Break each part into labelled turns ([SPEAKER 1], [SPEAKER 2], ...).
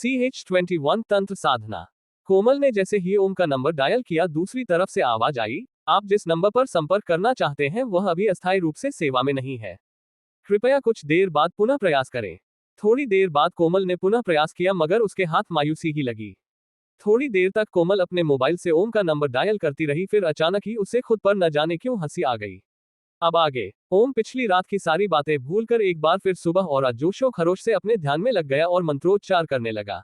[SPEAKER 1] CH21 तंत्र साधना। कोमल ने जैसे ही ओम का नंबर डायल किया, दूसरी तरफ से आवाज आई, आप जिस नंबर पर संपर्क करना चाहते हैं वह अभी अस्थायी रूप से सेवा में नहीं है। कृपया कुछ देर बाद पुनः प्रयास करें। थोड़ी देर बाद कोमल ने पुनः प्रयास किया, मगर उसके हाथ मायूसी ही लगी। थोड़ी देर तक कोमल अपने मोबाइल से ओम का नंबर डायल करती रही, फिर अचानक ही उसे खुद पर न जाने क्यों हंसी आ गई। अब आगे ओम पिछली रात की सारी बातें भूलकर एक बार फिर सुबह और जोशो खरोश से अपने ध्यान में लग गया और मंत्रोच्चार करने लगा।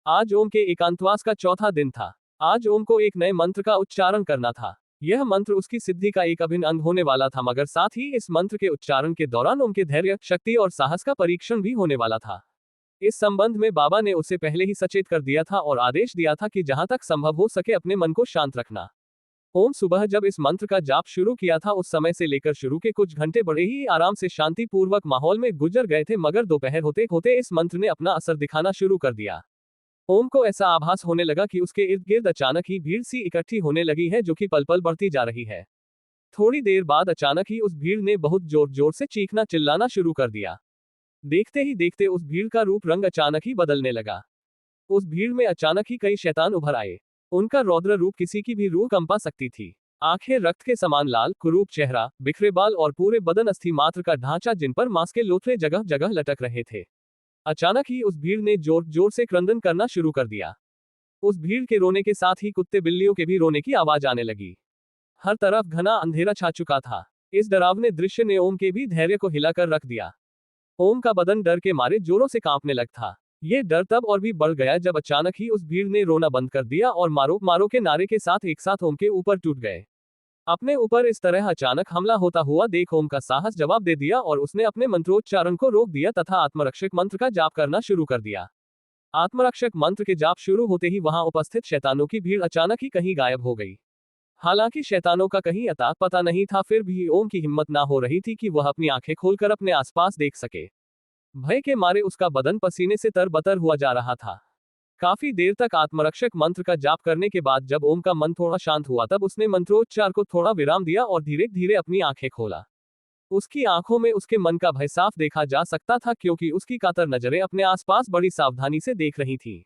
[SPEAKER 1] आज ओम के एकांतवास का चौथा दिन था। आज ओम को एक नए मंत्र का उच्चारण करना था। यह मंत्र उसकी सिद्धि का एक अभिन्न अंग होने वाला था, मगर साथ ही इस मंत्र के उच्चारण के दौरान ओम के धैर्य, शक्ति और साहस का परीक्षण भी होने वाला था। इस संबंध में बाबा ने उसे पहले ही सचेत कर दिया था और आदेश दिया था कि जहां तक संभव हो सके अपने मन को शांत रखना। ओम सुबह जब इस मंत्र का जाप शुरू किया था, उस समय से लेकर शुरू के कुछ घंटे बड़े ही आराम से शांतिपूर्वक माहौल में गुजर गए थे, मगर दोपहर होते होते इस मंत्र ने अपना असर दिखाना शुरू कर दिया। ओम को ऐसा आभास होने लगा कि उसके इर्द गिर्द अचानक ही भीड़ सी इकट्ठी होने लगी है, जो कि पल पल बढ़ती जा रही है। थोड़ी देर बाद अचानक ही उस भीड़ ने बहुत जोर जोर से चीखना चिल्लाना शुरू कर दिया। देखते ही देखते उस भीड़ का रूप रंग अचानक ही बदलने लगा। उस भीड़ में अचानक ही कई शैतान उभर आए। उनका रौद्र रूप किसी की भी रूह कंपा सकती थी। आंखें रक्त के समान लाल, कुरूप चेहरा, बिखरे बाल और पूरे बदन अस्थि मात्र का ढांचा, जिन पर मांस के लोथड़े जगह जगह लटक रहे थे। अचानक ही उस भीड़ ने जोर जोर से क्रंदन करना शुरू कर दिया। उस भीड़ के रोने के साथ ही कुत्ते बिल्लियों के भी रोने की आवाज आने लगी। हर तरफ घना अंधेरा छा चुका था। इस डरावने दृश्य ने ओम के भी धैर्य को हिलाकर रख दिया। ओम का बदन डर के मारे जोरों से कांपने लगा था। यह डर तब और भी बढ़ गया जब अचानक ही उस भीड़ ने रोना बंद कर दिया और मारो मारो के नारे के साथ एक साथ ओम के ऊपर टूट गए। अपने ऊपर इस तरह अचानक हमला होता हुआ देख ओम का साहस जवाब दे दिया और उसने अपने मंत्रोच्चारण को रोक दिया तथा आत्मरक्षक मंत्र का जाप करना शुरू कर दिया। आत्मरक्षक मंत्र के जाप शुरू होते ही वहां उपस्थित शैतानों की भीड़ अचानक ही कहीं गायब हो गई। हालांकि शैतानों का कहीं अता पता नहीं था, फिर भी ओम की हिम्मत ना हो रही थी कि वह अपनी आंखें खोलकर अपने आसपास देख सके। भय के मारे उसका बदन पसीने से तरबतर हुआ जा रहा था। काफी देर तक आत्मरक्षक मंत्र का जाप करने के बाद जब ओम का मन थोड़ा शांत हुआ, तब उसने मंत्रोच्चार को थोड़ा विराम दिया और धीरे धीरे अपनी आंखें खोला। उसकी आंखों में उसके मन का भय साफ देखा जा सकता था, क्योंकि उसकी कातर नजरें अपने आसपास बड़ी सावधानी से देख रही थीं।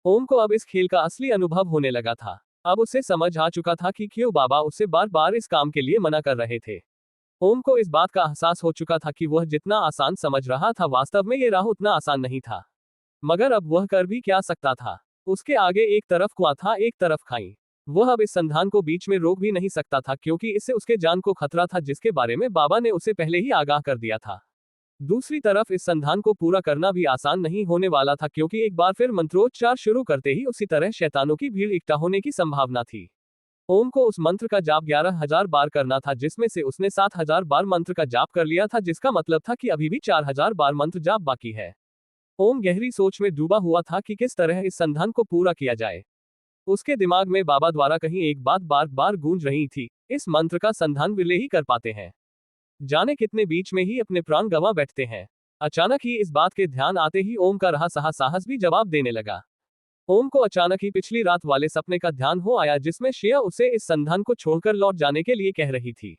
[SPEAKER 1] ओम को अब इस खेल का असली अनुभव होने लगा था। अब उसे समझ आ चुका था कि क्यों बाबा उसे बार बार इस काम के लिए मना कर रहे थे। ओम को इस बात का एहसास हो चुका था कि वह जितना आसान समझ रहा था, वास्तव में ये राह उतना आसान नहीं था। मगर अब वह कर भी क्या सकता था। उसके आगे एक तरफ कुआं था, एक तरफ खाई। वह अब इस संधान को बीच में रोक भी नहीं सकता था, क्योंकि इससे उसके जान को खतरा था, जिसके बारे में बाबा ने उसे पहले ही आगाह कर दिया था। दूसरी तरफ इस संधान को पूरा करना भी आसान नहीं होने वाला था, क्योंकि एक बार फिर मंत्रोच्चार शुरू करते ही उसी तरह शैतानों की भीड़ इकट्ठा होने की संभावना थी। ओम को उस मंत्र का जाप 11,000 बार करना था, जिसमें से उसने 7,000 बार मंत्र का जाप कर लिया था, जिसका मतलब था कि अभी भी 4,000 बार मंत्र जाप बाकी है। ओम गहरी सोच में डूबा हुआ था कि किस तरह इस संधान को पूरा किया जाए। उसके दिमाग में बाबा द्वारा कहीं एक बात बार बार गूंज रही थी, इस मंत्र का संधान विले ही कर पाते हैं, जाने कितने बीच में ही अपने प्राण गंवा बैठते हैं। अचानक ही इस बात के ध्यान आते ही ओम का रहा साहस भी जवाब देने लगा। ओम को अचानक ही पिछली रात वाले सपने का ध्यान हो आया, जिसमें श्रेया उसे इस संधान को छोड़कर लौट जाने के लिए कह रही थी।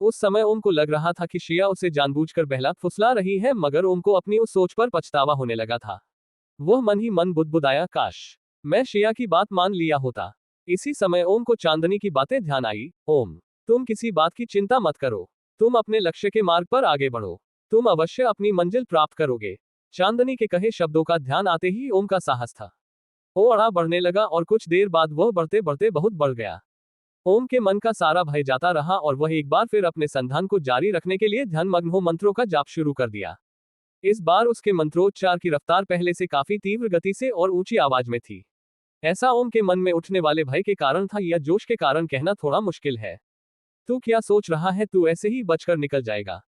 [SPEAKER 1] उस समय ओम को लग रहा था कि श्रेया उसे जानबूझकर बहला फुसला रही है, मगर ओम को अपनी उस सोच पर पछतावा होने लगा था। वह मन ही मन बुदबुदाया, काश मैं श्रेया की बात मान लिया होता। इसी समय ओम को चांदनी की बातें ध्यान आई। ओम, तुम किसी बात की चिंता मत करो, तुम अपने लक्ष्य के मार्ग पर आगे बढ़ो, तुम अवश्य अपनी मंजिल प्राप्त करोगे। चांदनी के कहे शब्दों का ध्यान आते ही ओम का साहस था वो अड़ा बढ़ने लगा, और कुछ देर बाद वह बढ़ते बढ़ते बहुत बढ़ गया। ओम के मन का सारा भय जाता रहा और वह एक बार फिर अपने संधान को जारी रखने के लिए ध्यानमग्न हो मंत्रों का जाप शुरू कर दिया। इस बार उसके मंत्रोच्चार की रफ्तार पहले से काफी तीव्र गति से और ऊंची आवाज में थी। ऐसा ओम के मन में उठने वाले भय के कारण था या जोश के कारण कहना थोड़ा मुश्किल है। तू क्या सोच रहा है, तू ऐसे ही बचकर निकल जाएगा?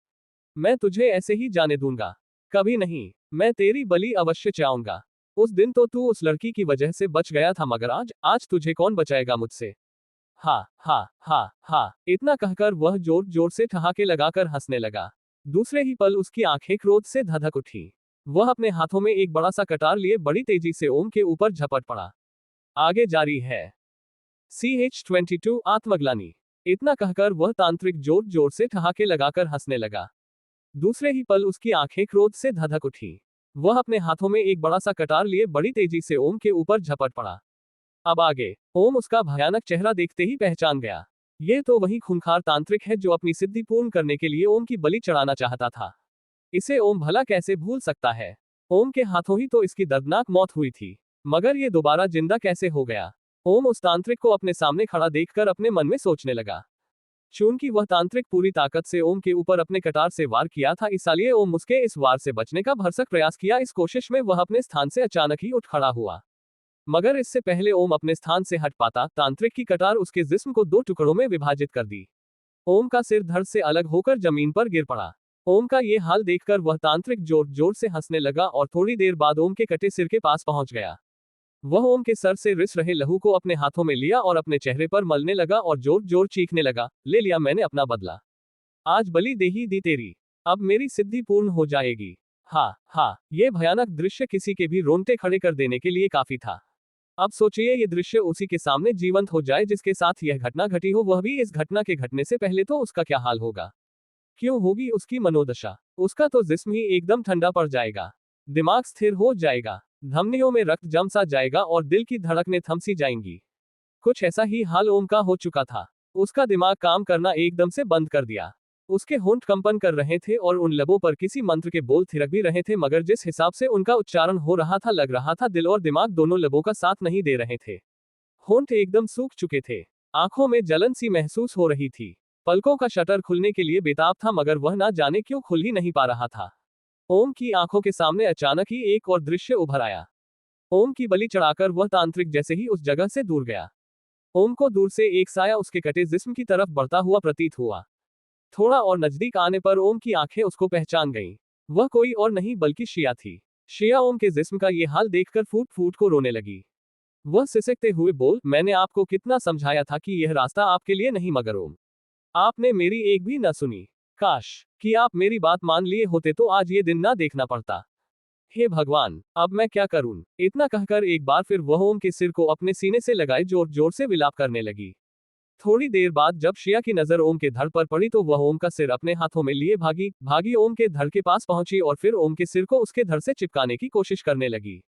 [SPEAKER 1] मैं तुझे ऐसे ही जाने दूंगा? कभी नहीं, मैं तेरी बलि अवश्य चाहूंगा। उस दिन तो तू उस लड़की की वजह से बच गया था, मगर आज तुझे कौन बचाएगा मुझसे? हा हा हा हा, इतना कहकर वह जोर जोर से ठहाके लगाकर हंसने लगा। दूसरे ही पल उसकी आंखें क्रोध से धधक उठी। वह अपने हाथों में एक बड़ा सा कटार लिए बड़ी तेजी से ओम के ऊपर झपट पड़ा। आगे जारी है। CH22 आत्मग्लानि। इतना कहकर वह तांत्रिक जोर जोर से ठहाके लगाकर हंसने लगा। दूसरे ही पल उसकी आंखें क्रोध से धधक उठी। वह अपने हाथों में एक बड़ा सा कटार लिए बड़ी तेजी से ओम के ऊपर झपट पड़ा। अब आगे ओम उसका भयानक चेहरा देखते ही पहचान गया। ये तो वही खूंखार तांत्रिक है जो अपनी सिद्धि पूर्ण करने के लिए ओम की बलि चढ़ाना चाहता था। इसे ओम भला कैसे भूल सकता है? ओम के हाथों ही तो इसकी दर्दनाक मौत हुई थी, मगर ये दोबारा जिंदा कैसे हो गया? ओम उस तांत्रिक को अपने सामने खड़ा देखकर अपने मन में सोचने लगा। चूंकि वह तांत्रिक पूरी ताकत से ओम के ऊपर अपने कटार से वार किया था, इसलिए ओम उसके इस वार से बचने का भरसक प्रयास किया। इस कोशिश में वह अपने स्थान से अचानक ही उठ खड़ा हुआ। मगर इससे पहले ओम अपने स्थान से हट पाता, तांत्रिक की कटार उसके जिस्म को दो टुकड़ों में विभाजित कर दी। ओम का सिर धड़ से अलग होकर जमीन पर गिर पड़ा। ओम का ये हाल देखकर वह तांत्रिक जोर जोर से हंसने लगा और थोड़ी देर बाद ओम के कटे सिर के पास पहुंच गया। वह ओम के सर से रिस रहे लहू को अपने हाथों में लिया और अपने चेहरे पर मलने लगा और जोर जोर चीखने लगा, ले लिया मैंने अपना बदला। आज बलि दे ही दी तेरी। अब मेरी सिद्धि पूर्ण हो जाएगी। हाँ हाँ, ये भयानक दृश्य किसी के भी रोंगटे खड़े कर देने के लिए काफी था। अब सोचिए ये दृश्य उसी के सामने जीवंत हो जाए जिसके साथ यह घटना घटी हो, वह भी इस घटना के घटने से पहले, तो उसका क्या हाल होगा? क्यों होगी उसकी मनोदशा? उसका तो जिस्म ही एकदम ठंडा पड़ जाएगा, दिमाग स्थिर हो जाएगा, धमनियों में रक्त जम सा जाएगा और दिल की धड़कनें थम सी जाएंगी। कुछ ऐसा ही हाल ओम का हो चुका था। उसका दिमाग काम करना एकदम से बंद कर दिया। उसके होंठ कंपन कर रहे थे और उन लबों पर किसी मंत्र के बोल थिरक भी रहे थे, मगर जिस हिसाब से उनका उच्चारण हो रहा था, लग रहा था दिल और दिमाग दोनों लबों का साथ नहीं दे रहे थे। होंठ एकदम सूख चुके थे। आंखों में जलन सी महसूस हो रही थी। पलकों का शटर खुलने के लिए बेताब था, मगर वह ना जाने क्यों खुल ही नहीं पा रहा था। ओम की आंखों के सामने अचानक ही एक और दृश्य उभर आया। ओम की बलि चढ़ाकर वह तांत्रिक जैसे ही उस जगह से दूर गया, ओम को दूर से एक साया उसके कटे जिस्म की तरफ बढ़ता हुआ प्रतीत हुआ। थोड़ा और नजदीक आने पर ओम की आंखें उसको पहचान गईं। वह कोई और नहीं बल्कि शिया थी। शिया ओम के जिस्म का ये हाल देखकर फूट फूट को रोने लगी। वह सिसकते हुए बोल, मैंने आपको कितना समझाया था कि यह रास्ता आपके लिए नहीं, मगर ओम, आपने मेरी एक भी न सुनी। काश कि आप मेरी बात मान लिए होते तो आज ये दिन ना देखना पड़ता। हे भगवान, अब मैं क्या करूं? इतना कहकर एक बार फिर वह ओम के सिर को अपने सीने से लगाए जोर जोर से विलाप करने लगी। थोड़ी देर बाद जब शिया की नजर ओम के धड़ पर पड़ी तो वह ओम का सिर अपने हाथों में लिए भागी भागी ओम के धड़ के पास पहुंची और फिर ओम के सिर को उसके धड़ से चिपकाने की कोशिश करने लगी।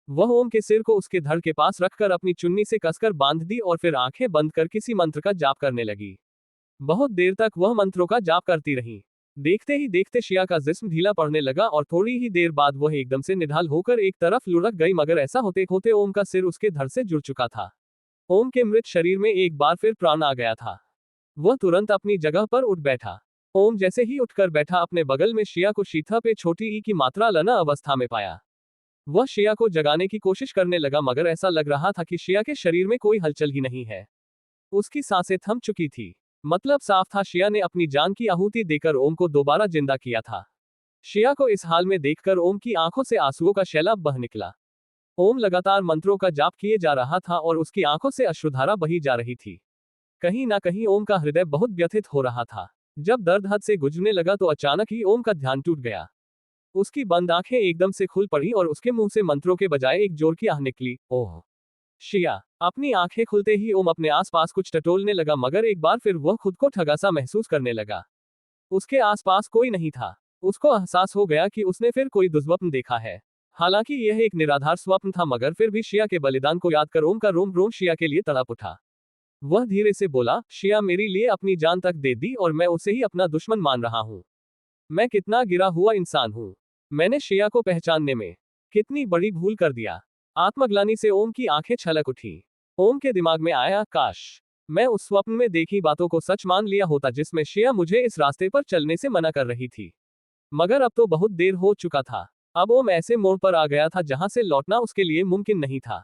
[SPEAKER 1] वह ओम के सिर को उसके धड़ के पास रखकर अपनी चुन्नी से कसकर बांध दी और फिर आंखें बंद कर किसी मंत्र का जाप करने लगी। बहुत देर तक वह मंत्रों का जाप करती रही। देखते ही देखते शिया का जिस्म ढीला पड़ने लगा और थोड़ी ही देर बाद वह एकदम से निढाल होकर एक तरफ लुढ़क गई, मगर ऐसा होते होते ओम का सिर उसके धड़ से जुड़ चुका था। ओम के मृत शरीर में एक बार फिर प्राण आ गया था। वह तुरंत अपनी जगह पर उठ बैठा। ओम जैसे ही उठकर बैठा, अपने बगल में शिया को शीथा पे छोटी ई की मात्रा लना अवस्था में पाया। वह शिया को जगाने की कोशिश करने लगा, मगर ऐसा लग रहा था कि शिया के शरीर में कोई हलचल ही नहीं है। उसकी सांसें थम चुकी थी। मतलब साफ था, शिया ने अपनी जान की आहुति देकर ओम को दोबारा जिंदा किया था। शिया को इस हाल में देखकर ओम की आंखों से आंसुओं का सैलाब बह निकला। ओम लगातार मंत्रों का जाप किए जा रहा था और उसकी आंखों से अश्रुधारा बही जा रही थी। कहीं ना कहीं ओम का हृदय बहुत व्यथित हो रहा था। जब दर्द हद से गुजरने लगा तो अचानक ही ओम का ध्यान टूट गया। उसकी बंद आंखें एकदम से खुल पड़ी और उसके मुंह से मंत्रों के बजाय एक जोर की आह निकली, ओह। शिया। अपनी आंखें खुलते ही ओम अपने आसपास कुछ टटोलने लगा, मगर एक बार फिर वह खुद को ठगा सा महसूस करने लगा। उसके आसपास कोई नहीं था। उसको एहसास हो गया कि उसने फिर कोई दुर्स्वप्न देखा है। हालांकि यह एक निराधार स्वप्न था, मगर फिर भी शिया के बलिदान को याद कर ओम का रोम रोम शिया के लिए तड़प उठा। वह धीरे से बोला, शिया मेरे लिए अपनी जान तक दे दी और मैं उसे ही अपना दुश्मन मान रहा हूं। मैं कितना गिरा हुआ इंसान हूं। मैंने शिया को पहचानने में कितनी बड़ी भूल कर दिया। आत्मग्लानि से ओम की आंखें छलक उठी। ओम के दिमाग में आया, काश मैं उस स्वप्न में देखी बातों को सच मान लिया होता जिसमें शिया मुझे इस रास्ते पर चलने से मना कर रही थी। मगर अब तो बहुत देर हो चुका था। अब ओम ऐसे मोड़ पर आ गया था जहां से लौटना उसके लिए मुमकिन नहीं था।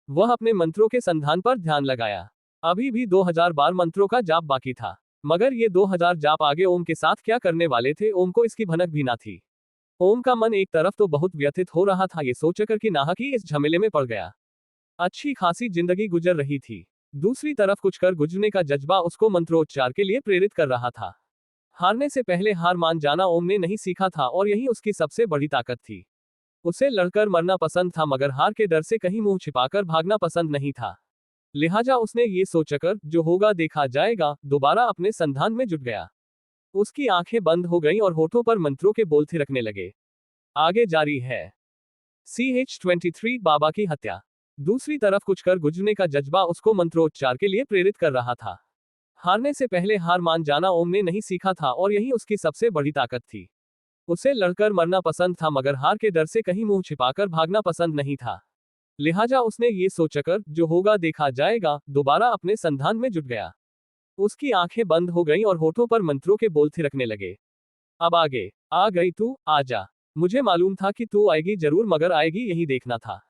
[SPEAKER 1] वह अपने मंत्रों के संधान पर ध्यान लगाया। अभी भी 2000 बार मंत्रों का जाप बाकी था, मगर ये 2000 जाप आगे ओम के साथ क्या करने वाले थे, ओम को इसकी भनक भी ना थी। ओम का मन एक तरफ तो बहुत व्यथित हो रहा था, ये सोचकर कि नाहक ही इस झमेले में पड़ गया। अच्छी खासी जिंदगी गुजर रही थी। दूसरी तरफ कुछ कर गुजरने का जज्बा उसको मंत्रोच्चार के लिए प्रेरित कर रहा था। हारने से पहले हार मान जाना ओम ने नहीं सीखा था और यही उसकी सबसे बड़ी ताकत थी। उसे लड़कर मरना पसंद था, मगर हार के डर से कहीं मुंह छिपाकर भागना पसंद नहीं था। लिहाजा उसने ये सोचकर जो होगा देखा जाएगा, दोबारा अपने संधान में जुट गया। उसकी आंखें बंद हो गईं और होठों पर मंत्रों के बोल थिरकने लगे। आगे जारी है। CH23 बाबा की हत्या। दूसरी तरफ कुछ कर गुजरने का जज्बा उसको मंत्रोच्चार के लिए प्रेरित कर रहा था। हारने से पहले हार मान जाना ओम ने नहीं सीखा था और यही उसकी सबसे बड़ी ताकत थी। उसे लड़कर मरना पसंद था मगर हार के डर से कहीं मुंह छिपाकर भागना पसंद नहीं था। लिहाजा उसने ये सोचकर जो होगा देखा जाएगा, दोबारा अपने संधान में जुट गया। उसकी आंखें बंद हो गईं और होठों पर मंत्रों के बोल थिरकने लगे। अब आगे आ गई तू, आजा। मुझे मालूम था कि तू आएगी जरूर मगर आएगी यही देखना था।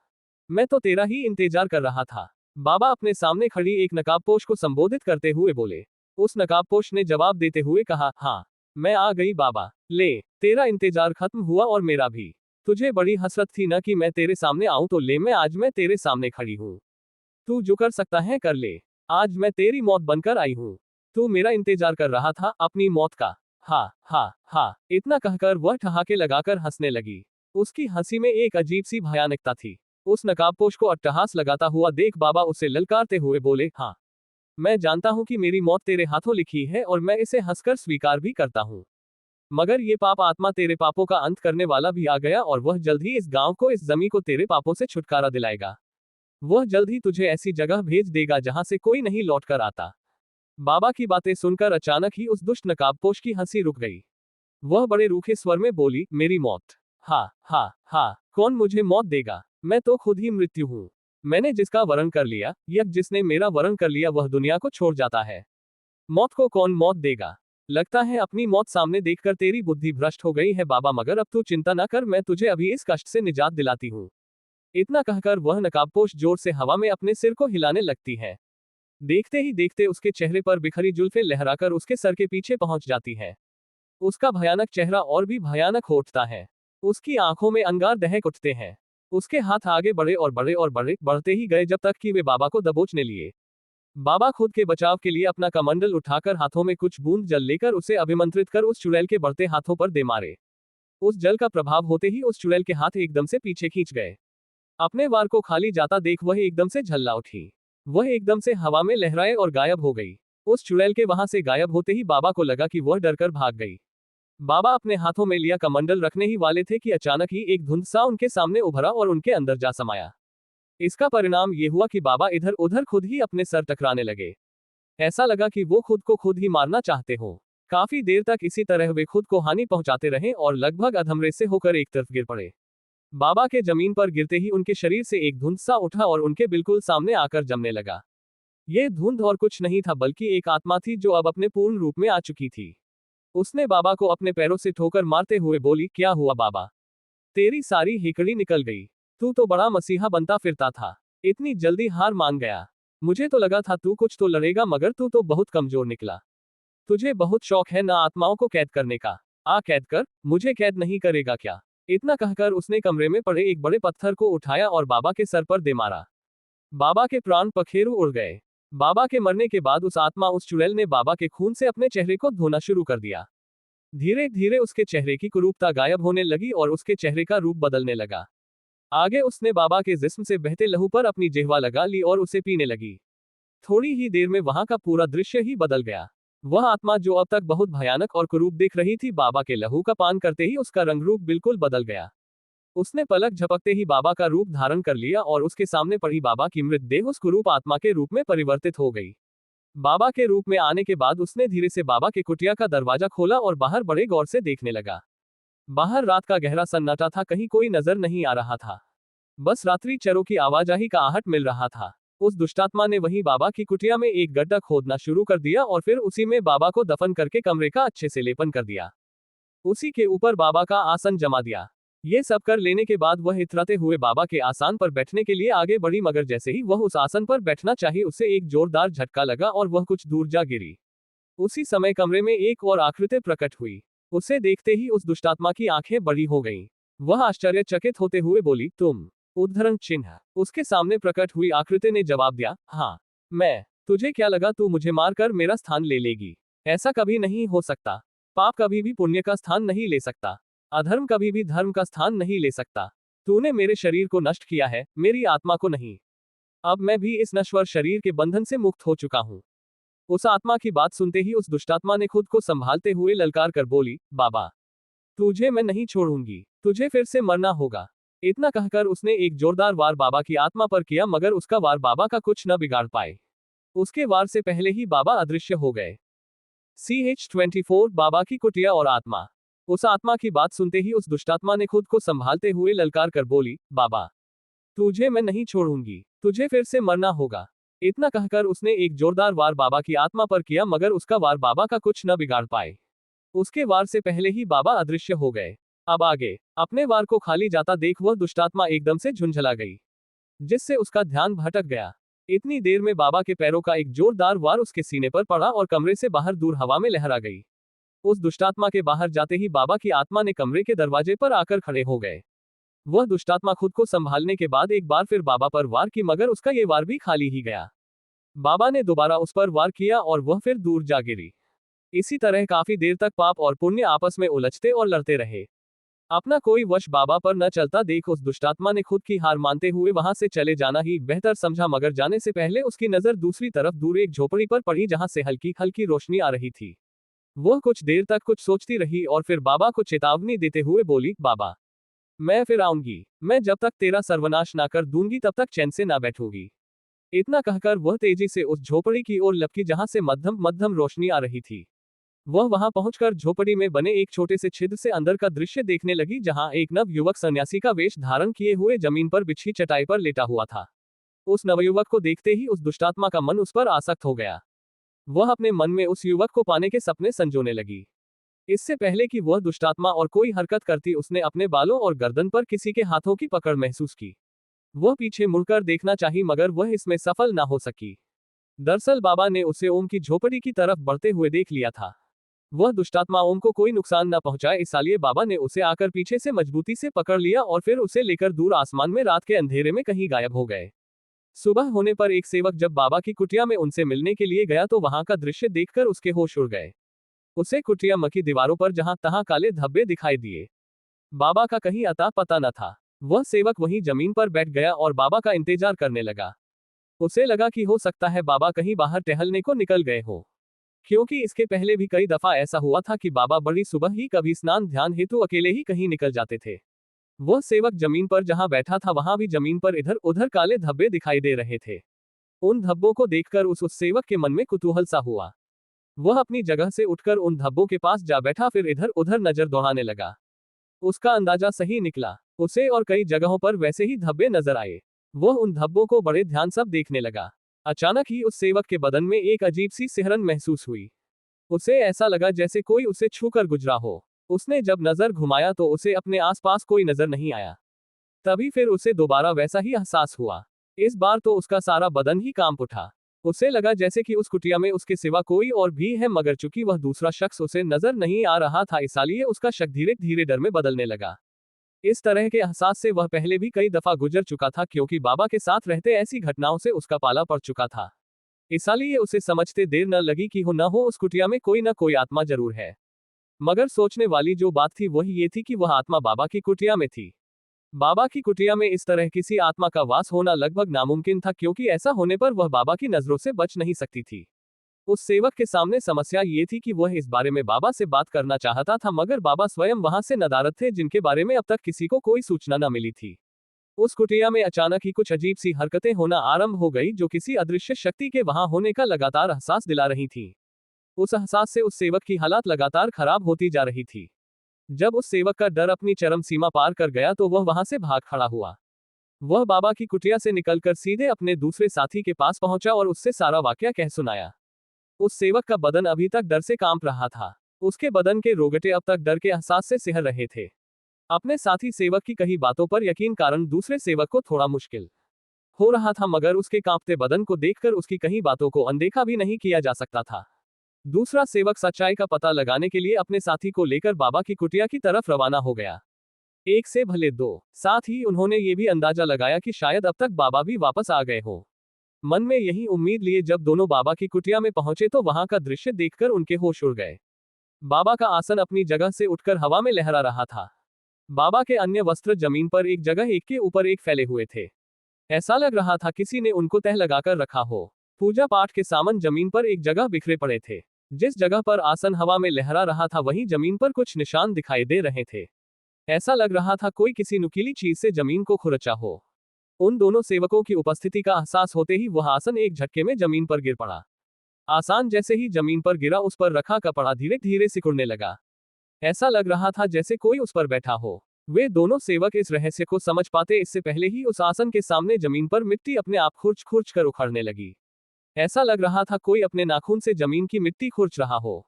[SPEAKER 1] मैं तो तेरा ही इंतजार कर रहा था। बाबा अपने सामने खड़ी एक नकाबपोश को संबोधित करते हुए बोले। उस नकाबपोश ने जवाब देते हुए कहा, हाँ, मैं आ गई बाबा। ले, तेरा इंतजार खत्म हुआ और मेरा भी। तुझे बड़ी हसरत थी ना कि मैं तेरे सामने आऊं तो ले मैं आज मैं तेरे सामने खड़ी हूं। तू जो कर सकता है कर ले। आज मैं तेरी मौत बनकर आई हूं। तू मेरा इंतजार कर रहा था अपनी मौत का। हा हा हा, इतना कहकर वह ठहाके लगाकर हंसने लगी। उसकी हंसी में एक अजीब सी भयानकता थी। उस नकाबपोश को अट्टहास लगाता हुआ देख बाबा उसे ललकारते हुए बोले, हाँ, मैं जानता हूं कि मेरी मौत तेरे हाथों लिखी है और मैं इसे हंसकर स्वीकार भी करता हूं। मगर ये पाप आत्मा तेरे पापों का अंत करने वाला भी आ गया और वह जल्द ही इस गांव को इस जमी को तेरे पापों से छुटकारा दिलाएगा। वह जल्द ही तुझे ऐसी जगह भेज देगा जहां से कोई नहीं लौट कर आता। बाबा की बातें सुनकर अचानक ही उस दुष्ट नकाबपोश की हंसी रुक गई। वह बड़े रूखे स्वर में बोली, मेरी मौत? हा हा हा, कौन मुझे मौत देगा? मैं तो खुद ही मृत्यु हूं। मैंने जिसका वरण कर लिया, या जिसने मेरा वरण कर लिया वह दुनिया को छोड़ जाता है। मौत को कौन मौत देगा? लगता है अपनी मौत सामने देखकर तेरी बुद्धि भ्रष्ट हो गई है बाबा मगर अब तू चिंता न कर, मैं तुझे अभी इस कष्ट से निजात दिलाती हूँ। इतना कहकर वह नकाबपोश जोर से हवा में अपने सिर को हिलाने लगती है। देखते ही देखते उसके चेहरे पर बिखरी जुल्फें लहराकर उसके सर के पीछे पहुंच जाती है। उसका भयानक चेहरा और भी भयानक हो उठता है। उसकी आंखों में अंगार दहक उठते हैं। उसके हाथ आगे बढ़े और बढ़े और बढ़े बढ़ते ही गए जब तक कि वे बाबा को दबोचने लिए। बाबा खुद के बचाव के लिए अपना कमंडल उठाकर हाथों में कुछ बूंद जल लेकर उसे अभिमंत्रित कर उस चुड़ैल के बढ़ते हाथों पर दे मारे। उस जल का प्रभाव होते ही उस चुड़ैल के हाथ एकदम से पीछे खींच गए। अपने वार को खाली जाता देख वह एकदम से झल्ला उठी। वह एकदम से हवा में लहराए और गायब हो गई। उस चुड़ैल के वहां से गायब होते ही बाबा को लगा कि वह डरकर भाग गई। बाबा अपने हाथों में लिया कमंडल रखने ही वाले थे कि अचानक ही एक धुंध सा उनके सामने उभरा और उनके अंदर जा समाया। इसका परिणाम ये हुआ कि बाबा इधर उधर खुद ही अपने सर टकराने लगे। ऐसा लगा कि वो खुद को खुद ही मारना चाहते हो। काफी देर तक इसी तरह वे खुद को हानि पहुंचाते रहे और लगभग अधमरे से होकर एक तरफ गिर पड़े। बाबा के जमीन पर गिरते ही उनके शरीर से एक धुंध सा उठा और उनके बिल्कुल सामने आकर जमने लगा। ये धुंध और कुछ नहीं था बल्कि एक आत्मा थी जो अब अपने पूर्ण रूप में आ चुकी थी। उसने बाबा को अपने पैरों से ठोकर मारते हुए बोली, क्या हुआ बाबा? तेरी सारी हिकड़ी निकल गई। तू तो बड़ा मसीहा बनता फिरता था, इतनी जल्दी हार मान गया। मुझे तो लगा था तू कुछ तो लड़ेगा मगर तू तो बहुत कमजोर निकला। तुझे बहुत शौक है ना आत्माओं को कैद करने का। आ कैद कर, मुझे कैद नहीं करेगा क्या? इतना कहकर उसने कमरे में पड़े एक बड़े पत्थर को उठाया और बाबा के सर पर दे मारा। बाबा के प्राण पखेरु उड़ गए। बाबा के मरने के बाद उस आत्मा उस चुड़ैल ने बाबा के खून से अपने चेहरे को धोना शुरू कर दिया। धीरे धीरे उसके चेहरे की कुरूपता गायब होने लगी और उसके चेहरे का रूप बदलने लगा। आगे उसने बाबा के जिस्म से बहते लहू पर अपनी जिह्वा लगा ली और उसे पीने लगी। थोड़ी ही देर में वहां का पूरा दृश्य ही बदल गया। वह आत्मा जो अब तक बहुत भयानक और कुरूप दिख रही थी, बाबा के लहू का पान करते ही उसका रंग रूप बिल्कुल बदल गया। उसने पलक झपकते ही बाबा का रूप धारण कर लिया और उसके सामने पड़ी बाबा की मृतदेह उस कुरूप आत्मा के रूप में परिवर्तित हो गई। बाबा के रूप में आने के बाद उसने धीरे से बाबा के कुटिया का दरवाजा खोला और बाहर बड़े गौर से देखने लगा। बाहर रात का गहरा सन्नाटा था, कहीं कोई नजर नहीं आ रहा था। बस रात्रि चरों की आवाजाही का आहट मिल रहा था। उस दुष्टात्मा ने वहीं बाबा की कुटिया में एक गड्ढा खोदना शुरू कर दिया और फिर उसी में बाबा को दफन करके कमरे का अच्छे से लेपन कर दिया। उसी के ऊपर बाबा का आसन जमा दिया। ये सब कर लेने के बाद वह इतराते हुए बाबा के आसन पर बैठने के लिए आगे बढ़ी मगर जैसे ही वह उस आसन पर बैठना चाहिए उसे एक जोरदार झटका लगा और वह कुछ दूर जा गिरी। उसी समय कमरे में एक और आकृति प्रकट हुई। उसे देखते ही उस दुष्टात्मा की आंखें बड़ी हो गईं। वह आश्चर्यचकित होते हुए बोली, तुम? उद्धरण चिन्ह। उसके सामने प्रकट हुई आकृति ने जवाब दिया, हाँ, मैं। तुझे क्या लगा तू मुझे मारकर मेरा स्थान ले लेगी? ऐसा कभी नहीं हो सकता। पाप कभी भी पुण्य का स्थान नहीं ले सकता। अधर्म कभी भी धर्म का स्थान नहीं ले सकता। तूने मेरे शरीर को नष्ट किया है, मेरी आत्मा को नहीं। अब मैं भी इस नश्वर शरीर के बंधन से मुक्त हो चुका हूं। उस आत्मा की बात सुनते ही उस दुष्टात्मा ने खुद को संभालते हुए ललकार कर बोली, बाबा, तुझे मैं नहीं छोड़ूंगी। तुझे फिर से मरना होगा। इतना कहकर उसने एक जोरदार वार बाबा की आत्मा पर किया, मगर उसका वार बाबा का कुछ न बिगाड़ पाए। उसके वार से पहले ही बाबा अदृश्य हो गए। CH24 बाबा की कुटिया और आत्मा। उस आत्मा की बात सुनते ही उस दुष्टात्मा ने खुद को संभालते हुए ललकार कर बोली, बाबा, तुझे मैं नहीं छोड़ूंगी, तुझे फिर से मरना होगा। इतना कहकर उसने एक जोरदार वार बाबा की आत्मा पर किया, मगर उसका वार बाबा का कुछ न बिगाड़ पाए। उसके वार से पहले ही बाबा अदृश्य हो गए। अब आगे अपने वार को खाली जाता देख वह दुष्टात्मा एकदम से झुंझला गई, जिससे उसका ध्यान भटक गया। इतनी देर में बाबा के पैरों का एक जोरदार वार उसके सीने पर पड़ा और कमरे से बाहर दूर हवा में लहरा गई। उस दुष्टात्मा के बाहर जाते ही बाबा की आत्मा ने कमरे के दरवाजे पर आकर खड़े हो गए। वह दुष्टात्मा खुद को संभालने के बाद एक बार फिर बाबा पर वार की, मगर उसका ये वार भी खाली ही गया। बाबा ने दोबारा उस पर वार किया और वह फिर दूर जा गिरी। इसी तरह काफी देर तक पाप और पुण्य आपस में उलझते और लड़ते रहे। अपना कोई वश बाबा पर न चलता देख उस दुष्टात्मा ने खुद की हार मानते हुए वहां से चले जाना ही बेहतर समझा, मगर जाने से पहले उसकी नजर दूसरी तरफ दूर एक झोपड़ी पर पड़ी, जहां से हल्की हल्की रोशनी आ रही थी। वह कुछ देर तक कुछ सोचती रही और फिर बाबा को चेतावनी देते हुए बोली, बाबा, मैं फिर आऊंगी। मैं जब तक तेरा सर्वनाश ना कर दूंगी तब तक चैन से ना बैठूंगी। इतना कहकर वह तेजी से उस झोपड़ी की ओर लपकी, जहां से मध्यम मध्यम रोशनी आ रही थी। वह वहां पहुंचकर झोपड़ी में बने एक छोटे से छिद्र से अंदर का दृश्य देखने लगी, जहां एक नव युवक सन्यासी का वेश धारण किए हुए जमीन पर बिछी चटाई पर लेटा हुआ था। उस नवयुवक को देखते ही उस दुष्टात्मा का मन उस पर आसक्त हो गया। वह अपने मन में उस युवक को पाने के सपने संजोने लगी। इससे पहले कि वह दुष्टात्मा और कोई हरकत करती, उसने अपने बालों और गर्दन पर किसी के हाथों की पकड़ महसूस की। वह पीछे मुड़कर देखना चाही, मगर वह इसमें सफल ना हो सकी। दरअसल बाबा ने उसे ओम की झोपड़ी की तरफ बढ़ते हुए देख लिया था। वह दुष्टात्मा ओम को कोई नुकसान न पहुंचाए, इसलिए बाबा ने उसे आकर पीछे से मजबूती से पकड़ लिया और फिर उसे लेकर दूर आसमान में रात के अंधेरे में कहीं गायब हो गए। सुबह होने पर एक सेवक जब बाबा की कुटिया में उनसे मिलने के लिए गया तो वहां का दृश्य देखकर उसके होश उड़ गए। उसे कुटिया की दीवारों पर जहां तहां काले धब्बे दिखाई दिए। बाबा का कहीं अता पता न था। वह सेवक वहीं जमीन पर बैठ गया और बाबा का इंतजार करने लगा। उसे लगा कि हो सकता है बाबा कहीं बाहर टहलने को निकल गए हो, क्योंकि इसके पहले भी कई दफा ऐसा हुआ था कि बाबा बड़ी सुबह ही कभी स्नान ध्यान हेतु अकेले ही कहीं निकल जाते थे। वह सेवक जमीन पर जहां बैठा था वहां भी जमीन पर इधर उधर काले धब्बे दिखाई दे रहे थे। उन धब्बों को देखकर उस सेवक के मन में कुतूहल सा हुआ। वह अपनी जगह से उठकर उन धब्बों के पास जा बैठा, फिर इधर उधर नजर दौड़ाने लगा। उसका अंदाजा सही निकला। उसे और कई जगहों पर वैसे ही धब्बे नजर आए। वह उन धब्बों को बड़े ध्यान से देखने लगा। अचानक ही उस सेवक के बदन में एक अजीब सी सिहरन महसूस हुई। उसे ऐसा लगा जैसे कोई उसे छूकर गुजरा हो। उसने जब नजर घुमाया तो उसे अपने आसपास कोई नजर नहीं आया। तभी फिर उसे दोबारा वैसा ही एहसास हुआ। इस बार तो उसका सारा बदन ही कांप उठा। उसे लगा जैसे कि उस कुटिया में उसके सिवा कोई और भी है, मगर चूंकि वह दूसरा शख्स उसे नजर नहीं आ रहा था, इसलिए उसका शक धीरे धीरे डर में बदलने लगा। इस तरह के एहसास से वह पहले भी कई दफा गुजर चुका था, क्योंकि बाबा के साथ रहते ऐसी घटनाओं से उसका पाला पड़ चुका था। इसलिए उसे समझते देर न लगी कि हो न हो उस कुटिया में कोई न कोई आत्मा जरूर है। मगर सोचने वाली जो बात थी वह ये थी कि वह आत्मा बाबा की कुटिया में थी। बाबा की कुटिया में इस तरह किसी आत्मा का वास होना लगभग नामुमकिन था, क्योंकि ऐसा होने पर वह बाबा की नजरों से बच नहीं सकती थी। उस सेवक के सामने समस्या ये थी कि वह इस बारे में बाबा से बात करना चाहता था, मगर बाबा स्वयं वहां से नदारद थे, जिनके बारे में अब तक किसी को कोई सूचना न मिली थी। उस कुटिया में अचानक ही कुछ अजीब सी हरकतें होना आरंभ हो गई, जो किसी अदृश्य शक्ति के वहां होने का लगातार एहसास दिला रही थी। उस एहसास से उस सेवक की हालत लगातार खराब होती जा रही थी। जब उस सेवक का डर अपनी चरम सीमा पार कर गया तो वह वहां से भाग खड़ा हुआ। वह बाबा की कुटिया से निकलकर सीधे अपने दूसरे साथी के पास पहुंचा और उससे सारा वाकया कह सुनाया। उस सेवक का बदन अभी तक डर से कांप रहा था। उसके बदन के रोगटे अब तक डर के एहसास से सिहर रहे थे। अपने साथी सेवक की कही बातों पर यकीन कारण दूसरे सेवक को थोड़ा मुश्किल हो रहा था, मगर उसके कांपते बदन को देखकर उसकी कही बातों को अनदेखा भी नहीं किया जा सकता था। दूसरा सेवक सच्चाई का पता लगाने के लिए अपने साथी को लेकर बाबा की कुटिया की तरफ रवाना हो गया। एक से भले दो। साथ ही उन्होंने ये भी अंदाजा लगाया कि शायद अब तक बाबा भी वापस आ गए हो। मन में यही उम्मीद लिए जब दोनों बाबा की कुटिया में पहुंचे तो वहां का दृश्य देखकर उनके होश उड़ गए। बाबा का आसन अपनी जगह से उठकर हवा में लहरा रहा था। बाबा के अन्य वस्त्र जमीन पर एक जगह एक के ऊपर एक फैले हुए थे। ऐसा लग रहा था किसी ने उनको तह लगाकर रखा हो। पूजा पाठ के सामान जमीन पर एक जगह बिखरे पड़े थे। जिस जगह पर आसन हवा में लहरा रहा था वहीं जमीन पर कुछ निशान दिखाई दे रहे थे। ऐसा लग रहा था कोई किसी नुकीली चीज से जमीन को खुरचा हो। उन दोनों सेवकों की उपस्थिति का एहसास होते ही वह आसन एक झटके में जमीन पर गिर पड़ा। आसान जैसे ही जमीन पर गिरा उस पर रखा कपड़ा धीरे धीरे सिकुड़ने लगा। ऐसा लग रहा था जैसे कोई उस पर बैठा हो। वे दोनों सेवक इस रहस्य को समझ पाते इससे पहले ही उस आसन के सामने जमीन पर मिट्टी अपने आप खुरच खुरच कर उखड़ने लगी। ऐसा लग रहा था कोई अपने नाखून से जमीन की मिट्टी खुरच रहा हो।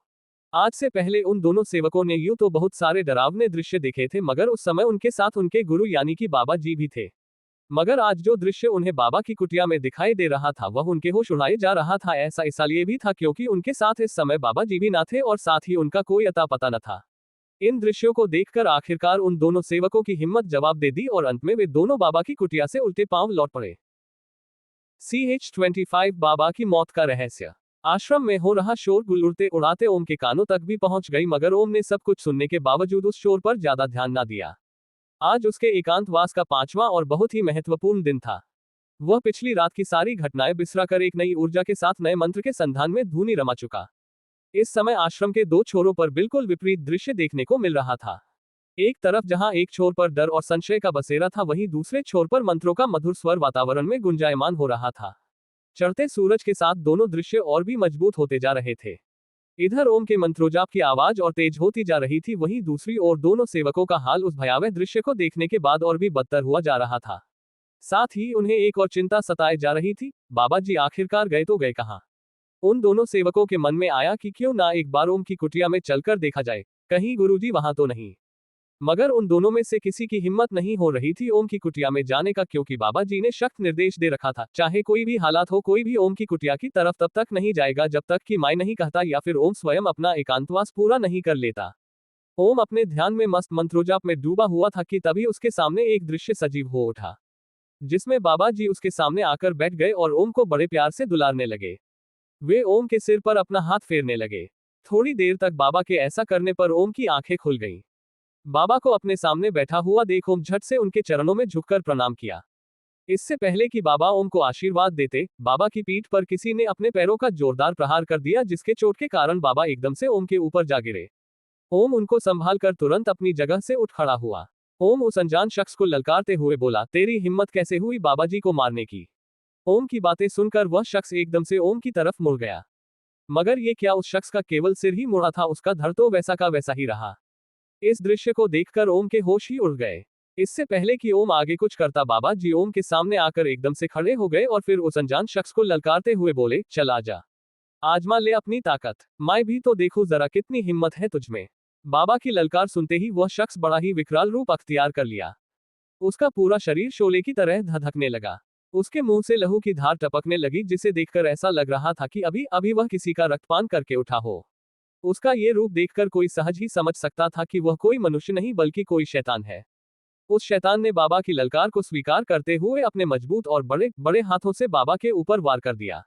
[SPEAKER 1] आज से पहले उन दोनों सेवकों ने यूं तो बहुत सारे डरावने दृश्य देखे थे, मगर उस समय उनके साथ उनके गुरु यानी कि बाबा जी भी थे। मगर आज जो दृश्य उन्हें बाबा की कुटिया में दिखाई दे रहा था वह उनके होश उड़ाए जा रहा था। ऐसा इसलिए भी था क्योंकि उनके साथ इस समय बाबा जी भी ना थे और साथ ही उनका कोई अता पता न था। इन दृश्यों को देखकर आखिरकार उन दोनों सेवकों की हिम्मत जवाब दे दी और अंत में वे दोनों बाबा की कुटिया से उल्टे पांव लौट पड़े। CH25 बाबा की मौत का रहस्य। आश्रम में हो रहा शोरगुल उड़ते उड़ाते ओम के कानों तक भी पहुंच गई, मगर ओम ने सब कुछ सुनने के बावजूद उस शोर पर ज्यादा ध्यान न दिया। आज उसके एकांतवास का 5वां और बहुत ही महत्वपूर्ण दिन था। वह पिछली रात की सारी घटनाएं बिसराकर एक नई ऊर्जा के साथ नए मंत्र के संधान में धूनी रमा चुका। इस समय आश्रम के दो छोरों पर बिल्कुल विपरीत दृश्य देखने को मिल रहा था। एक तरफ जहां एक छोर पर डर और संशय का बसेरा था, वहीं दूसरे छोर पर मंत्रों का मधुर स्वर वातावरण में गुंजायमान हो रहा था। चढ़ते सूरज के साथ दोनों दृश्य और भी मजबूत होते जा रहे थे। इधर ओम के मंत्रोजाप की आवाज और तेज होती जा रही थी, वहीं दूसरी ओर दोनों सेवकों का हाल उस भयावह दृश्य को देखने के बाद और भी बदतर हुआ जा रहा था। साथ ही उन्हें एक और चिंता सताए जा रही थी, बाबा जी आखिरकार गए तो गए कहां। उन दोनों सेवकों के मन में आया कि क्यों ना एक बार ओम की कुटिया में चलकर देखा जाए, कहीं गुरुजी वहां तो नहीं। मगर उन दोनों में से किसी की हिम्मत नहीं हो रही थी ओम की कुटिया में जाने का, क्योंकि बाबा जी ने सख्त निर्देश दे रखा था, चाहे कोई भी हालात हो कोई भी ओम की कुटिया की तरफ तब तक नहीं जाएगा जब तक कि मैं नहीं कहता या फिर ओम स्वयं अपना एकांतवास पूरा नहीं कर लेता। ओम अपने ध्यान में मस्त मंत्रोजाप में डूबा हुआ था कि तभी उसके सामने एक दृश्य सजीव हो उठा, जिसमें बाबा जी उसके सामने आकर बैठ गए और ओम को बड़े प्यार से दुलारने लगे। वे ओम के सिर पर अपना हाथ फेरने लगे। थोड़ी देर तक बाबा के ऐसा करने पर ओम की आंखें खुल गईं। बाबा को अपने सामने बैठा हुआ देख ओम झट से उनके चरणों में झुककर प्रणाम किया। इससे पहले कि बाबा ओम को आशीर्वाद देते, बाबा की पीठ पर किसी ने अपने पैरों का जोरदार प्रहार कर दिया, जिसके चोट के कारण बाबा एकदम से ओम के ऊपर जा गिरे। ओम उनको संभालकर तुरंत अपनी जगह से उठ खड़ा हुआ। ओम उस अनजान शख्स को ललकारते हुए बोला, तेरी हिम्मत कैसे हुई बाबा जी को मारने की। ओम की बातें सुनकर वह शख्स एकदम से ओम की तरफ मुड़ गया। मगर ये क्या, उस शख्स का केवल सिर ही मुड़ा था, उसका धड़ तो वैसा का वैसा ही रहा। इस दृश्य को देखकर ओम के होश ही उड़ गए। इससे पहले कि ओम आगे कुछ करता, बाबा जी ओम के सामने आकर एकदम से खड़े हो गए और फिर उस अनजान शख्स को ललकारते हुए बोले, चल आजा, आजमा ले अपनी ताकत, मैं भी तो देखूं जरा कितनी हिम्मत है तुझमें। बाबा की ललकार सुनते ही वह शख्स बड़ा ही विकराल रूप अख्तियार कर लिया। उसका पूरा शरीर शोले की तरह धधकने लगा। उसके मुंह से लहू की धार टपकने लगी, जिसे देखकर ऐसा लग रहा था कि अभी अभी वह किसी का रक्तपान करके उठा हो। उसका ये रूप देखकर कोई सहज ही समझ सकता था कि वह कोई मनुष्य नहीं बल्कि कोई शैतान है। उस शैतान ने बाबा की ललकार को स्वीकार करते हुए अपने मजबूत और बड़े बड़े हाथों से बाबा के ऊपर वार कर दिया।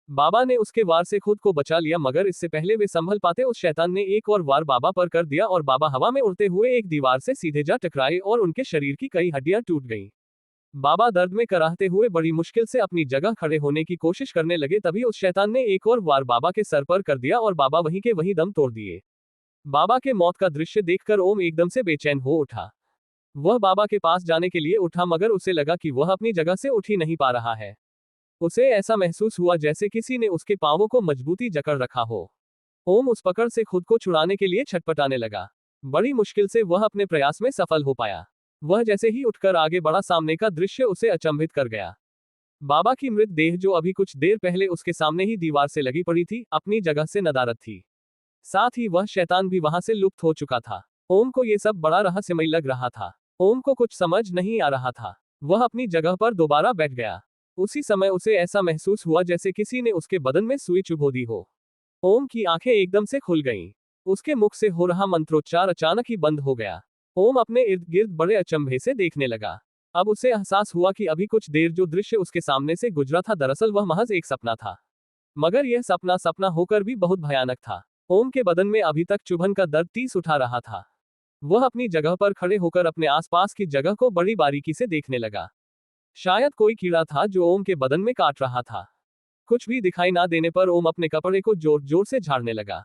[SPEAKER 1] बाबा ने उसके वार से खुद को बचा लिया, मगर इससे पहले वे संभल पाते उस शैतान ने एक और वार बाबा पर कर दिया और बाबा हवा में उड़ते हुए एक दीवार से सीधे जा टकराए और उनके शरीर की कई हड्डियां टूट गईं। बाबा दर्द में कराहते हुए बड़ी मुश्किल से अपनी जगह खड़े होने की कोशिश करने लगे, तभी उस शैतान ने एक और वार बाबा के सर पर कर दिया और बाबा वहीं के वहीं दम तोड़ दिए। बाबा के मौत का दृश्य देखकर ओम एकदम से बेचैन हो उठा। वह बाबा के पास जाने के लिए उठा, मगर उसे लगा कि वह अपनी जगह से उठ ही नहीं पा रहा है। उसे ऐसा महसूस हुआ जैसे किसी ने उसके पांवों को मजबूती जकड़ रखा हो। ओम उस पकड़ से खुद को छुड़ाने के लिए छटपटाने लगा। बड़ी मुश्किल से वह अपने प्रयास में सफल हो पाया। वह जैसे ही उठकर आगे बढ़ा, सामने का दृश्य उसे अचंभित कर गया। बाबा की मृत देह, जो अभी कुछ देर पहले उसके सामने ही दीवार से लगी पड़ी थी, अपनी जगह से नदारद थी। साथ ही वह शैतान भी वहां से लुप्त हो चुका था। ओम को यह सब बड़ा रहस्यमय लग रहा था। ओम को कुछ समझ नहीं आ रहा था। वह अपनी जगह पर दोबारा बैठ गया। उसी समय उसे ऐसा महसूस हुआ जैसे किसी ने उसके बदन में सुई चुभो दी हो। ओम की आंखें एकदम से खुल गईं। उसके मुख से हो रहा मंत्रोच्चार अचानक ही बंद हो गया। ओम अपने इर्द गिर्द बड़े अचंभे से देखने लगा। अब उसे एहसास हुआ कि अभी कुछ देर जो दृश्य उसके सामने से गुजरा था, दरअसल वह महज एक सपना था। मगर यह सपना सपना होकर भी बहुत भयानक था। ओम के बदन में अभी तक चुभन का दर्द तीस उठा रहा था। वह अपनी जगह पर खड़े होकर अपने आसपास की जगह को बड़ी बारीकी से देखने लगा। शायद कोई कीड़ा था जो ओम के बदन में काट रहा था। कुछ भी दिखाई ना देने पर ओम अपने कपड़े को जोर जोर से झाड़ने लगा।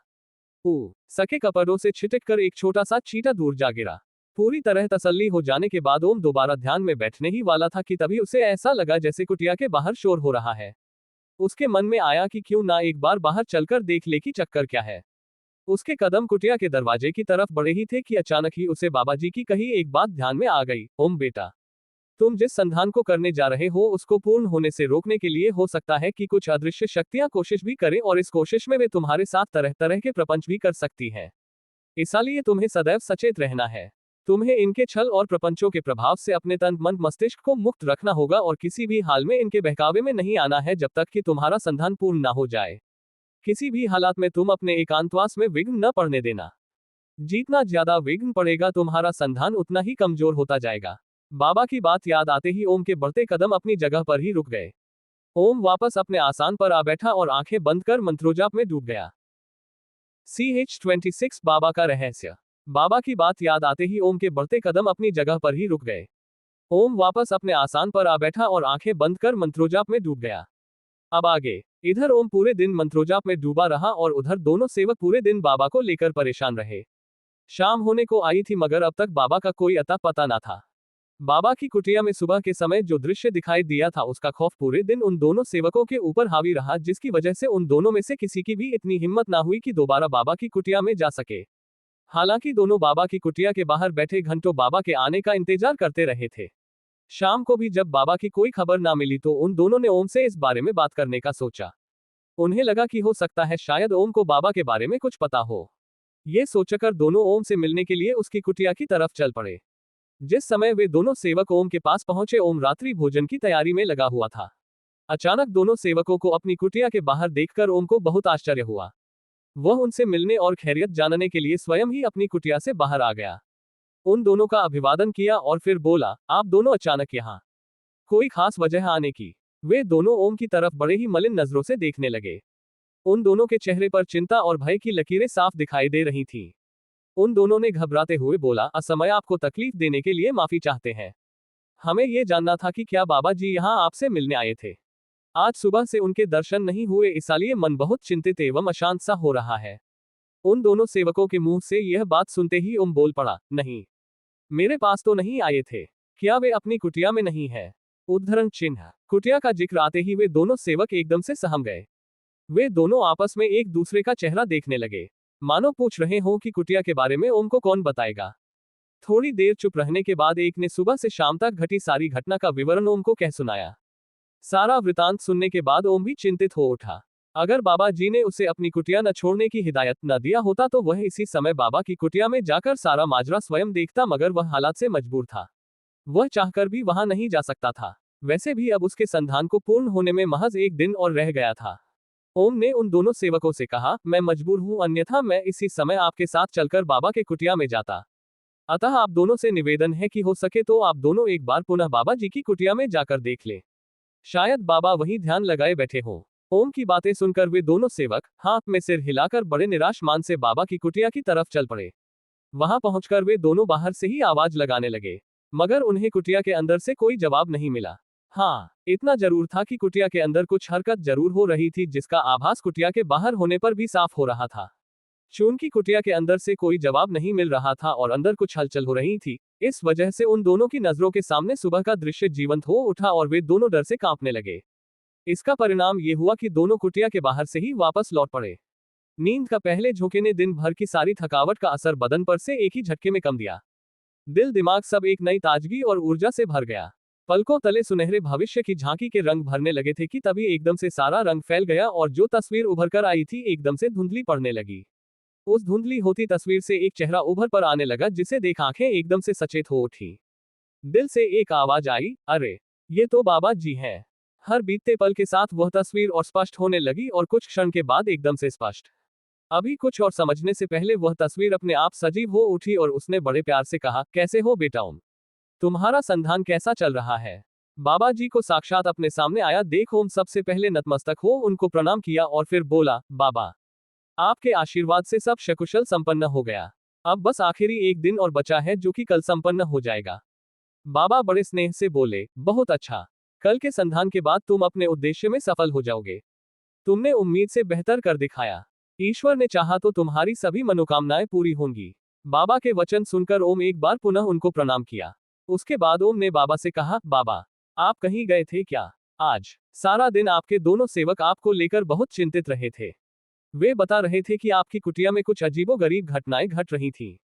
[SPEAKER 1] सके कपड़ों से छिटक कर एक छोटा सा चींटा दूर जा गिरा। पूरी तरह तसल्ली हो जाने के बाद ओम दोबारा ध्यान में बैठने ही वाला था कि तभी उसे ऐसा लगा जैसे कुटिया के बाहर शोर हो रहा है। उसके मन में आया कि क्यों ना एक बार बाहर चलकर देख ले कि चक्कर क्या है। उसके कदम कुटिया के दरवाजे की तरफ बढ़े ही थे कि अचानक ही उसे बाबा जी की कही एक बात ध्यान में आ गई। ओम बेटा, तुम जिस संधान को करने जा रहे हो उसको पूर्ण होने से रोकने के लिए हो सकता है कि कुछ अदृश्य शक्तियां कोशिश भी करें और इस कोशिश में वे तुम्हारे साथ तरह तरह के प्रपंच भी कर सकती हैं। इसलिए तुम्हें सदैव सचेत रहना है। तुम्हें इनके छल और प्रपंचों के प्रभाव से अपने तन मन मस्तिष्क को मुक्त रखना होगा और किसी भी हाल में इनके बहकावे में नहीं आना है जब तक कि तुम्हारा संधान पूर्ण ना हो जाए। किसी भी हालात में तुम अपने एकांतवास में विघ्न न पड़ने देना। जितना ज्यादा विघ्न पड़ेगा तुम्हारा संधान उतना ही कमजोर होता जाएगा। बाबा की बात याद आते ही ओम के बढ़ते कदम अपनी जगह पर ही रुक गए। ओम वापस अपने आसान पर आ बैठा और आंखें बंद कर मंत्रोजाप में डूब गया। CH26 बाबा का रहस्य। बाबा की बात याद आते ही ओम के बढ़ते कदम अपनी जगह पर ही रुक गए। ओम वापस अपने आसान पर आ बैठा और आंखें बंद कर मंत्रोजाप में डूब गया। अब आगे। इधर ओम पूरे दिन मंत्रोजाप में डूबा रहा और उधर दोनों सेवक पूरे दिन बाबा को लेकर परेशान रहे। शाम होने को आई थी मगर अब तक बाबा का कोई अता पता ना था। बाबा की कुटिया में सुबह के समय जो दृश्य दिखाई दिया था उसका खौफ पूरे दिन उन दोनों सेवकों के ऊपर हावी रहा, जिसकी वजह से उन दोनों में से किसी की भी इतनी हिम्मत ना हुई कि दोबारा बाबा की कुटिया में जा सके। हालांकि दोनों बाबा की कुटिया के बाहर बैठे घंटों बाबा के आने का इंतजार करते रहे थे। शाम को भी जब बाबा की कोई खबर ना मिली तो उन दोनों ने ओम से इस बारे में बात करने का सोचा। उन्हें लगा कि हो सकता है शायद ओम को बाबा के बारे में कुछ पता हो। ये सोचकर दोनों ओम से मिलने के लिए उसकी कुटिया की तरफ चल पड़े। जिस समय वे दोनों सेवक ओम के पास पहुंचे ओम रात्रि भोजन की तैयारी में लगा हुआ था। अचानक दोनों सेवकों को अपनी कुटिया के बाहर देखकर ओम को बहुत आश्चर्य हुआ। वह उनसे मिलने और खैरियत जानने के लिए स्वयं ही अपनी कुटिया से बाहर आ गया। उन दोनों का अभिवादन किया और फिर बोला, आप दोनों अचानक यहाँ? कोई खास वजह आने की? वे दोनों ओम की तरफ बड़े ही मलिन नजरों से देखने लगे। उन दोनों के चेहरे पर चिंता और भय की लकीरें साफ दिखाई दे रही थीं। उन दोनों ने घबराते हुए बोला, असमय आपको तकलीफ देने के लिए माफी चाहते हैं। हमें यह जानना था कि क्या बाबा जी यहाँ आपसे मिलने आए थे। आज सुबह से उनके दर्शन नहीं हुए, इसलिए मन बहुत चिंतित एवं अशांत सा हो रहा है। उन दोनों सेवकों के मुंह से यह बात सुनते ही ओम बोल पड़ा, नहीं, मेरे पास तो नहीं आए थे। क्या वे अपनी कुटिया में नहीं है? उद्धरण चिन्ह। कुटिया का जिक्र आते ही वे दोनों सेवक एकदम से सहम गए। वे दोनों आपस में एक दूसरे का चेहरा देखने लगे, मानो पूछ रहे हों कि कुटिया के बारे में ओम को कौन बताएगा। थोड़ी देर चुप रहने के बाद एक ने सुबह से शाम तक घटी सारी घटना का विवरण ओम को कह सुनाया। सारा वृतांत सुनने के बाद ओम भी चिंतित हो उठा। अगर बाबा जी ने उसे अपनी कुटिया न छोड़ने की हिदायत न दिया होता तो वह इसी समय बाबा की कुटिया में जाकर सारा माजरा स्वयं देखता, मगर वह हालात से मजबूर था। वह चाहकर भी वहां नहीं जा सकता था। वैसे भी अब उसके संधान को पूर्ण होने में महज एक दिन और रह गया था। ओम ने उन दोनों सेवकों से कहा, मैं मजबूर हूं, अन्यथा मैं इसी समय आपके साथ चलकर बाबा के कुटिया में जाता। अतः आप दोनों से निवेदन है कि हो सके तो आप दोनों एक बार पुनः बाबा जी की कुटिया में जाकर देख ले। शायद बाबा वहीं ध्यान लगाए बैठे हों। ओम की बातें सुनकर वे दोनों सेवक हाथ में सिर हिलाकर बड़े निराश मान से बाबा की कुटिया की तरफ चल पड़े। वहां पहुंचकर वे दोनों बाहर से ही आवाज लगाने लगे, मगर उन्हें कुटिया के अंदर से कोई जवाब नहीं मिला। हाँ, इतना जरूर था कि कुटिया के अंदर कुछ हरकत जरूर हो रही थी, जिसका आभास कुटिया के बाहर होने पर भी साफ हो रहा था। चूंकि कुटिया के अंदर से कोई जवाब नहीं मिल रहा था और अंदर कुछ हलचल हो रही थी, इस वजह से उन दोनों की नजरों के सामने सुबह का दृश्य जीवंत हो उठा और वे दोनों डर से कांपने लगे। इसका परिणाम ये हुआ कि दोनों कुटिया के बाहर से ही वापस लौट पड़े। नींद का पहले झोंके ने दिन भर की सारी थकावट का असर बदन पर से एक ही झटके में कम दिया। दिल दिमाग सब एक नई ताजगी और ऊर्जा से भर गया। पलकों तले सुनहरे भविष्य की झांकी के रंग भरने लगे थे कि तभी एकदम से सारा रंग फैल गया और जो तस्वीर उभर कर आई थी एकदम से धुंधली पड़ने लगी। उस धुंधली होती तस्वीर से एक चेहरा उभर पर आने लगा, जिसे देख आंखें एकदम से सचेत हो उठी। दिल से एक आवाज आई, अरे ये तो बाबा जी हैं। हर बीतते पल के साथ वह तस्वीर और स्पष्ट होने लगी और कुछ क्षण के बाद एकदम से स्पष्ट। अभी कुछ और समझने से पहले वह तस्वीर अपने आप सजीव हो उठी और उसने बड़े प्यार से कहा, कैसे हो बेटा ओम? तुम्हारा संधान कैसा चल रहा है? बाबा जी को साक्षात अपने सामने आया देख ओम सबसे पहले नतमस्तक हो उनको प्रणाम किया और फिर बोला, बाबा आपके आशीर्वाद से सब सकुशल संपन्न हो गया। अब बस आखिरी एक दिन और बचा है जो कि कल संपन्न हो जाएगा। बाबा बड़े स्नेह से बोले, बहुत अच्छा, कल के संधान के बाद तुम अपने उद्देश्य में सफल हो जाओगे। तुमने उम्मीद से बेहतर कर दिखाया। ईश्वर ने चाहा तो तुम्हारी सभी मनोकामनाएं पूरी होंगी। बाबा के वचन सुनकर ओम एक बार पुनः उनको प्रणाम किया। उसके बाद ओम ने बाबा से कहा, बाबा, आप कहीं गए थे क्या? आज सारा दिन आपके दोनों सेवक आपको लेकर बहुत चिंतित रहे थे। वे बता रहे थे कि आपकी कुटिया में कुछ अजीबोगरीब घटनाएं घट रही थीं।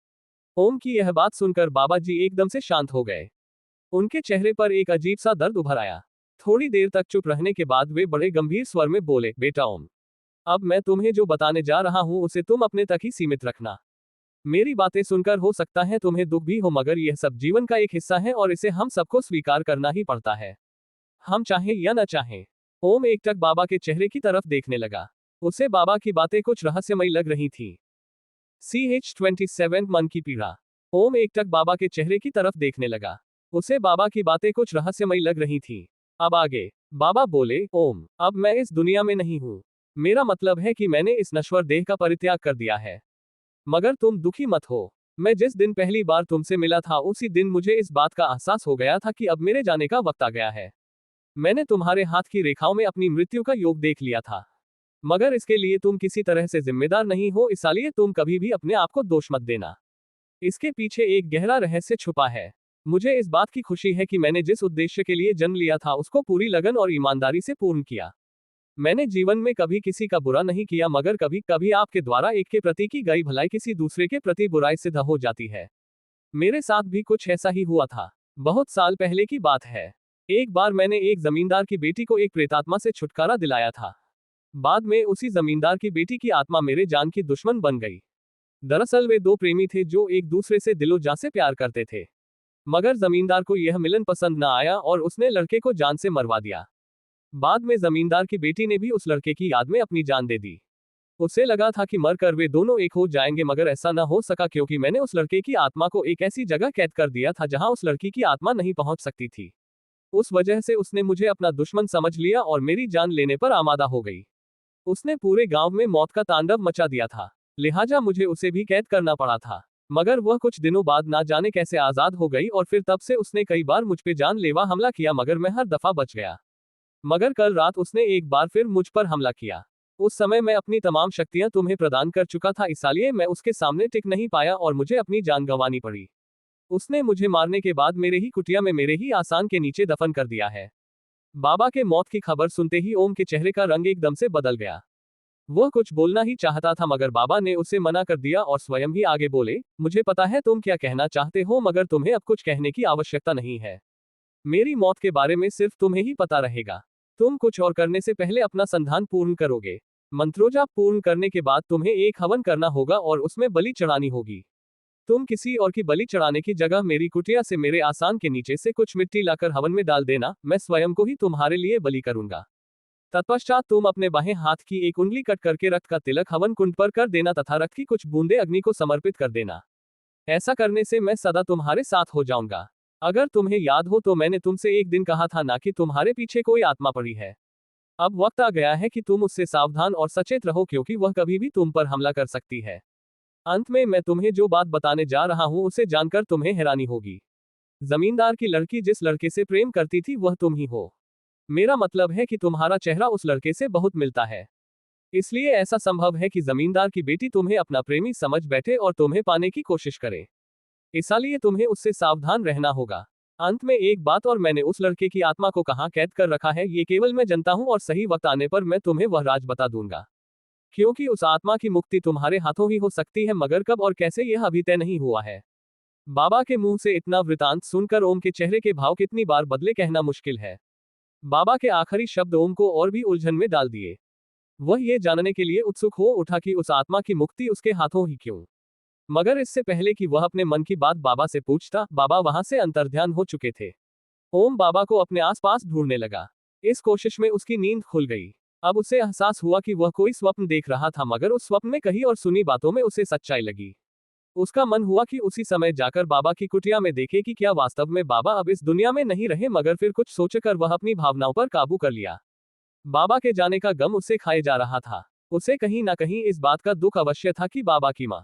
[SPEAKER 1] ओम की यह बात सुनकर बाबा जी एकदम से शांत हो गए। उनके चेहरे पर एक अजीब सा दर्द उभर आया। थोड़ी देर तक चुप रहने के बाद वे बड़े गंभीर स्वर में बोले, बेटा ओम, अब मैं तुम्हें जो बताने जा रहा हूं उसे तुम अपने तक ही सीमित रखना। मेरी बातें सुनकर हो सकता है तुम्हें दुख भी हो, मगर यह सब जीवन का एक हिस्सा है और इसे हम सबको स्वीकार करना ही पड़ता है, हम चाहें या न चाहें। ओम एकटक बाबा के चेहरे की तरफ देखने लगा। उसे बाबा की बातें कुछ रहस्यमयी लग रही थी। CH27 मन की पीड़ा। ओम एकटक बाबा के चेहरे की तरफ देखने लगा। उसे बाबा की बातें कुछ रहस्यमयी लग रही थी। अब आगे बाबा बोले, ओम, अब मैं इस दुनिया में नहीं हूं। मेरा मतलब है कि मैंने इस नश्वर देह का परित्याग कर दिया है। मगर तुम दुखी मत हो। मैं जिस दिन पहली बार तुमसे मिला था उसी दिन मुझे इस बात का एहसास हो गया था कि अब मेरे जाने का वक्त आ गया है। मैंने तुम्हारे हाथ की रेखाओं में अपनी मृत्यु का योग देख लिया था। मगर इसके लिए तुम किसी तरह से जिम्मेदार नहीं हो, इसलिए तुम कभी भी अपने आप को दोष मत देना। इसके पीछे एक गहरा रहस्य छुपा है। मुझे इस बात की खुशी है कि मैंने जिस उद्देश्य के लिए जन्म लिया था उसको पूरी लगन और ईमानदारी से पूर्ण किया। मैंने जीवन में कभी किसी का बुरा नहीं किया, मगर कभी कभी आपके द्वारा एक के प्रति की गई भलाई किसी दूसरे के प्रति बुराई सिद्ध हो जाती है। मेरे साथ भी कुछ ऐसा ही हुआ था। बहुत साल पहले की बात है। एक बार मैंने एक जमींदार की बेटी को एक प्रेतात्मा से छुटकारा दिलाया था। बाद में उसी जमींदार की बेटी की आत्मा मेरे जान की दुश्मन बन गई। दरअसल वे दो प्रेमी थे जो एक दूसरे से दिलो जान से प्यार करते थे। मगर जमींदार को यह मिलन पसंद न आया और उसने लड़के को जान से मरवा दिया। बाद में जमींदार की बेटी ने भी उस लड़के की याद में अपनी जान दे दी। उसे लगा था कि मरकर वे दोनों एक हो जाएंगे, मगर ऐसा न हो सका क्योंकि मैंने उस लड़के की आत्मा को एक ऐसी जगह कैद कर दिया था जहां उस लड़की की आत्मा नहीं पहुंच सकती थी। उस वजह से उसने मुझे अपना दुश्मन समझ लिया और मेरी जान लेने पर आमादा हो गई। उसने पूरे गांव में मौत का तांडव मचा दिया था, लिहाजा मुझे उसे भी कैद करना पड़ा था। मगर वह कुछ दिनों बाद ना जाने कैसे आजाद हो गई और फिर तब से उसने कई बार मुझ पे जानलेवा हमला किया, मगर मैं हर दफा बच गया। मगर कल रात उसने एक बार फिर मुझ पर हमला किया। उस समय मैं अपनी तमाम शक्तियां तुम्हें प्रदान कर चुका था, इसलिए मैं उसके सामने टिक नहीं पाया और मुझे अपनी जान गंवानी पड़ी। उसने मुझे मारने के बाद मेरे ही कुटिया में मेरे ही आसान के नीचे दफन कर दिया है। बाबा के मौत की खबर सुनते ही ओम के चेहरे का रंग एकदम से बदल गया। वह कुछ बोलना ही चाहता था, मगर बाबा ने उसे मना कर दिया और स्वयं ही आगे बोले, मुझे पता है तुम क्या कहना चाहते हो, मगर तुम्हें अब कुछ कहने की आवश्यकता नहीं है। मेरी मौत के बारे में सिर्फ तुम्हें ही पता रहेगा। तुम कुछ और करने से पहले अपना संधान पूर्ण करोगे। मंत्रोजाप पूर्ण करने के बाद तुम्हें एक हवन करना होगा और उसमें बलि चढ़ानी होगी। तुम किसी और की बलि चढ़ाने की जगह मेरी कुटिया से मेरे आसान के नीचे से कुछ मिट्टी लाकर हवन में डाल देना, मैं स्वयं को ही तुम्हारे लिए बलि करूंगा। तत्पश्चात तुम अपने बाएं हाथ की एक उंगली कट करके रक्त का तिलक हवन कुंड पर कर देना तथा रक्त की कुछ बूंदे अग्नि को समर्पित कर देना। ऐसा करने से मैं सदा तुम्हारे साथ हो जाऊंगा। अगर तुम्हें याद हो तो मैंने तुमसे एक दिन कहा था ना कि तुम्हारे पीछे कोई आत्मा पड़ी है। अब वक्त आ गया है कि तुम उससे सावधान और सचेत रहो, क्योंकि वह कभी भी तुम पर हमला कर सकती है। अंत में मैं तुम्हें जो बात बताने जा रहा हूं उसे जानकर तुम्हें हैरानी होगी। जमींदार की लड़की जिस लड़के से प्रेम करती थी वह तुम ही हो। मेरा मतलब है कि तुम्हारा चेहरा उस लड़के से बहुत मिलता है। इसलिए ऐसा संभव है कि जमींदार की बेटी तुम्हें अपना प्रेमी समझ बैठे और तुम्हें पाने की कोशिश करे। इसलिए तुम्हें उससे सावधान रहना होगा। अंत में एक बात और, मैंने उस लड़के की आत्मा को कहां कैद कर रखा है ये केवल मैं जानता हूं और सही वक्त आने पर मैं तुम्हें वह राज बता दूंगा। क्योंकि उस आत्मा की मुक्ति तुम्हारे हाथों ही हो सकती है, मगर कब और कैसे यह अभी तय नहीं हुआ है। बाबा के मुंह से इतना वृतांत सुनकर ओम के चेहरे के भाव कितनी बार बदले कहना मुश्किल है। बाबा के आखिरी शब्द ओम को और भी उलझन में डाल दिए। वह ये जानने के लिए उत्सुक हो उठा कि उस आत्मा की मुक्ति उसके हाथों ही क्यों। मगर इससे पहले कि वह अपने मन की बात बाबा से पूछता, बाबा वहां से अंतर्ध्यान हो चुके थे। ओम बाबा को अपने आसपास ढूंढने लगा। इस कोशिश में उसकी नींद खुल गई। अब उसे एहसास हुआ कि वह कोई स्वप्न देख रहा था, मगर उस स्वप्न में कही और सुनी बातों में उसे सच्चाई लगी। उसका मन हुआ कि उसी समय जाकर बाबा की कुटिया में देखे कि क्या वास्तव में बाबा अब इस दुनिया में नहीं रहे, मगर फिर कुछ सोचकर वह अपनी भावनाओं पर काबू कर लिया। बाबा के जाने का गम उसे खाए जा रहा था। उसे कहीं ना कहीं इस बात का दुख अवश्य था कि बाबा की माँ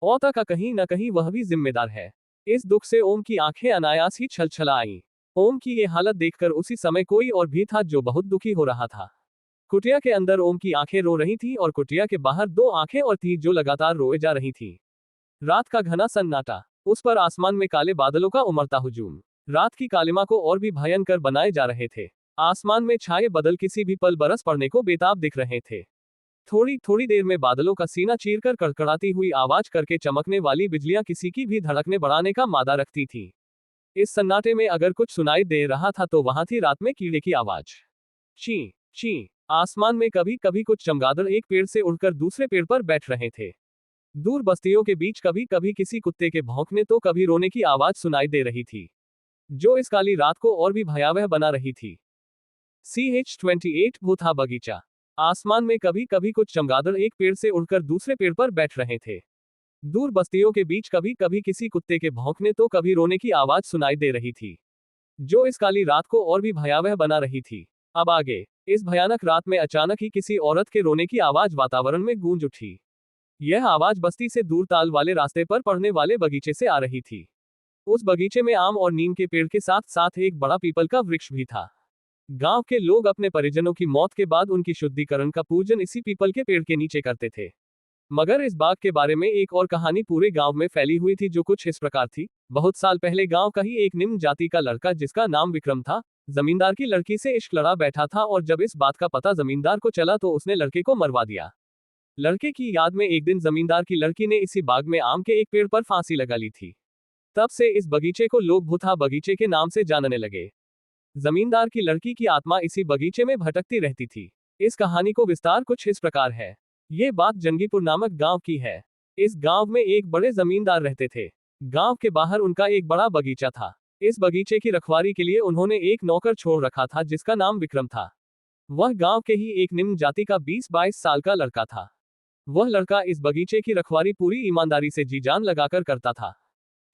[SPEAKER 1] औता का कहीं ना कहीं वह भी जिम्मेदार है। इस दुख से ओम की आंखें अनायास ही छलछला आईं। ओम की ये हालत देखकर उसी समय कोई और भी था जो बहुत दुखी हो रहा था। कुटिया के अंदर ओम की आंखें रो रही थीं और कुटिया के बाहर दो आंखें और थीं जो लगातार रोए जा रही थीं। रात का घना सन्नाटा, उस पर आसमान में काले बादलों का उमड़ता हुजूम रात की कालिमा को और भी भयंकर बनाए जा रहे थे। आसमान में छाए बादल किसी भी पल बरस पड़ने को बेताब दिख रहे थे। थोड़ी थोड़ी देर में बादलों का सीना चीरकर कड़कड़ाती हुई आवाज करके चमकने वाली बिजलियां किसी की भी धड़कने बढ़ाने का मादा रखती थी। इस सन्नाटे में अगर कुछ सुनाई दे रहा था तो वहां थी रात में कीड़े की आवाज। ची ची। आसमान में कभी कभी कुछ चमगादड़ एक पेड़ से उड़कर दूसरे पेड़ पर बैठ रहे थे। दूर बस्तियों के बीच कभी कभी किसी कुत्ते के भौंकने तो कभी रोने की आवाज सुनाई दे रही थी, जो इस काली रात को और भी भयावह बना रही थी। CH-28 भूथा बगीचा। आसमान में कभी कभी कुछ चमगादड़ एक पेड़ से उड़कर दूसरे पेड़ पर बैठ रहे थे। दूर बस्तियों के बीच कभी कभी किसी कुत्ते के भौंकने तो कभी रोने की आवाज सुनाई दे रही थी, जो इस काली रात को और भी भयावह बना रही थी। अब आगे, इस भयानक रात में अचानक ही किसी औरत के रोने की आवाज वातावरण में गूंज उठी। यह आवाज बस्ती से दूर ताल वाले रास्ते पर पड़ने वाले बगीचे से आ रही थी। उस बगीचे में आम और नीम के पेड़ के साथ साथ एक बड़ा पीपल का वृक्ष भी था। गांव के लोग अपने परिजनों की मौत के बाद उनकी शुद्धिकरण का पूजन इसी पीपल के पेड़ के नीचे करते थे। मगर इस बाग के बारे में एक और कहानी पूरे गांव में फैली हुई थी, जो कुछ इस प्रकार थी। बहुत साल पहले गांव का ही एक निम्न जाति का लड़का, जिसका नाम विक्रम था, जमींदार की लड़की से इश्क लड़ा बैठा था, और जब इस बात का पता जमींदार को चला तो उसने लड़के को मरवा दिया। लड़के की याद में एक दिन जमींदार की लड़की ने इसी बाग में आम के एक पेड़ पर फांसी लगा ली थी। तब से इस बगीचे को लोग भूथा बगीचे के नाम से जानने लगे। जमींदार की लड़की की आत्मा इसी बगीचे में भटकती रहती थी। इस कहानी को विस्तार कुछ इस प्रकार है। ये बात जंगीपुर नामक गांव की है। इस गांव में एक बड़े जमींदार रहते थे। गांव के बाहर उनका एक बड़ा बगीचा था। इस बगीचे की रखवाली के लिए उन्होंने एक नौकर छोड़ रखा था, जिसका नाम विक्रम था। वह गांव के ही एक निम्न जाति का 20-22 साल का लड़का था। वह लड़का इस बगीचे की रखवाली पूरी ईमानदारी से जी जान लगाकर करता था।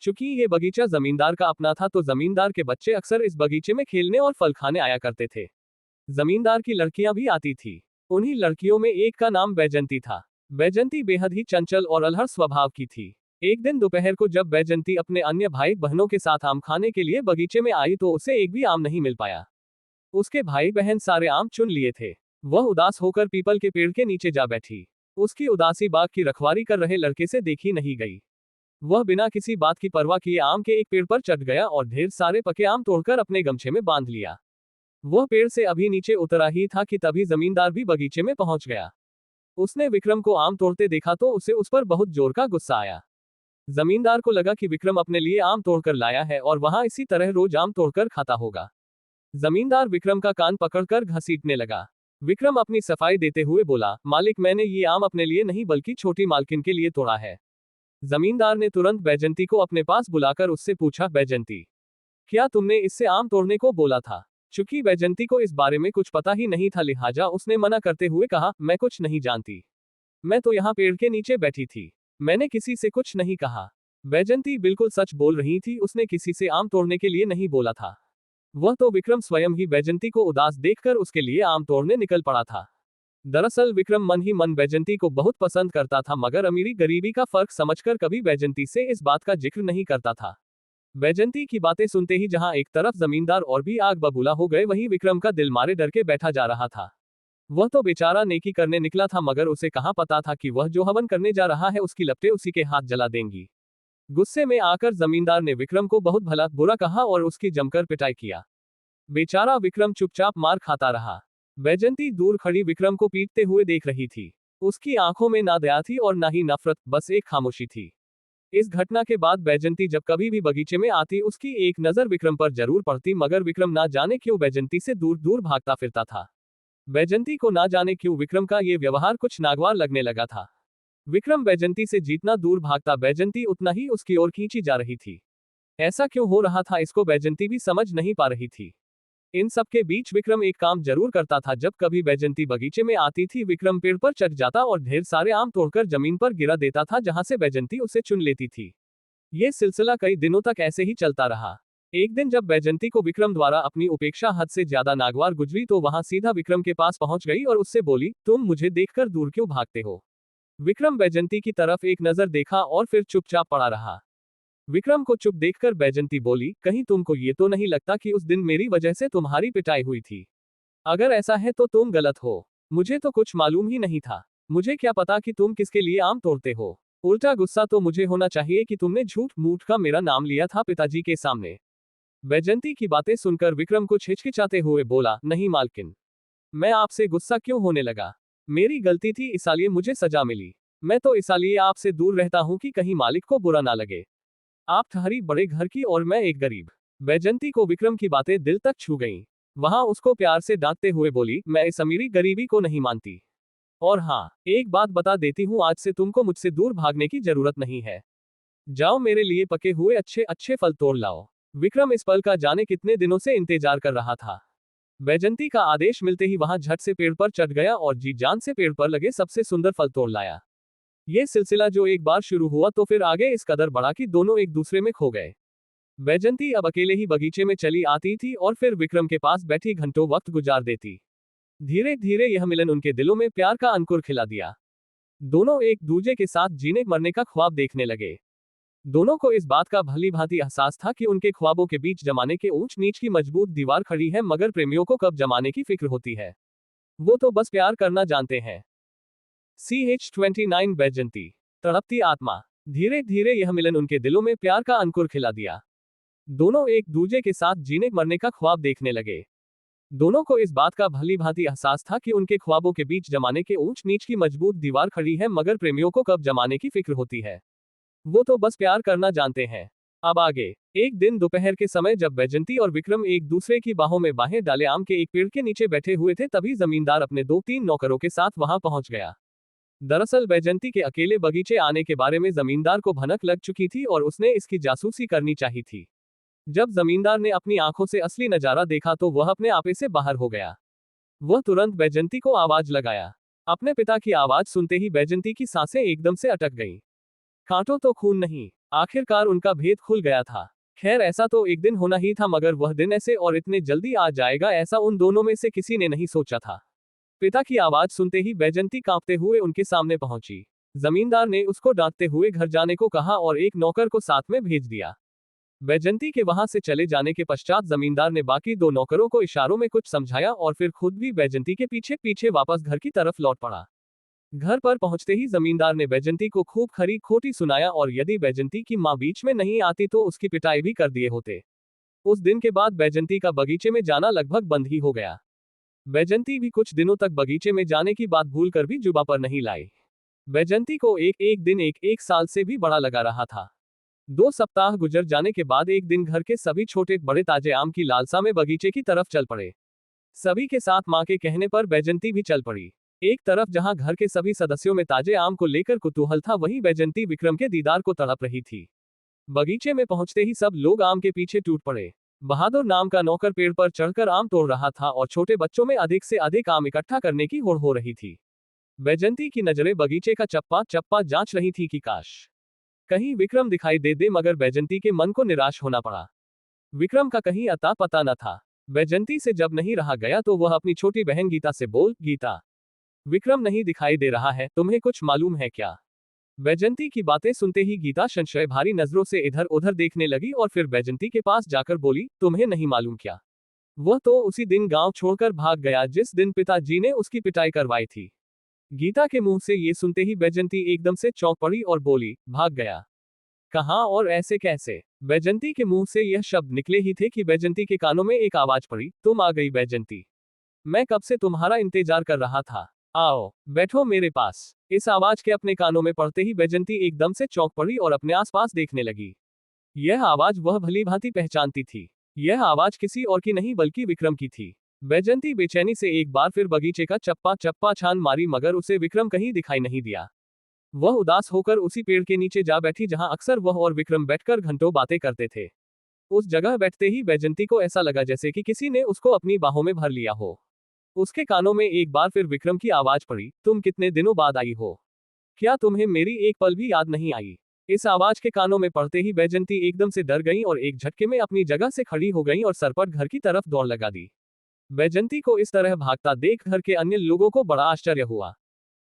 [SPEAKER 1] चूंकि ये बगीचा जमींदार का अपना था, तो जमींदार के बच्चे अक्सर इस बगीचे में खेलने और फल खाने आया करते थे। जमींदार की लड़कियां भी आती थी। उन्हीं लड़कियों में एक का नाम बैजंती था। बैजंती बेहद ही चंचल और अलहड़ स्वभाव की थी। एक दिन दोपहर को जब बैजंती अपने अन्य भाई बहनों के साथ आम खाने के लिए बगीचे में आई तो उसे एक भी आम नहीं मिल पाया। उसके भाई बहन सारे आम चुन लिए थे। वह उदास होकर पीपल के पेड़ के नीचे जा बैठी। उसकी उदासी बाग की रखवाली कर रहे लड़के से देखी नहीं गई। वह बिना किसी बात की परवाह किए आम के एक पेड़ पर चढ़ गया और ढेर सारे पके आम तोड़कर अपने गमछे में बांध लिया। वह पेड़ से अभी नीचे उतरा ही था कि तभी जमींदार भी बगीचे में पहुंच गया। उसने विक्रम को आम तोड़ते देखा तो उसे उस पर बहुत जोर का गुस्सा आया। जमींदार को लगा कि विक्रम अपने लिए आम तोड़कर लाया है और वहां इसी तरह रोज आम तोड़कर खाता होगा। जमींदार विक्रम का कान पकड़कर घसीटने लगा। विक्रम अपनी सफाई देते हुए बोला, मालिक, मैंने ये आम अपने लिए नहीं बल्कि छोटी मालकिन के लिए तोड़ा है। जमींदार ने तुरंत बैजंती को अपने पास बुलाकर उससे पूछा, बैजंती, क्या तुमने इससे आम तोड़ने को बोला था? चूंकि बैजंती को इस बारे में कुछ पता ही नहीं था, लिहाजा उसने मना करते हुए कहा, मैं कुछ नहीं जानती। मैं तो यहाँ पेड़ के नीचे बैठी थी। मैंने किसी से कुछ नहीं कहा। बैजंती बिल्कुल सच बोल रही थी। उसने किसी से आम तोड़ने के लिए नहीं बोला था। वह तो विक्रम स्वयं ही बैजंती को उदास देखकर उसके लिए आम तोड़ने निकल पड़ा था। दरअसल विक्रम मन ही मन बैजंती को बहुत पसंद करता था, मगर अमीरी गरीबी का फर्क समझकर कभी बैजंती से इस बात का जिक्र नहीं करता था। बैजंती की बातें सुनते ही जहां एक तरफ जमींदार और भी आग बबूला हो गए, वहीं विक्रम का दिल मारे डर के बैठा जा रहा था। वह तो बेचारा नेकी करने निकला था, मगर उसे कहां पता था कि वह जो हवन करने जा रहा है उसकी लपटें उसी के हाथ जला देंगी। गुस्से में आकर जमींदार ने विक्रम को बहुत भला बुरा कहा और उसकी जमकर पिटाई किया। बेचारा विक्रम चुपचाप मार खाता रहा। बैजंती दूर खड़ी विक्रम को पीटते हुए देख रही थी। उसकी आंखों में ना दया थी और ना ही नफरत, बस एक खामोशी थी। इस घटना के बाद बैजंती जब कभी भी बगीचे में आती उसकी एक नजर विक्रम पर जरूर पड़ती, मगर विक्रम ना जाने क्यों बैजंती से दूर दूर भागता फिरता था। बैजंती को ना जाने क्यों विक्रम का ये व्यवहार कुछ नागवार लगने लगा था। विक्रम बैजंती से जितना दूर भागता, बैजंती उतना ही उसकी ओर खींची जा रही थी। ऐसा क्यों हो रहा था, इसको बैजंती भी समझ नहीं पा रही थी। इन सब के बीच विक्रम एक काम जरूर करता था। जब कभी बैजंती बगीचे में आती थी, विक्रम पेड़ पर चढ़ जाता और ढेर सारे आम तोड़कर जमीन पर गिरा देता था, जहां से बैजंती उसे चुन लेती थी। ये सिलसिला कई दिनों तक ऐसे ही चलता रहा। एक दिन जब बैजंती को विक्रम द्वारा अपनी उपेक्षा हद से ज्यादा नागवार गुजरी तो वहां सीधा विक्रम के पास पहुंच गई और उससे बोली, तुम मुझे देखकर दूर क्यों भागते हो? विक्रम बैजंती की तरफ एक नजर देखा और फिर चुपचाप पड़ा रहा। विक्रम को चुप देखकर बैजंती बोली, कहीं तुमको ये तो नहीं लगता कि उस दिन मेरी वजह से तुम्हारी पिटाई हुई थी? अगर ऐसा है तो तुम गलत हो। मुझे तो कुछ मालूम ही नहीं था। मुझे क्या पता कि तुम किसके लिए आम तोड़ते हो। उल्टा गुस्सा तो मुझे होना चाहिए कि तुमने झूठ मूठ का मेरा नाम लिया था पिताजी के सामने। बैजंती की बातें सुनकर विक्रम कुछ हिचकिचाते हुए बोला, नहीं मालकिन, मैं आपसे गुस्सा क्यों होने लगा? मेरी गलती थी, इसलिए मुझे सजा मिली। मैं तो इसलिए आपसे दूर रहता हूं कि कहीं मालिक को बुरा ना लगे। आप ठहरी बड़े घर की और मैं एक गरीब। बैजंती को विक्रम की बातें दिल तक छू गईं। वहां उसको प्यार से डांटते हुए बोली, मैं इस अमीरी गरीबी को नहीं मानती। और हाँ, एक बात बता देती हूँ, आज से तुमको मुझसे दूर भागने की जरूरत नहीं है। जाओ मेरे लिए पके हुए अच्छे अच्छे फल तोड़ लाओ। विक्रम इस पल का जाने कितने दिनों से इंतजार कर रहा था। बैजंती का आदेश मिलते ही वहां झट से पेड़ पर चढ़ गया और जी जान से पेड़ पर लगे सबसे सुंदर फल तोड़ लाया। ये सिलसिला जो एक बार शुरू हुआ तो फिर आगे इस कदर बढ़ा कि दोनों एक दूसरे में खो गए। बैजंती अब अकेले ही बगीचे में चली आती थी और फिर विक्रम के पास बैठी घंटों वक्त गुजार देती। धीरे धीरे यह मिलन उनके दिलों में प्यार का अंकुर खिला दिया। दोनों एक दूजे के साथ जीने मरने का ख्वाब देखने लगे। दोनों को इस बात का भली भांति एहसास था कि उनके ख्वाबों के बीच जमाने के ऊंच नीच की मजबूत दीवार खड़ी है, मगर प्रेमियों को कब जमाने की फिक्र होती है। वो तो बस प्यार करना जानते हैं। CH29 बैजंती, तड़पती आत्मा। धीरे धीरे यह मिलन उनके दिलों में प्यार का अंकुर खिला दिया। दोनों एक दूजे के साथ जीने मरने का ख्वाब देखने लगे। दोनों को इस बात का भली भांति एहसास था कि उनके ख्वाबों के बीच जमाने के ऊंच नीच की मजबूत दीवार खड़ी है, मगर प्रेमियों को कब जमाने की फिक्र होती है। वो तो बस प्यार करना जानते हैं। अब आगे। एक दिन दोपहर के समय जब बैजंती और विक्रम एक दूसरे की बाहों में बाहें डाले आम के एक पेड़ के नीचे बैठे हुए थे, तभी जमींदार अपने 2-3 नौकरों के साथ वहां पहुंच गया। दरअसल बैजंती के अकेले बगीचे आने के बारे में जमींदार को भनक लग चुकी थी और उसने इसकी जासूसी करनी चाहिए थी। जब जमींदार ने अपनी आंखों से असली नजारा देखा तो वह अपने आपे से बाहर हो गया। वह तुरंत बैजंती को आवाज लगाया। अपने पिता की आवाज सुनते ही बैजंती की सांसें एकदम से अटक गईं। कांटो तो खून नहीं, आखिरकार उनका भेद खुल गया था। खैर, ऐसा तो एक दिन होना ही था, मगर वह दिन ऐसे और इतने जल्दी आ जाएगा ऐसा उन दोनों में से किसी ने नहीं सोचा था। पिता की आवाज सुनते ही बैजंती कांपते हुए उनके सामने पहुंची। जमींदार ने उसको डांटते हुए घर जाने को कहा और एक नौकर को साथ में भेज दिया। बैजंती के वहां से चले जाने के पश्चात जमींदार ने बाकी 2 नौकरों को इशारों में कुछ समझाया और फिर खुद भी बैजंती के पीछे पीछे वापस घर की तरफ लौट पड़ा। घर पर पहुंचते ही जमींदार ने बैजंती को खूब खरी खोटी सुनाया और यदि बैजंती की मां बीच में नहीं आती तो उसकी पिटाई भी कर दिए होते। उस दिन के बाद बैजंती का बगीचे में जाना लगभग बंद ही हो गया। बैजंती भी कुछ दिनों तक बगीचे में जाने की बात भूलकर भी जुबां पर नहीं लाई। बैजंती को एक दिन एक साल से भी बड़ा लगा रहा था। 2 सप्ताह गुजर जाने के बाद एक दिन घर के सभी छोटे बड़े ताजे आम की लालसा में बगीचे की तरफ चल पड़े। सभी के साथ मां के कहने पर बैजंती भी चल पड़ी। एक तरफ जहां घर के सभी सदस्यों में ताजे आम को लेकर कुतूहल था, वहीं बैजंती विक्रम के दीदार को तड़प रही थी। बगीचे में पहुंचते ही सब लोग आम के पीछे टूट पड़े। बहादुर नाम का नौकर पेड़ पर चढ़कर आम तोड़ रहा था और छोटे बच्चों में अधिक से अधिक आम इकट्ठा करने की होड़ हो रही थी। बैजंती की नजरें बगीचे का चप्पा चप्पा जांच रही थी कि काश कहीं विक्रम दिखाई दे, मगर बैजंती के मन को निराश होना पड़ा। विक्रम का कहीं अता पता न था। बैजंती से जब नहीं रहा गया तो वह अपनी छोटी बहन गीता से बोल, गीता, विक्रम नहीं दिखाई दे रहा है, तुम्हें कुछ मालूम है क्या? बैजंती की बातें सुनते ही गीता संशय भारी नजरों से इधर उधर देखने लगी और फिर बैजंती के पास जाकर बोली, तुम्हें नहीं मालूम क्या? वह तो उसी दिन गांव छोड़कर भाग गया जिस दिन पिताजी ने उसकी पिटाई करवाई थी। गीता के मुंह से ये सुनते ही बैजंती एकदम से चौंक पड़ी और बोली, भाग गया? कहाँ और ऐसे कैसे? बैजंती के मुंह से यह शब्द निकले ही थे कि बैजंती के कानों में एक आवाज पड़ी, तुम आ गई बैजंती। मैं कब से तुम्हारा इंतजार कर रहा था। आओ बैठो मेरे पास। इस आवाज के अपने कानों में पड़ते ही बैजंती एकदम से चौंक पड़ी और अपने आसपास देखने लगी। यह आवाज वह भली भांति पहचानती थी। यह आवाज किसी और की नहीं बल्कि विक्रम की थी। बैजंती बेचैनी से एक बार फिर बगीचे का चप्पा चप्पा छान मारी, मगर उसे विक्रम कहीं दिखाई नहीं दिया। वह उदास होकर उसी पेड़ के नीचे जा बैठी जहां अक्सर वह और विक्रम बैठकर घंटों बातें करते थे। उस जगह बैठते ही बैजंती को ऐसा लगा जैसे कि किसी ने उसको अपनी बाहों में भर लिया हो। उसके कानों में एक बार फिर विक्रम की आवाज पड़ी, तुम कितने दिनों बाद आई हो? क्या तुम्हें मेरी एक पल भी याद नहीं आई? इस आवाज के कानों में पड़ते ही बैजंती एकदम से डर गई और एक झटके में अपनी जगह से खड़ी हो गई और सरपट घर की तरफ दौड़ लगा दी। बैजंती को इस तरह भागता देख घर के अन्य लोगों को बड़ा आश्चर्य हुआ।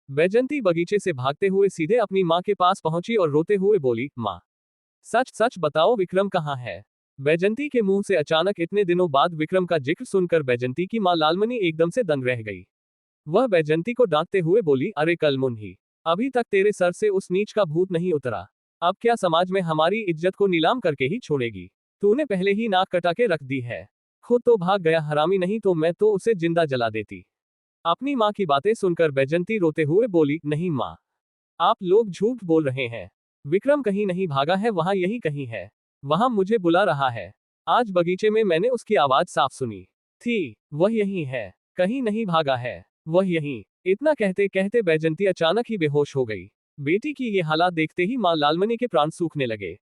[SPEAKER 1] बैजंती बगीचे से भागते हुए सीधे अपनी माँ के पास पहुंची और रोते हुए बोली, माँ, सच सच बताओ विक्रम कहाँ है? बैजंती के मुंह से अचानक इतने दिनों बाद विक्रम का जिक्र सुनकर बैजंती की मां लालमणि एकदम से दंग रह गई। वह बैजंती को डांटते हुए बोली, अरे कलमुन्ही, अभी तक तेरे सर से उस नीच का भूत नहीं उतरा। अब क्या समाज में हमारी इज्जत को नीलाम करके ही छोड़ेगी? तूने पहले ही नाक कटा के रख दी है। खुद तो भाग गया हरामी, नहीं तो मैं तो उसे जिंदा जला देती। अपनी माँ की बातें सुनकर बैजंती रोते हुए बोली, नहीं माँ, आप लोग झूठ बोल रहे हैं। विक्रम कहीं नहीं भागा है, वहां यही कहीं है। वहां मुझे बुला रहा है। आज बगीचे में मैंने उसकी आवाज साफ सुनी थी। वह यही है, कहीं नहीं भागा है, वह यही। इतना कहते कहते बैजंती अचानक ही बेहोश हो गई। बेटी की ये हालात देखते ही मां लालमणि के प्राण सूखने लगे।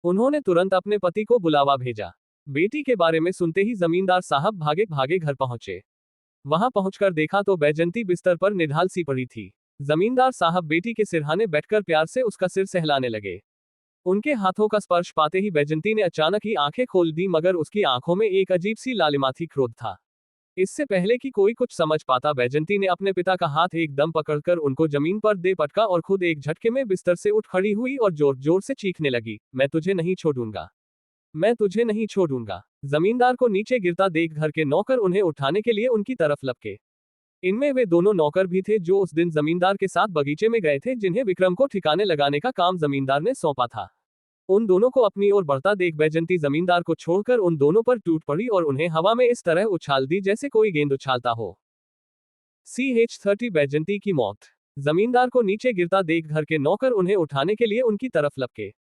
[SPEAKER 1] उन्होंने तुरंत अपने पति को बुलावा भेजा। बेटी के बारे में सुनते ही जमींदार साहब भागे भागे घर पहुंचे। वहां पहुंचकर देखा तो बैजंती बिस्तर पर निढाल सी पड़ी थी। जमींदार साहब बेटी के सिरहाने बैठकर प्यार से उसका सिर सहलाने लगे। उनके हाथों का स्पर्श पाते ही बैजंती ने अचानक ही आंखें खोल दी, मगर उसकी आंखों में एक अजीब सी लालिमा थी, क्रोध था। इससे पहले कि कोई कुछ समझ पाता, बैजंती ने अपने पिता का हाथ एकदम पकड़कर उनको जमीन पर दे पटका और खुद एक झटके में बिस्तर से उठ खड़ी हुई और जोर जोर से चीखने लगी, मैं तुझे नहीं छोड़ूंगा, मैं तुझे नहीं छोड़ूंगा। जमींदार को नीचे गिरता देख घर के नौकर उन्हें उठाने के लिए उनकी तरफ लपके। इनमें वे दोनों नौकर भी थे जो उस दिन जमींदार के साथ बगीचे में गए थे, जिन्हें विक्रम को ठिकाने लगाने का काम जमींदार ने सौंपा था। उन दोनों को अपनी ओर बढ़ता देख बैजंती जमींदार को छोड़कर उन दोनों पर टूट पड़ी और उन्हें हवा में इस तरह उछाल दी जैसे कोई गेंद उछालता हो। CH30 बैजंती की मौत। जमींदार को नीचे गिरता देख घर के नौकर उन्हें उठाने के लिए उनकी तरफ लपके।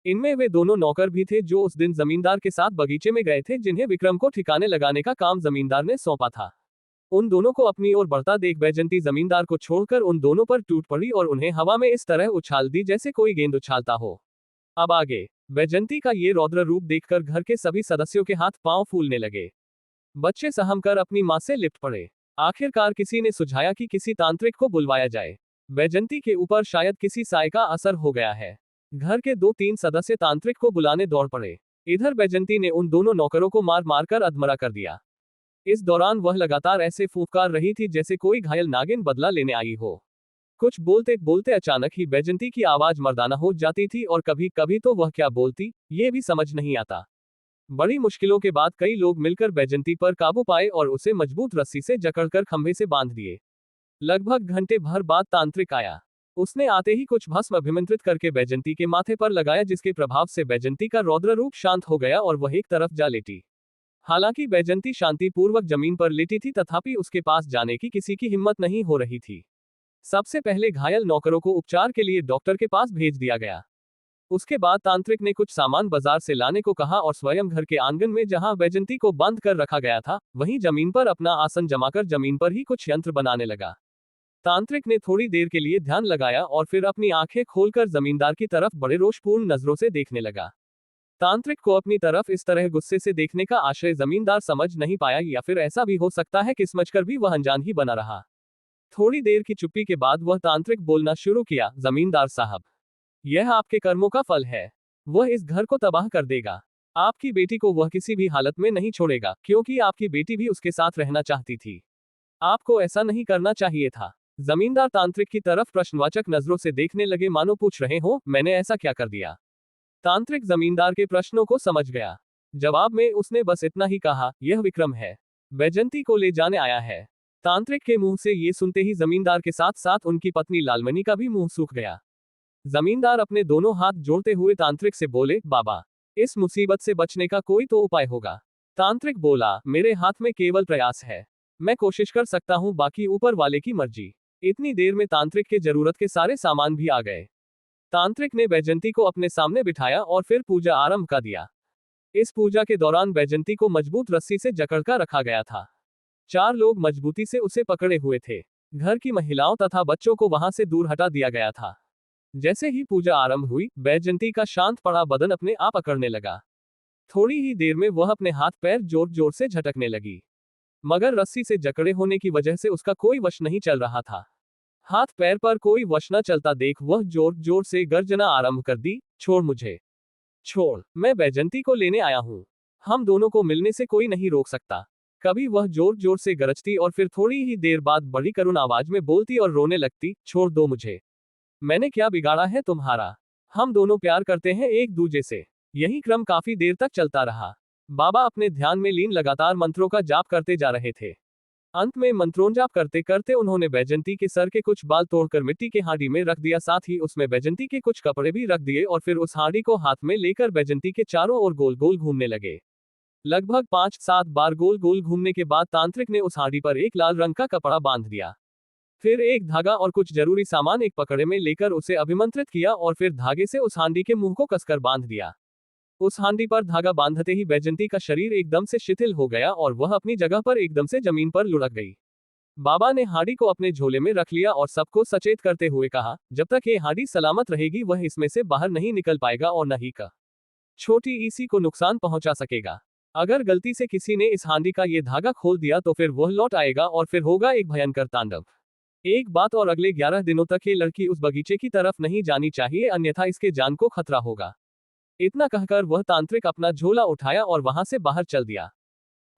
[SPEAKER 1] इनमें वे दोनों नौकर भी थे जो उस दिन जमींदार के साथ बगीचे में गए थे, जिन्हें विक्रम को ठिकाने लगाने का काम जमींदार ने सौंपा था। उन दोनों को अपनी ओर बढ़ता देख बैजंती जमींदार को छोड़कर उन दोनों पर टूट पड़ी और उन्हें हवा में इस तरह उछाल दी जैसे कोई गेंद उछालता हो। अब आगे बैजंती का ये रौद्र रूप देखकर घर के सभी सदस्यों के हाथ पांव फूलने लगे। बच्चे सहम कर अपनी मां से लिपट पड़े। आखिरकार किसी ने सुझाया कि किसी तांत्रिक को बुलवाया जाए। बैजंती के ऊपर शायद किसी साय का असर हो गया है। घर के 2-3 सदस्य तांत्रिक को बुलाने दौड़ पड़े। इधर बैजंती ने उन दोनों नौकरों को मार मार कर अधमरा कर दिया। इस दौरान वह लगातार ऐसे फूंकार रही थी जैसे कोई घायल नागिन बदला लेने आई हो। कुछ बोलते बोलते अचानक ही बैजंती की आवाज मर्दाना हो जाती थी और कभी कभी तो वह क्या बोलती ये भी समझ नहीं आता। बड़ी मुश्किलों के बाद कई लोग मिलकर बैजंती पर काबू पाए और उसे मजबूत रस्सी से जकड़कर खंभे से बांध दिए। लगभग घंटे भर बाद तांत्रिक आया। उसने आते ही कुछ भस्म अभिमंत्रित करके बैजंती के माथे पर लगाया, जिसके प्रभाव से बैजंती का रौद्र रूप शांत हो गया और वह एक तरफ जा लेटी। हालांकि बैजंती शांतिपूर्वक जमीन पर लेटी थी, तथापि उसके पास जाने की किसी की हिम्मत नहीं हो रही थी। सबसे पहले घायल नौकरों को उपचार के लिए डॉक्टर के पास भेज दिया गया। उसके बाद तांत्रिक ने कुछ सामान बाजार से लाने को कहा और स्वयं घर के आंगन में जहां बैजंती को बंद कर रखा गया था, वहीं जमीन पर अपना आसन जमाकर जमीन पर ही कुछ यंत्र बनाने लगा। तांत्रिक ने थोड़ी देर के लिए ध्यान लगाया और फिर अपनी आंखें खोलकर जमींदार की तरफ बड़े रोषपूर्ण नजरों से देखने लगा। तांत्रिक को अपनी तरफ इस तरह गुस्से से देखने का आशय जमींदार समझ नहीं पाया, या फिर ऐसा भी हो सकता है कि समझकर भी वह अनजान ही बना रहा। थोड़ी देर की चुप्पी के बाद वह तांत्रिक बोलना शुरू किया, जमींदार साहब, यह आपके कर्मों का फल है। वह इस घर को तबाह कर देगा। आपकी बेटी को वह किसी भी हालत में नहीं छोड़ेगा, क्योंकि आपकी बेटी भी उसके साथ रहना चाहती थी। आपको ऐसा नहीं करना चाहिए था। जमींदार तांत्रिक की तरफ प्रश्नवाचक नजरों से देखने लगे, मानो पूछ रहे हो मैंने ऐसा क्या कर दिया। तांत्रिक जमींदार के प्रश्नों को समझ गया। जवाब में उसने बस इतना ही कहा, यह विक्रम है, बैजंती को ले जाने आया है। तांत्रिक के मुंह से ये सुनते ही जमींदार के साथ साथ उनकी पत्नी लालमणि का भी मुंह सूख गया। जमींदार अपने दोनों हाथ जोड़ते हुए तांत्रिक से बोले, बाबा, इस मुसीबत से बचने का कोई तो उपाय होगा। तांत्रिक बोला, मेरे हाथ में केवल प्रयास है। मैं कोशिश कर सकता हूं, बाकी ऊपर वाले की मर्जी। इतनी देर में तांत्रिक के जरूरत के सारे सामान भी आ गए। तांत्रिक ने बैजंती को अपने सामने बिठाया और फिर पूजा आरंभ कर दिया। इस पूजा के दौरान बैजंती को मजबूत रस्सी से जकड़कर रखा गया था। 4 लोग मजबूती से उसे पकड़े हुए थे। घर की महिलाओं तथा बच्चों को वहां से दूर हटा दिया गया था। जैसे ही पूजा आरंभ हुई, बैजंती का शांत पड़ा बदन अपने आप अकड़ने लगा। थोड़ी ही देर में वह अपने हाथ पैर जोर जोर से झटकने लगी, मगर रस्सी से जकड़े होने की वजह से उसका कोई वश नहीं चल रहा था। हाथ पैर पर कोई वश न चलता देख वह जोर जोर से गर्जना आरंभ कर दी, छोड़ मुझे, छोड़, मैं बैजंती को लेने आया हूं। हम दोनों को मिलने से कोई नहीं रोक सकता। कभी वह जोर जोर से गरजती और फिर थोड़ी ही देर बाद बड़ी करुण आवाज में बोलती और रोने लगती, छोड़ दो मुझे, मैंने क्या बिगाड़ा है तुम्हारा, हम दोनों प्यार करते हैं एक दूजे से। यही क्रम काफी देर तक चलता रहा। बाबा अपने ध्यान में लीन लगातार मंत्रों का जाप करते जा रहे थे। अंत में मंत्रोंजाप करते करते उन्होंने बैजंती के सर के कुछ बाल तोड़कर मिट्टी के हांडी में रख दिया, साथ ही उसमें बैजंती के कुछ कपड़े भी रख दिए और फिर उस हांडी को हाथ में लेकर बैजंती के चारों ओर गोल गोल घूमने लगे। लगभग 5-7 बार गोल गोल घूमने के बाद तांत्रिक ने उस हांडी पर एक लाल रंग का कपड़ा बांध दिया। फिर एक धागा और कुछ जरूरी सामान एक पकड़े में लेकर उसे अभिमंत्रित किया और फिर धागे से उस हांडी के मुंह को कसकर बांध दिया। उस हांडी पर धागा बांधते ही बैजंती का शरीर एकदम से शिथिल हो गया और वह अपनी जगह पर एकदम से जमीन पर लुढ़क गई। बाबा ने हांडी को अपने झोले में रख लिया और सबको सचेत करते हुए कहा, जब तक ये हांडी सलामत रहेगी वह इसमें से बाहर नहीं निकल पाएगा और न ही का छोटी ईसी को नुकसान पहुंचा सकेगा। अगर गलती से किसी ने इस हांडी का ये धागा खोल दिया तो फिर वह लौट आएगा और फिर होगा एक भयंकर तांडव। एक बात और, अगले 11 दिनों तक ये लड़की उस बगीचे की तरफ नहीं जानी चाहिए, अन्यथा इसके जान को खतरा होगा। इतना कहकर वह तांत्रिक अपना झोला उठाया और वहां से बाहर चल दिया।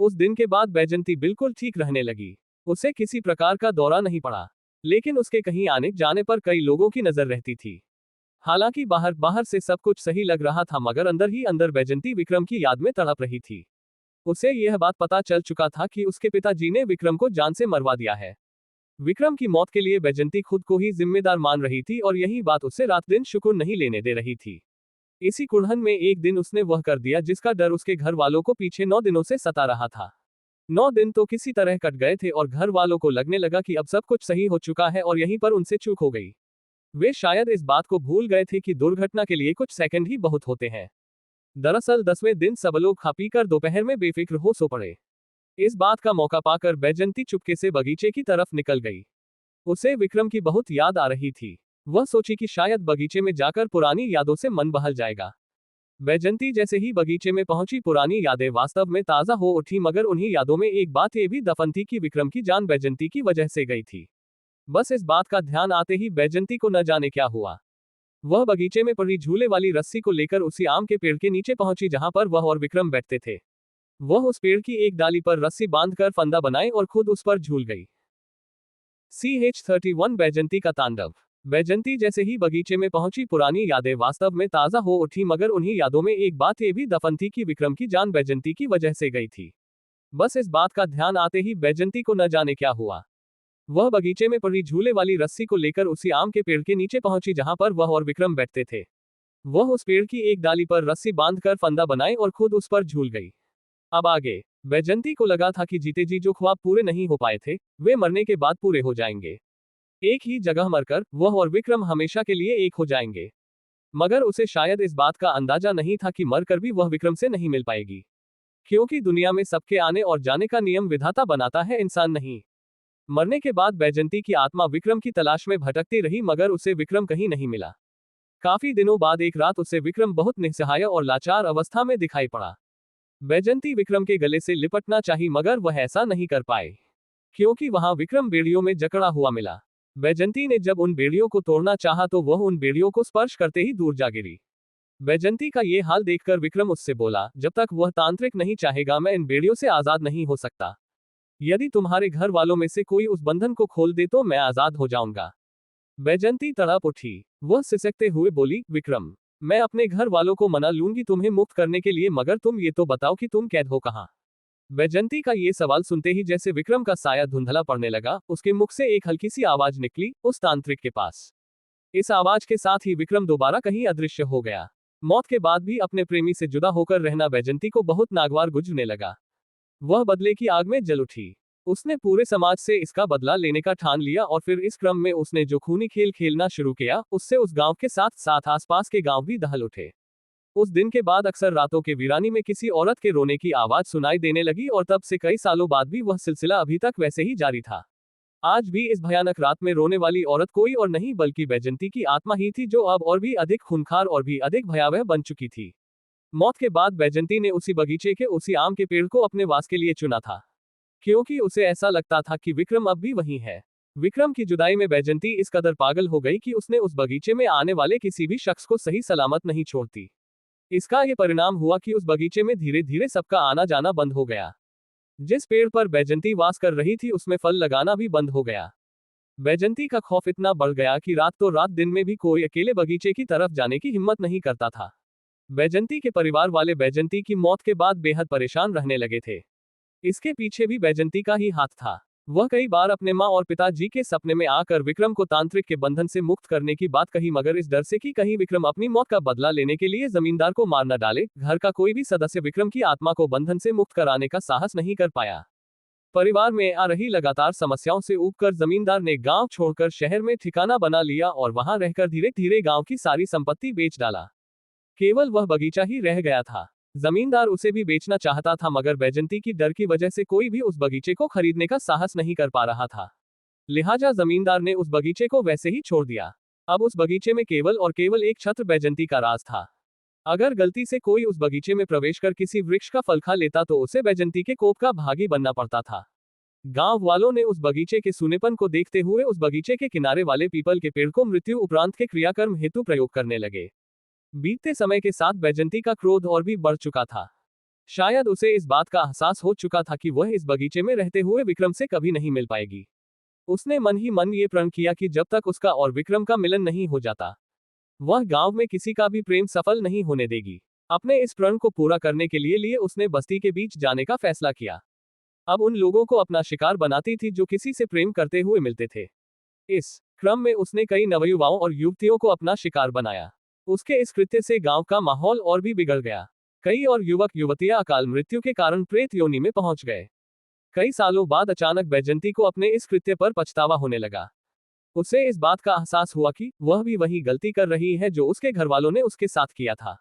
[SPEAKER 1] उस दिन के बाद बैजंती बिल्कुल ठीक रहने लगी। उसे किसी प्रकार का दौरा नहीं पड़ा, लेकिन उसके कहीं आने जाने पर कई लोगों की नजर रहती थी। हालांकि बाहर बाहर से सब कुछ सही लग रहा था, मगर अंदर ही अंदर बैजंती विक्रम की याद में तड़प रही थी। उसे यह बात पता चल चुका था कि उसके पिताजी ने विक्रम को जान से मरवा दिया है। विक्रम की मौत के लिए बैजंती खुद को ही जिम्मेदार मान रही थी और यही बात उसे रात दिन शुक्र नहीं लेने दे रही थी। इसी कुड़हन में एक दिन उसने वह कर दिया जिसका डर उसके घर वालों को पीछे 9 दिनों से सता रहा था। 9 दिन तो किसी तरह कट गए थे और घर वालों को लगने लगा कि अब सब कुछ सही हो चुका है और यहीं पर उनसे चूक हो गई। वे शायद इस बात को भूल गए थे कि दुर्घटना के लिए कुछ सेकंड ही बहुत होते हैं। दरअसल 10वें दिन सब लोग खा पी कर दोपहर में बेफिक्र हो सो पड़े। इस बात का मौका पाकर बैजंती चुपके से बगीचे की तरफ निकल गई। उसे विक्रम की बहुत याद आ रही थी। वह सोची कि शायद बगीचे में जाकर पुरानी यादों से मन बहल जाएगा। बैजंती जैसे ही बगीचे में पहुंची, पुरानी यादें वास्तव में ताजा हो उठी, मगर उन्हीं यादों में एक बात ये भी दफन थी कि विक्रम की जान बैजंती की वजह से गई थी। बस इस बात का ध्यान आते ही बैजंती को न जाने क्या हुआ। वह बगीचे में पड़ी झूले वाली रस्सी को लेकर उसी आम के पेड़ के नीचे पहुंची जहां पर वह और विक्रम बैठते थे। वह उस पेड़ की एक डाली पर रस्सी बांधकर फंदा बनाए और खुद उस पर झूल गई। CH31 बैजंती का तांडव। बैजंती जैसे ही बगीचे में पहुंची, पुरानी यादें वास्तव में ताजा हो उठी, मगर उन्हीं यादों में एक बात ये भी दफन थी कि विक्रम की जान बैजंती की वजह से गई थी। बस इस बात का ध्यान आते ही बैजंती को न जाने क्या हुआ। वह बगीचे में पड़ी झूले वाली रस्सी को लेकर उसी आम के पेड़ के नीचे पहुंची जहां पर वह और विक्रम बैठते थे। वह उस पेड़ की एक डाली पर रस्सी बांधकर फंदा बनाए और खुद उस पर झूल गई। अब आगे बैजंती को लगा था कि जीते जी जो ख्वाब पूरे नहीं हो पाए थे, वे मरने के बाद पूरे हो जाएंगे। एक ही जगह मरकर वह और विक्रम हमेशा के लिए एक हो जाएंगे। मगर उसे शायद इस बात का अंदाजा नहीं था कि मरकर भी वह विक्रम से नहीं मिल पाएगी, क्योंकि दुनिया में सबके आने और जाने का नियम विधाता बनाता है, इंसान नहीं। मरने के बाद बैजंती की आत्मा विक्रम की तलाश में भटकती रही, मगर उसे विक्रम कहीं नहीं मिला। काफी दिनों बाद एक रात उसे विक्रम बहुत निस्सहाय और लाचार अवस्था में दिखाई पड़ा। बैजंती विक्रम के गले से लिपटना चाही, मगर वह ऐसा नहीं कर पाए, क्योंकि वहां विक्रम बेड़ियों में जकड़ा हुआ मिला। बैजंती ने जब उन बेड़ियों को तोड़ना चाहा तो वह उन बेड़ियों को स्पर्श करते ही दूर जा गिरी। बैजंती का ये हाल देखकर विक्रम उससे बोला, जब तक वह तांत्रिक नहीं चाहेगा मैं इन बेड़ियों से आजाद नहीं हो सकता। यदि तुम्हारे घर वालों में से कोई उस बंधन को खोल दे तो मैं आजाद हो जाऊंगा। बैजंती तड़प उठी। वह सिसकते हुए बोली, विक्रम, मैं अपने घर वालों को मना लूंगी तुम्हें मुक्त करने के लिए, मगर तुम ये तो बताओ कि तुम कैद हो कहाँ। बैजंती का ये सवाल सुनते ही जैसे विक्रम का साया धुंधला पड़ने लगा, उसके मुख से एक हल्की सी आवाज निकली, उस तांत्रिक के पास। इस आवाज के साथ ही विक्रम दोबारा कहीं अदृश्य हो गया। मौत के बाद भी अपने प्रेमी से जुदा होकर रहना बैजंती को बहुत नागवार गुजरने लगा। वह बदले की आग में जल उठी। उसने पूरे समाज से इसका बदला लेने का ठान लिया और फिर इस क्रम में उसने जो खूनी खेल खेलना शुरू किया, उससे उस गांव के साथ साथ आसपास के गांव भी दहल उठे। उस दिन के बाद अक्सर रातों के वीरानी में किसी औरत के रोने की आवाज सुनाई देने लगी और तब से कई सालों बाद भी वह सिलसिला अभी तक वैसे ही जारी था। आज भी इस भयानक रात में रोने वाली औरत कोई और नहीं बल्कि बैजंती की आत्मा ही थी, जो अब और भी अधिक खूंखार और भी अधिक भयावह बन चुकी थी। मौत के बाद बैजंती ने उसी बगीचे के उसी आम के पेड़ को अपने वास के लिए चुना था, क्योंकि उसे ऐसा लगता था कि विक्रम अब भी वहीं है। विक्रम की जुदाई में बैजंती इस कदर पागल हो गई कि उसने उस बगीचे में आने वाले किसी भी शख्स को सही सलामत नहीं छोड़ती। इसका ये परिणाम हुआ कि उस बगीचे में धीरे धीरे सबका आना जाना बंद हो गया। जिस पेड़ पर बैजंती वास कर रही थी उसमें फल लगाना भी बंद हो गया। बैजंती का खौफ इतना बढ़ गया कि रात तो रात दिन में भी कोई अकेले बगीचे की तरफ जाने की हिम्मत नहीं करता था। बैजंती के परिवार वाले बैजंती की मौत के बाद बेहद परेशान रहने लगे थे। इसके पीछे भी बैजंती का ही हाथ था। वह कई बार अपने माँ और पिताजी के सपने में आकर विक्रम को तांत्रिक के बंधन से मुक्त करने की बात कही, मगर इस डर से कि कहीं विक्रम अपनी मौत का बदला लेने के लिए जमींदार को मार न डाले, घर का कोई भी सदस्य विक्रम की आत्मा को बंधन से मुक्त कराने का साहस नहीं कर पाया। परिवार में आ रही लगातार समस्याओं से ऊबकर जमींदार ने गांव छोड़कर शहर में ठिकाना बना लिया और वहां रहकर धीरे धीरे गांव की सारी संपत्ति बेच डाला। केवल वह बगीचा ही रह गया था। जमींदार उसे भी बेचना चाहता था, मगर बैजंती की डर की वजह से कोई भी उस बगीचे को खरीदने का साहस नहीं कर पा रहा था। लिहाजा जमींदार ने उस बगीचे को वैसे ही छोड़ दिया। अब उस बगीचे में केवल और केवल एक छत्र बैजंती का राज था। अगर गलती से कोई उस बगीचे में प्रवेश कर किसी वृक्ष का फल खा लेता तो उसे बैजंती के कोप का भागी बनना पड़ता था। गांव वालों ने उस बगीचे के सूनेपन को देखते हुए उस बगीचे के किनारे वाले पीपल के पेड़ को मृत्यु उपरांत के क्रियाकर्म हेतु प्रयोग करने लगे। बीतते समय के साथ बैजंती का क्रोध और भी बढ़ चुका था। शायद उसे इस बात का एहसास हो चुका था कि वह इस बगीचे में रहते हुए विक्रम से कभी नहीं मिल पाएगी। उसने मन ही मन ये प्रण किया कि जब तक उसका और विक्रम का मिलन नहीं हो जाता, वह गांव में किसी का भी प्रेम सफल नहीं होने देगी। अपने इस प्रण को पूरा करने के लिए उसने बस्ती के बीच जाने का फैसला किया। अब उन लोगों को अपना शिकार बनाती थी जो किसी से प्रेम करते हुए मिलते थे। इस क्रम में उसने कई नवयुवाओं और युवतियों को अपना शिकार बनाया। उसके इस कृत्य से गांव का माहौल और भी बिगड़ गया। कई और युवक युवतियां अकाल मृत्यु के कारण प्रेत योनि में पहुंच गए। कई सालों बाद अचानक बैजंती को अपने इस कृत्य पर पछतावा होने लगा। उसे इस बात का एहसास हुआ कि वह भी वही गलती कर रही है जो उसके घर वालों ने उसके साथ किया था।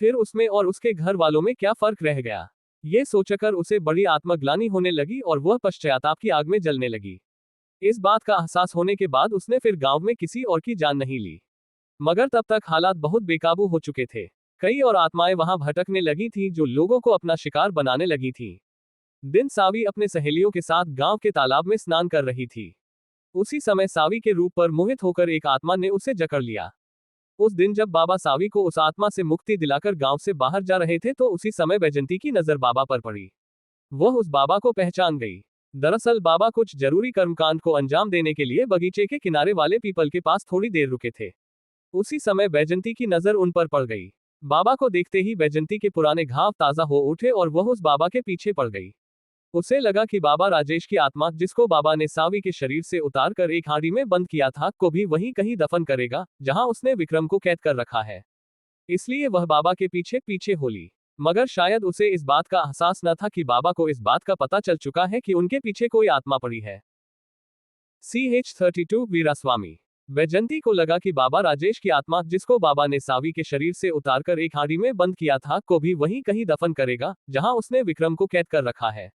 [SPEAKER 1] फिर उसमें और उसके घर वालों में क्या फर्क रह गया, ये सोचकर उसे बड़ी आत्मग्लानि होने लगी और वह पश्चाताप की आग में जलने लगी। इस बात का एहसास होने के बाद उसने फिर गांव में किसी और की जान नहीं ली। मगर तब तक हालात बहुत बेकाबू हो चुके थे। कई और आत्माएं वहां भटकने लगी थी जो लोगों को अपना शिकार बनाने लगी थी। दिन सावी अपने सहेलियों के साथ गांव के तालाब में स्नान कर रही थी। उसी समय सावी के रूप पर मोहित होकर एक आत्मा ने उसे जकड़ लिया। उस दिन जब बाबा सावी को उस आत्मा से मुक्ति दिलाकर गांव से बाहर जा रहे थे तो उसी समय बैजंती की नजर बाबा पर पड़ी। वह उस बाबा को पहचान गई। दरअसल बाबा कुछ जरूरी कर्मकांड को अंजाम देने के लिए बगीचे के किनारे वाले पीपल के पास थोड़ी देर रुके थे। उसी समय बैजंती की नजर उन पर पड़ गई। बाबा को देखते ही बैजंती के पुराने घाव ताजा हो उठे और वह उस बाबा के पीछे पड़ गई। उसे लगा कि बाबा राजेश की आत्मा, जिसको बाबा ने सावी के शरीर से उतार कर एक हांडी में बंद किया था, को भी वहीं कहीं दफन करेगा जहां उसने विक्रम को कैद कर रखा है। इसलिए वह बाबा के पीछे पीछे हो ली। मगर शायद उसे इस बात का एहसास न था कि बाबा को इस बात का पता चल चुका है कि उनके पीछे कोई आत्मा पड़ी है। CH32 वीरास्वामी। बैजंती को लगा कि बाबा राजेश की आत्मा, जिसको बाबा ने सावी के शरीर से उतारकर एक हांडी में बंद किया था, को भी वहीं कहीं दफन करेगा जहां उसने विक्रम को कैद कर रखा है।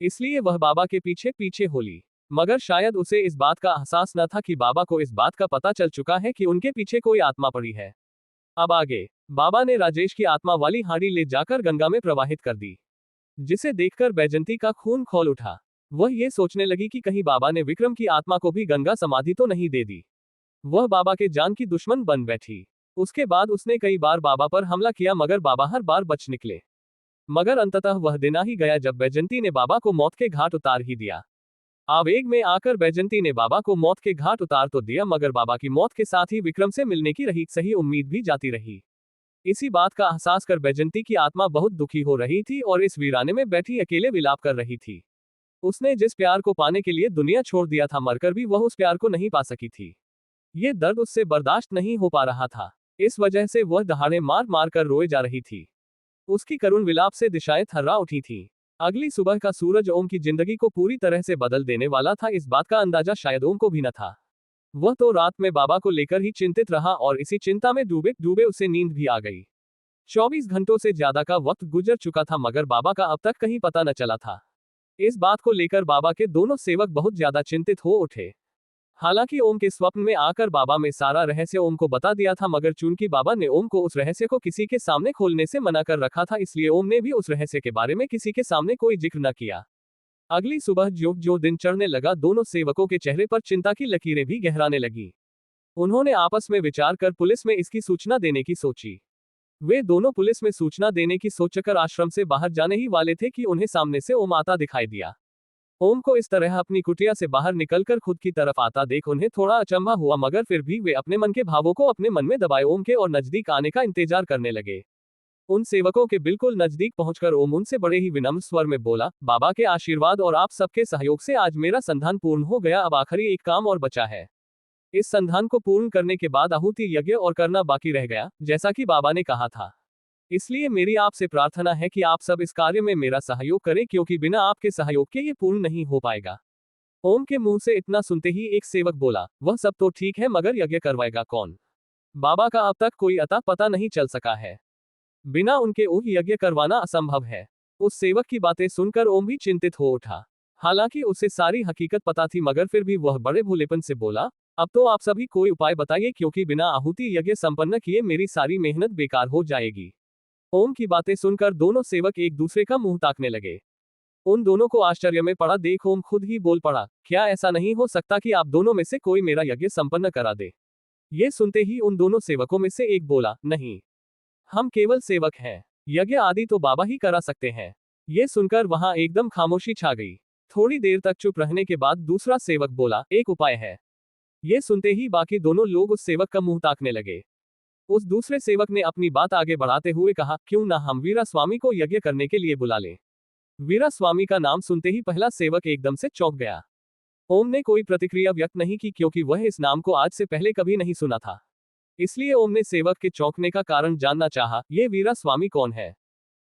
[SPEAKER 1] इसलिए वह बाबा के पीछे पीछे हो ली। मगर शायद उसे इस बात का एहसास न था कि बाबा को इस बात का पता चल चुका है कि उनके पीछे कोई आत्मा पड़ी है। अब आगे बाबा ने राजेश की आत्मा वाली हांडी ले जाकर गंगा में प्रवाहित कर दी, जिसे देखकर बैजंती का खून खौल उठा। वह ये सोचने लगी कि कहीं बाबा ने विक्रम की आत्मा को भी गंगा समाधि तो नहीं दे दी। वह बाबा के जान की दुश्मन बन बैठी। उसके बाद उसने कई बार बाबा पर हमला किया, मगर बाबा हर बार बच निकले। मगर अंततः वह दिन आ ही गया जब बैजंती ने बाबा को मौत के घाट उतार ही दिया। आवेग में आकर बैजंती ने बाबा को मौत के घाट उतार तो दिया, मगर बाबा की मौत के साथ ही विक्रम से मिलने की रही सही उम्मीद भी जाती रही। इसी बात का एहसास कर बैजंती की आत्मा बहुत दुखी हो रही थी और इस वीराने में बैठी अकेले विलाप कर रही थी। उसने जिस प्यार को पाने के लिए दुनिया छोड़ दिया था, मरकर भी वह उस प्यार को नहीं पा सकी थी। ये दर्द उससे बर्दाश्त नहीं हो पा रहा था। इस वजह से वह दहाड़े मार मार कर रोए जा रही थी। उसकी करुण विलाप से दिशाएं थर्रा उठी थीं। अगली सुबह का सूरज ओम की जिंदगी को पूरी तरह से बदल देने वाला था, इस बात का अंदाजा शायद ओम को भी न था। वह तो रात में बाबा को लेकर ही चिंतित रहा और इसी चिंता में डूबे डूबे उसे नींद भी आ गई। 24 घंटों से ज्यादा का वक्त गुजर चुका था, मगर बाबा का अब तक कहीं पता न चला था। इस बात को लेकर बाबा के दोनों सेवक बहुत ज्यादा चिंतित हो उठे। हालांकि ओम के स्वप्न में आकर बाबा में सारा रहस्य ओम को बता दिया था, मगर चूंकि बाबा ने ओम को उस रहस्य को किसी के सामने खोलने से मना कर रखा था, इसलिए ओम ने भी उस रहस्य के बारे में किसी के सामने कोई जिक्र न किया। अगली सुबह जो दिन चढ़ने लगा, दोनों सेवकों के चेहरे पर चिंता की लकीरें भी गहराने लगी। उन्होंने आपस में विचार कर पुलिस में इसकी सूचना देने की सोची। वे दोनों पुलिस में सूचना देने की सोचकर आश्रम से बाहर जाने ही वाले थे कि उन्हें सामने से ओम आता दिखाई दिया। ओम को इस तरह अपनी कुटिया से बाहर निकलकर खुद की तरफ आता देख उन्हें थोड़ा अचंभा हुआ, मगर फिर भी वे अपने मन के भावों को अपने मन में दबाए ओम के और नजदीक आने का इंतजार करने लगे। उन सेवकों के बिल्कुल नजदीक पहुंचकर ओम उनसे बड़े ही विनम्र स्वर में बोला, बाबा के आशीर्वाद और आप सबके सहयोग से आज मेरा संधान पूर्ण हो गया। अब आखिरी एक काम और बचा है। इस संधान को पूर्ण करने के बाद आहुति यज्ञ और करना बाकी रह गया, जैसा कि बाबा ने कहा था। इसलिए मेरी आपसे प्रार्थना है कि आप सब इस कार्य में मेरा सहयोग करें, क्योंकि बिना आपके सहयोग के ये पूर्ण नहीं हो पाएगा। ओम के मुंह से इतना सुनते ही एक सेवक बोला, वह सब तो ठीक है, मगर यज्ञ करवाएगा कौन? बाबा का अब तक कोई अता पता नहीं चल सका है। बिना उनके ऊह यज्ञ करवाना असंभव है। उस सेवक की बातें सुनकर ओम भी चिंतित हो उठा। हालांकि उसे सारी हकीकत पता थी, मगर फिर भी वह बड़े भोलेपन से बोला, अब तो आप सभी कोई उपाय बताइए, क्योंकि बिना आहुति यज्ञ संपन्न किए मेरी सारी मेहनत बेकार हो जाएगी। ओम की बातें सुनकर दोनों सेवक एक दूसरे का मुंह ताकने लगे। उन दोनों को आश्चर्य में पड़ा देख ओम खुद ही बोल पड़ा, क्या ऐसा नहीं हो सकता कि आप दोनों में से कोई मेरा यज्ञ संपन्न करा दे? ये सुनते ही उन दोनों सेवकों में से एक बोला, नहीं, हम केवल सेवक हैं, यज्ञ आदि तो बाबा ही करा सकते हैं। ये सुनकर वहां एकदम खामोशी छा गई। थोड़ी देर तक चुप रहने के बाद दूसरा सेवक बोला, एक उपाय है। ये सुनते ही बाकी दोनों लोग उस सेवक का मुंह ताकने लगे। उस दूसरे सेवक ने अपनी बात आगे बढ़ाते हुए कहा, क्यों ना हम वीरा स्वामी को यज्ञ करने के लिए बुला लें। वीरा स्वामी का नाम सुनते ही पहला सेवक एकदम से चौंक गया। ओम ने कोई प्रतिक्रिया व्यक्त नहीं की, क्योंकि वह इस नाम को आज से पहले कभी नहीं सुना था। इसलिए ओम ने सेवक के चौंकने का कारण जानना चाहा, ये वीरा स्वामी कौन है?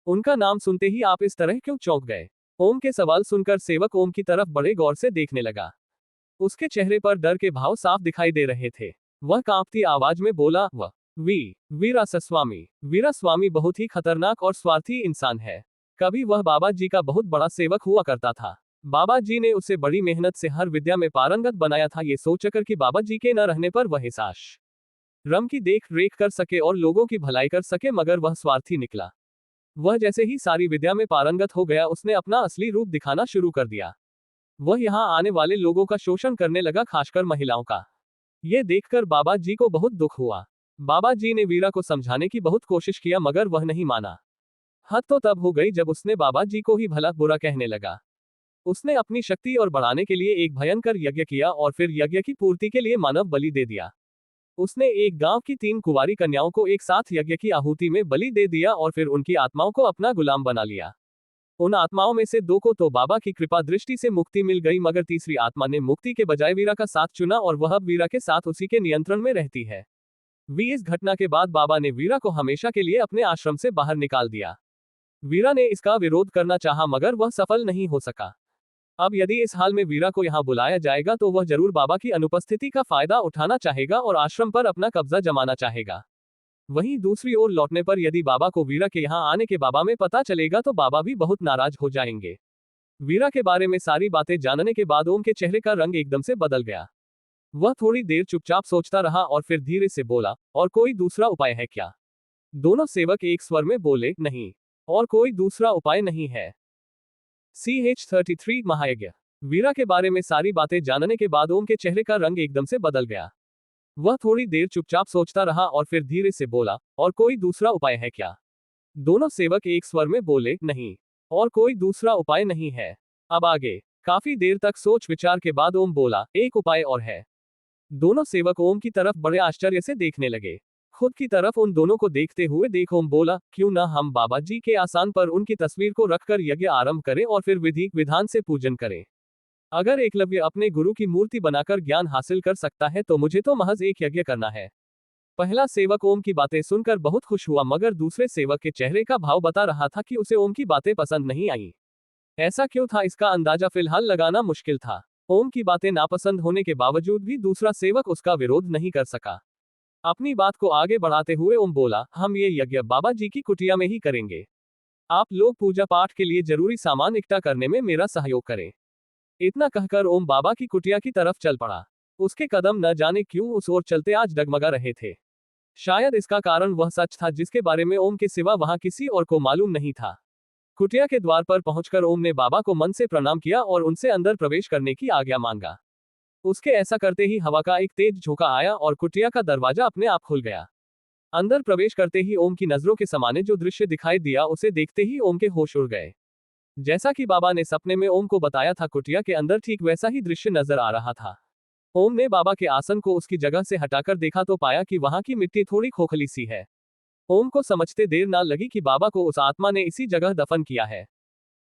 [SPEAKER 1] उनका नाम सुनते ही आप इस तरह क्यों चौंक गए? ओम के सवाल सुनकर सेवक ओम की तरफ बड़े गौर से देखने लगा। उसके चेहरे पर डर के भाव साफ दिखाई दे रहे थे। वह कांपती आवाज में बोला, वह वीरा स्वामी। वीरा स्वामी बहुत ही खतरनाक और स्वार्थी इंसान है। कभी वह बाबा जी का बहुत बड़ा सेवक हुआ करता था। बाबा जी ने उसे बड़ी मेहनत से हर विद्या में पारंगत बनाया था, ये सोचकर कि बाबा जी के न रहने पर वह इस आश्रम की देख रेख कर सके और लोगों की भलाई कर सके, मगर वह स्वार्थी निकला। वह जैसे ही सारी विद्या में पारंगत हो गया, उसने अपना असली रूप दिखाना शुरू कर दिया। वह यहाँ आने वाले लोगों का शोषण करने लगा, खासकर महिलाओं का। ये देखकर बाबा जी को बहुत दुख हुआ। बाबा जी ने वीरा को समझाने की बहुत कोशिश किया, मगर वह नहीं माना। हद तो तब हो गई जब उसने बाबा जी को ही भला बुरा कहने लगा। उसने अपनी शक्ति और बढ़ाने के लिए एक भयंकर यज्ञ किया और फिर यज्ञ की पूर्ति के लिए मानव बलि दे दिया। उसने एक गांव की 3 कुंवारी कन्याओं को एक साथ यज्ञ की आहुति में बलि दे दिया और फिर उनकी आत्माओं को अपना गुलाम बना लिया। उन आत्माओं में से 2 को तो बाबा की कृपा दृष्टि से मुक्ति मिल गई, मगर तीसरी आत्मा ने मुक्ति के बजाय वीरा का साथ चुना और वह अब वीरा के साथ उसी के नियंत्रण में रहती है। इस घटना के बाद बाबा ने वीरा को हमेशा के लिए अपने आश्रम से बाहर निकाल दिया। वीरा ने इसका विरोध करना चाहा, मगर वह सफल नहीं हो सका। अब यदि इस हाल में वीरा को यहाँ बुलाया जाएगा तो वह जरूर बाबा की अनुपस्थिति का फायदा उठाना चाहेगा और आश्रम पर अपना कब्जा जमाना चाहेगा। वहीं दूसरी ओर लौटने पर यदि बाबा को वीरा के यहाँ आने के बाबा में पता चलेगा तो बाबा भी बहुत नाराज हो जाएंगे। वीरा के बारे में सारी बातें जानने के बाद ओम के चेहरे का रंग एकदम से बदल गया। वह थोड़ी देर चुपचाप सोचता रहा और फिर धीरे से बोला, और कोई दूसरा उपाय है क्या? दोनों सेवक एक स्वर में बोले, नहीं, और कोई दूसरा उपाय नहीं है। CH33 महायज्ञ। वीरा के बारे में सारी बातें जानने के बाद ओम के चेहरे का रंग एकदम से बदल गया। वह थोड़ी देर चुपचाप सोचता रहा और फिर धीरे से बोला, और कोई दूसरा उपाय है क्या? दोनों सेवक एक स्वर में बोले, नहीं, और कोई दूसरा उपाय नहीं है। अब आगे। काफी देर तक सोच विचार के बाद ओम बोला, एक उपाय और है। दोनों सेवक ओम की तरफ बड़े आश्चर्य से देखने लगे। खुद की तरफ उन दोनों को देखते हुए देख ओम बोला, क्यों ना हम बाबा जी के आसान पर उनकी तस्वीर को रखकर यज्ञ आरंभ करें और फिर विधि विधान से पूजन करें। अगर एकलव्य अपने गुरु की मूर्ति बनाकर ज्ञान हासिल कर सकता है तो मुझे तो महज एक यज्ञ करना है। पहला सेवक ओम की बातें सुनकर बहुत खुश हुआ, मगर दूसरे सेवक के चेहरे का भाव बता रहा था कि उसे ओम की बातें पसंद नहीं आई। ऐसा क्यों था, इसका अंदाजा फिलहाल लगाना मुश्किल था। ओम की बातें नापसंद होने के बावजूद भी दूसरा सेवक उसका विरोध नहीं कर सका। अपनी बात को आगे बढ़ाते हुए ओम बोला, हम ये यज्ञ बाबा जी की कुटिया में ही करेंगे। आप लोग पूजा पाठ के लिए जरूरी सामान इकट्ठा करने में मेरा सहयोग करें। इतना कहकर ओम बाबा की कुटिया की तरफ चल पड़ा। उसके कदम न जाने क्यों उस ओर चलते आज डगमगा रहे थे। शायद इसका कारण वह सच था जिसके बारे में ओम के सिवा वहां किसी और को मालूम नहीं था। कुटिया के द्वार पर पहुंचकर ओम ने बाबा को मन से प्रणाम किया और उनसे अंदर प्रवेश करने की आज्ञा मांगा। उसके ऐसा करते ही हवा का एक तेज झोंका आया और कुटिया का दरवाजा अपने आप खुल गया। अंदर प्रवेश करते ही ओम की नजरों के सामने जो दृश्य दिखाई दिया उसे देखते ही ओम के होश उड़ गए। जैसा कि बाबा ने सपने में ओम को बताया था, कुटिया के अंदर ठीक वैसा ही दृश्य नजर आ रहा था। ओम ने बाबा के आसन को उसकी जगह से हटाकर देखा तो पाया कि वहां की मिट्टी थोड़ी खोखली सी है। ओम को समझते देर ना लगी कि बाबा को उस आत्मा ने इसी जगह दफन किया है।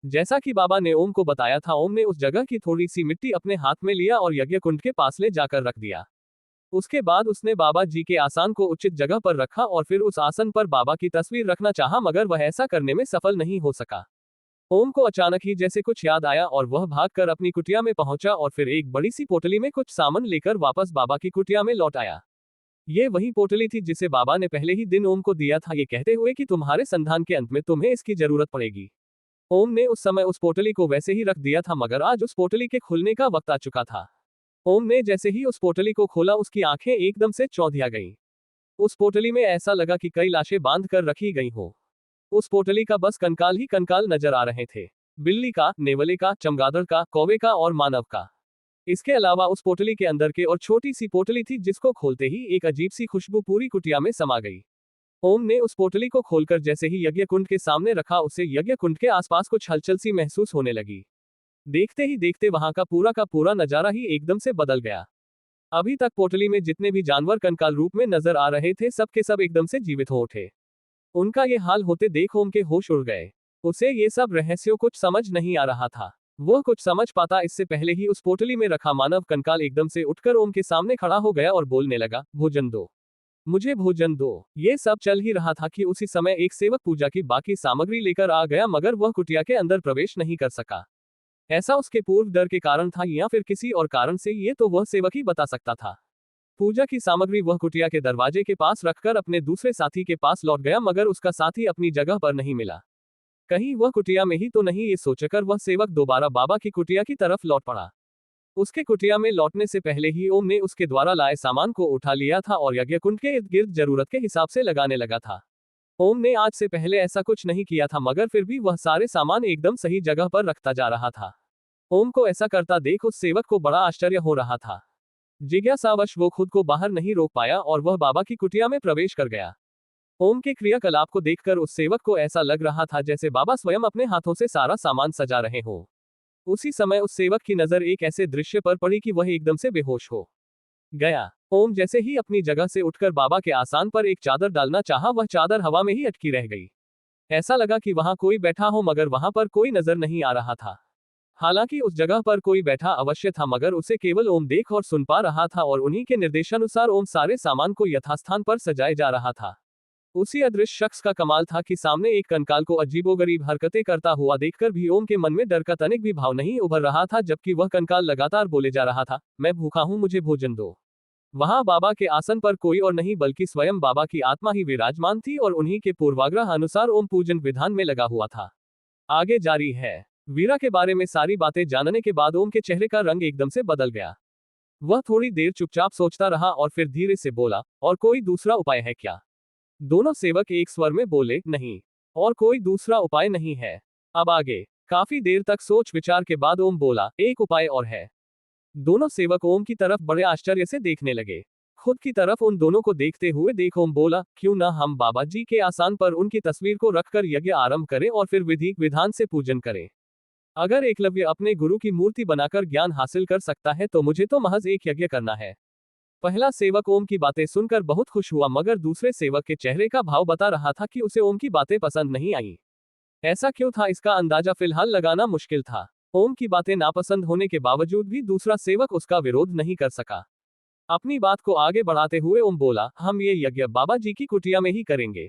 [SPEAKER 1] जैसा कि बाबा ने ओम को बताया था, ओम ने उस जगह की थोड़ी सी मिट्टी अपने हाथ में लिया और यज्ञ कुंड के पास ले जाकर रख दिया। उसके बाद उसने बाबा जी के आसन को उचित जगह पर रखा और फिर उस आसन पर बाबा की तस्वीर रखना चाहा, मगर वह ऐसा करने में सफल नहीं हो सका। ओम को अचानक ही जैसे कुछ याद आया और वह भागकर अपनी कुटिया में पहुंचा और फिर एक बड़ी सी पोटली में कुछ सामान लेकर वापस बाबा की कुटिया में लौट आया। ये वही पोटली थी जिसे बाबा ने पहले ही दिन ओम को दिया था, ये कहते हुए कि तुम्हारे संधान के अंत में तुम्हें इसकी जरूरत पड़ेगी। ओम ने उस समय उस पोटली को वैसे ही रख दिया था, मगर आज उस पोटली के खुलने का वक्त आ चुका था। ओम ने जैसे ही उस पोटली को खोला, उसकी आंखें एकदम से चौंधिया गईं। उस पोटली में ऐसा लगा कि कई लाशें बांध कर रखी गई हो। उस पोटली का बस कंकाल ही कंकाल नजर आ रहे थे। बिल्ली का, नेवले का, चमगादड़ का, कौवे का और मानव का। इसके अलावा उस पोटली के अंदर के और छोटी सी पोटली थी जिसको खोलते ही एक अजीब सी खुशबू पूरी कुटिया में समा गई। ओम ने उस पोटली को खोलकर जैसे ही यज्ञ कुंड के सामने रखा, उसे यज्ञ कुंड के आसपास कुछ हलचल सी महसूस होने लगी। देखते ही देखते वहां का पूरा नजारा ही एकदम से बदल गया। अभी तक पोटली में जितने भी जानवर कंकाल रूप में नजर आ रहे थे, सब के सब एकदम से जीवित हो उठे। उनका ये हाल होते देख ओम के होश उड़ गए। उसे ये सब रहस्यों कुछ समझ नहीं आ रहा था। वह कुछ समझ पाता इससे पहले ही उस पोटली में रखा मानव कंकाल एकदम से उठकर ओम के सामने खड़ा हो गया और बोलने लगा, भोजन दो, मुझे भोजन दो। ये सब चल ही रहा था कि उसी समय एक सेवक पूजा की बाकी सामग्री लेकर आ गया, मगर वह कुटिया के अंदर प्रवेश नहीं कर सका। ऐसा उसके पूर्व डर के कारण था या फिर किसी और कारण से, ये तो वह सेवक ही बता सकता था। पूजा की सामग्री वह कुटिया के दरवाजे के पास रखकर अपने दूसरे साथी के पास लौट गया, मगर उसका साथी अपनी जगह पर नहीं मिला। कहीं वह कुटिया में ही तो नहीं, ये सोचकर वह सेवक दोबारा बाबा की कुटिया की तरफ लौट पड़ा। उसके कुटिया में लौटने से पहले ही ओम ने उसके द्वारा लाए सामान को उठा लिया था और यज्ञ कुंड के इर्द गिर्द जरूरत के हिसाब से लगाने लगा था। ओम ने आज से पहले ऐसा कुछ नहीं किया था, मगर फिर भी वह सारे सामान एकदम सही जगह पर रखता जा रहा था। ओम को ऐसा करता देख उस सेवक को बड़ा आश्चर्य हो रहा था। जिज्ञासावश वो खुद को बाहर नहीं रोक पाया और वह बाबा की कुटिया में प्रवेश कर गया। ओम के क्रियाकलाप को देखकर उस सेवक को ऐसा लग रहा था जैसे बाबा स्वयं अपने हाथों से सारा सामान सजा रहे हो। उसी समय उस सेवक की नजर एक ऐसे दृश्य पर पड़ी कि वह एकदम से बेहोश हो गया। ओम जैसे ही अपनी जगह से उठकर बाबा के आसान पर एक चादर डालना चाहा, वह चादर हवा में ही अटकी रह गई। ऐसा लगा कि वहां कोई बैठा हो, मगर वहां पर कोई नजर नहीं आ रहा था। हालांकि उस जगह पर कोई बैठा अवश्य था, मगर उसे केवल ओम देख और सुन पा रहा था और उन्हीं के निर्देशानुसार ओम सारे सामान को यथास्थान पर सजाए जा रहा था। उसी अदृश्य शख्स का कमाल था कि सामने एक कंकाल को अजीबोगरीब हरकतें करता हुआ देखकर भी ओम के मन में डर का तनिक भी भाव नहीं उभर रहा था, जबकि वह कंकाल लगातार बोले जा रहा था, मैं भूखा हूं, मुझे भोजन दो। वहां बाबा के आसन पर कोई और नहीं बल्कि स्वयं बाबा की आत्मा ही विराजमान थी और उन्हीं के पूर्वाग्रह अनुसार ओम पूजन विधान में लगा हुआ था। आगे जारी है। वीरा के बारे में सारी बातें जानने के बाद ओम के चेहरे का रंग एकदम से बदल गया। वह थोड़ी देर चुपचाप सोचता रहा और फिर धीरे से बोला, और कोई दूसरा उपाय है क्या? दोनों सेवक एक स्वर में बोले, नहीं, और कोई दूसरा उपाय नहीं है। अब आगे। काफी देर तक सोच विचार के बाद ओम बोला, एक उपाय और है। दोनों सेवक ओम की तरफ बड़े आश्चर्य से देखने लगे। खुद की तरफ उन दोनों को देखते हुए देख ओम बोला, क्यों ना हम बाबा जी के आसान पर उनकी तस्वीर को रखकर यज्ञ आरंभ करें और फिर विधि विधान से पूजन करें। अगर एकलव्य अपने गुरु की मूर्ति बनाकर ज्ञान हासिल कर सकता है तो मुझे तो महज एक यज्ञ करना है। पहला सेवक ओम की बातें सुनकर बहुत खुश हुआ, मगर दूसरे सेवक के चेहरे का भाव बता रहा था कि उसे ओम की बातें पसंद नहीं आई। ऐसा क्यों था, इसका अंदाजा फिलहाल लगाना मुश्किल था। ओम की बातें नापसंद होने के बावजूद भी दूसरा सेवक उसका विरोध नहीं कर सका। अपनी बात को आगे बढ़ाते हुए ओम बोला, हम ये यज्ञ बाबा जी की कुटिया में ही करेंगे।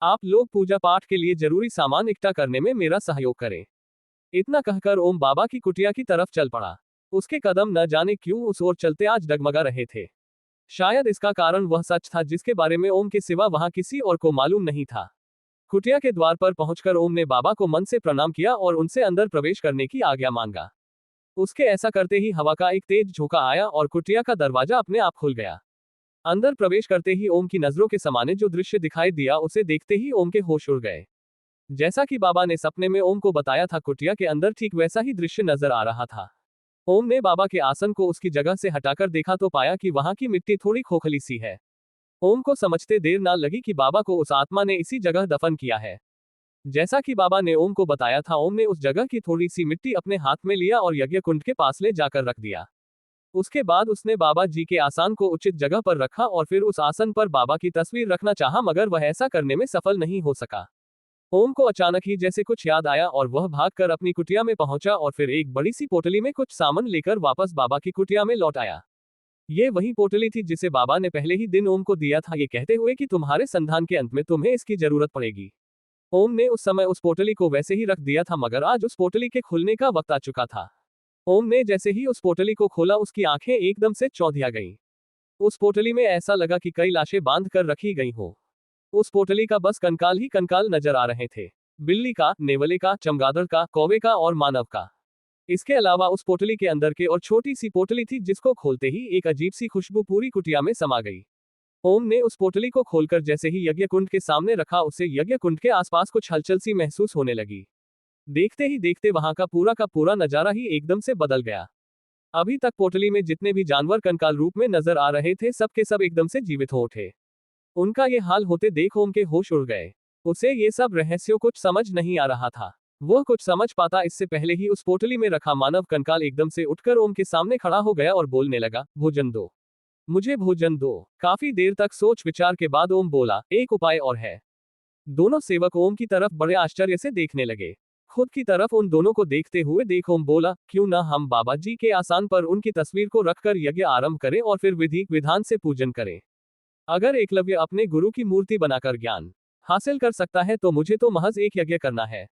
[SPEAKER 1] आप लोग पूजा पाठ के लिए जरूरी सामान इकट्ठा करने में मेरा सहयोग करें। इतना कहकर ओम बाबा की कुटिया की तरफ चल पड़ा। उसके कदम न जाने क्यों उस ओर चलते आज डगमगा रहे थे। शायद इसका कारण वह सच था जिसके बारे में ओम के सिवा वहां किसी और को मालूम नहीं था। कुटिया के द्वार पर पहुंचकर ओम ने बाबा को मन से प्रणाम किया और उनसे अंदर प्रवेश करने की आज्ञा मांगा। उसके ऐसा करते ही हवा का एक तेज झोंका आया और कुटिया का दरवाजा अपने आप खुल गया। अंदर प्रवेश करते ही ओम की नजरों के सामने जो दृश्य दिखाई दिया, उसे देखते ही ओम के होश उड़ गए। जैसा कि बाबा ने सपने में ओम को बताया था, कुटिया के अंदर ठीक वैसा ही दृश्य नजर आ रहा था। ओम ने बाबा के आसन को उसकी जगह से हटाकर देखा तो पाया कि वहां की मिट्टी थोड़ी खोखली सी है। ओम को समझते देर ना लगी कि बाबा को उस आत्मा ने इसी जगह दफन किया है। जैसा कि बाबा ने ओम को बताया था, ओम ने उस जगह की थोड़ी सी मिट्टी अपने हाथ में लिया और यज्ञ कुंड के पास ले जाकर रख दिया। उसके बाद उसने बाबा जी के आसन को उचित जगह पर रखा और फिर उस आसन पर बाबा की तस्वीर रखना चाहा, मगर वह ऐसा करने में सफल नहीं हो सका। ओम को अचानक ही जैसे कुछ याद आया और वह भागकर अपनी कुटिया में पहुंचा और फिर एक बड़ी सी पोटली में कुछ सामान लेकर वापस बाबा की कुटिया में लौट आया। ये वही पोटली थी जिसे बाबा ने पहले ही दिन ओम को दिया था, ये कहते हुए कि तुम्हारे संधान के अंत में तुम्हें इसकी जरूरत पड़ेगी। ओम ने उस समय उस पोटली को वैसे ही रख दिया था, मगर आज उस पोटली के खुलने का वक्त आ चुका था। ओम ने जैसे ही उस पोटली को खोला, उसकी आंखें एकदम से चौंधिया गईं। उस पोटली में ऐसा लगा कि कई लाशें बांध कर रखी गई हो। उस पोटली का बस कंकाल ही कंकाल नजर आ रहे थे। बिल्ली का, नेवले का, चमगादड़ का, कौवे का और मानव का। इसके अलावा उस पोटली के अंदर के और छोटी सी पोटली थी जिसको खोलते ही एक अजीब सी खुशबू पूरी कुटिया में समा गई। ओम ने उस पोटली को खोलकर जैसे ही यज्ञ कुंड के सामने रखा, उसे यज्ञ कुंड के आसपास कुछ हलचल सी महसूस होने लगी। देखते ही देखते वहां का पूरा नजारा ही एकदम से बदल गया। अभी तक पोटली में जितने भी जानवर कंकाल रूप में नजर आ रहे थे, सब के सब एकदम से जीवित हो उठे। उनका ये हाल होते देख ओम के होश उड़ गए। उसे ये सब रहस्यों कुछ समझ नहीं आ रहा था। वह कुछ समझ पाता इससे पहले ही उस पोटली में रखा मानव कंकाल एकदम से उठकर ओम के सामने खड़ा हो गया और बोलने लगा, भोजन दो, मुझे भोजन दो। काफी देर तक सोच विचार के बाद ओम बोला, एक उपाय और है। दोनों सेवक ओम की तरफ बड़े आश्चर्य से देखने लगे। खुद की तरफ उन दोनों को देखते हुए देख ओम बोला, क्यों ना हम बाबा जी के आसान पर उनकी तस्वीर को रखकर यज्ञ आरंभ करें और फिर विधि विधान से पूजन करें। अगर एकलव्य अपने गुरु की मूर्ति बनाकर ज्ञान हासिल कर सकता है तो मुझे तो महज एक यज्ञ करना है।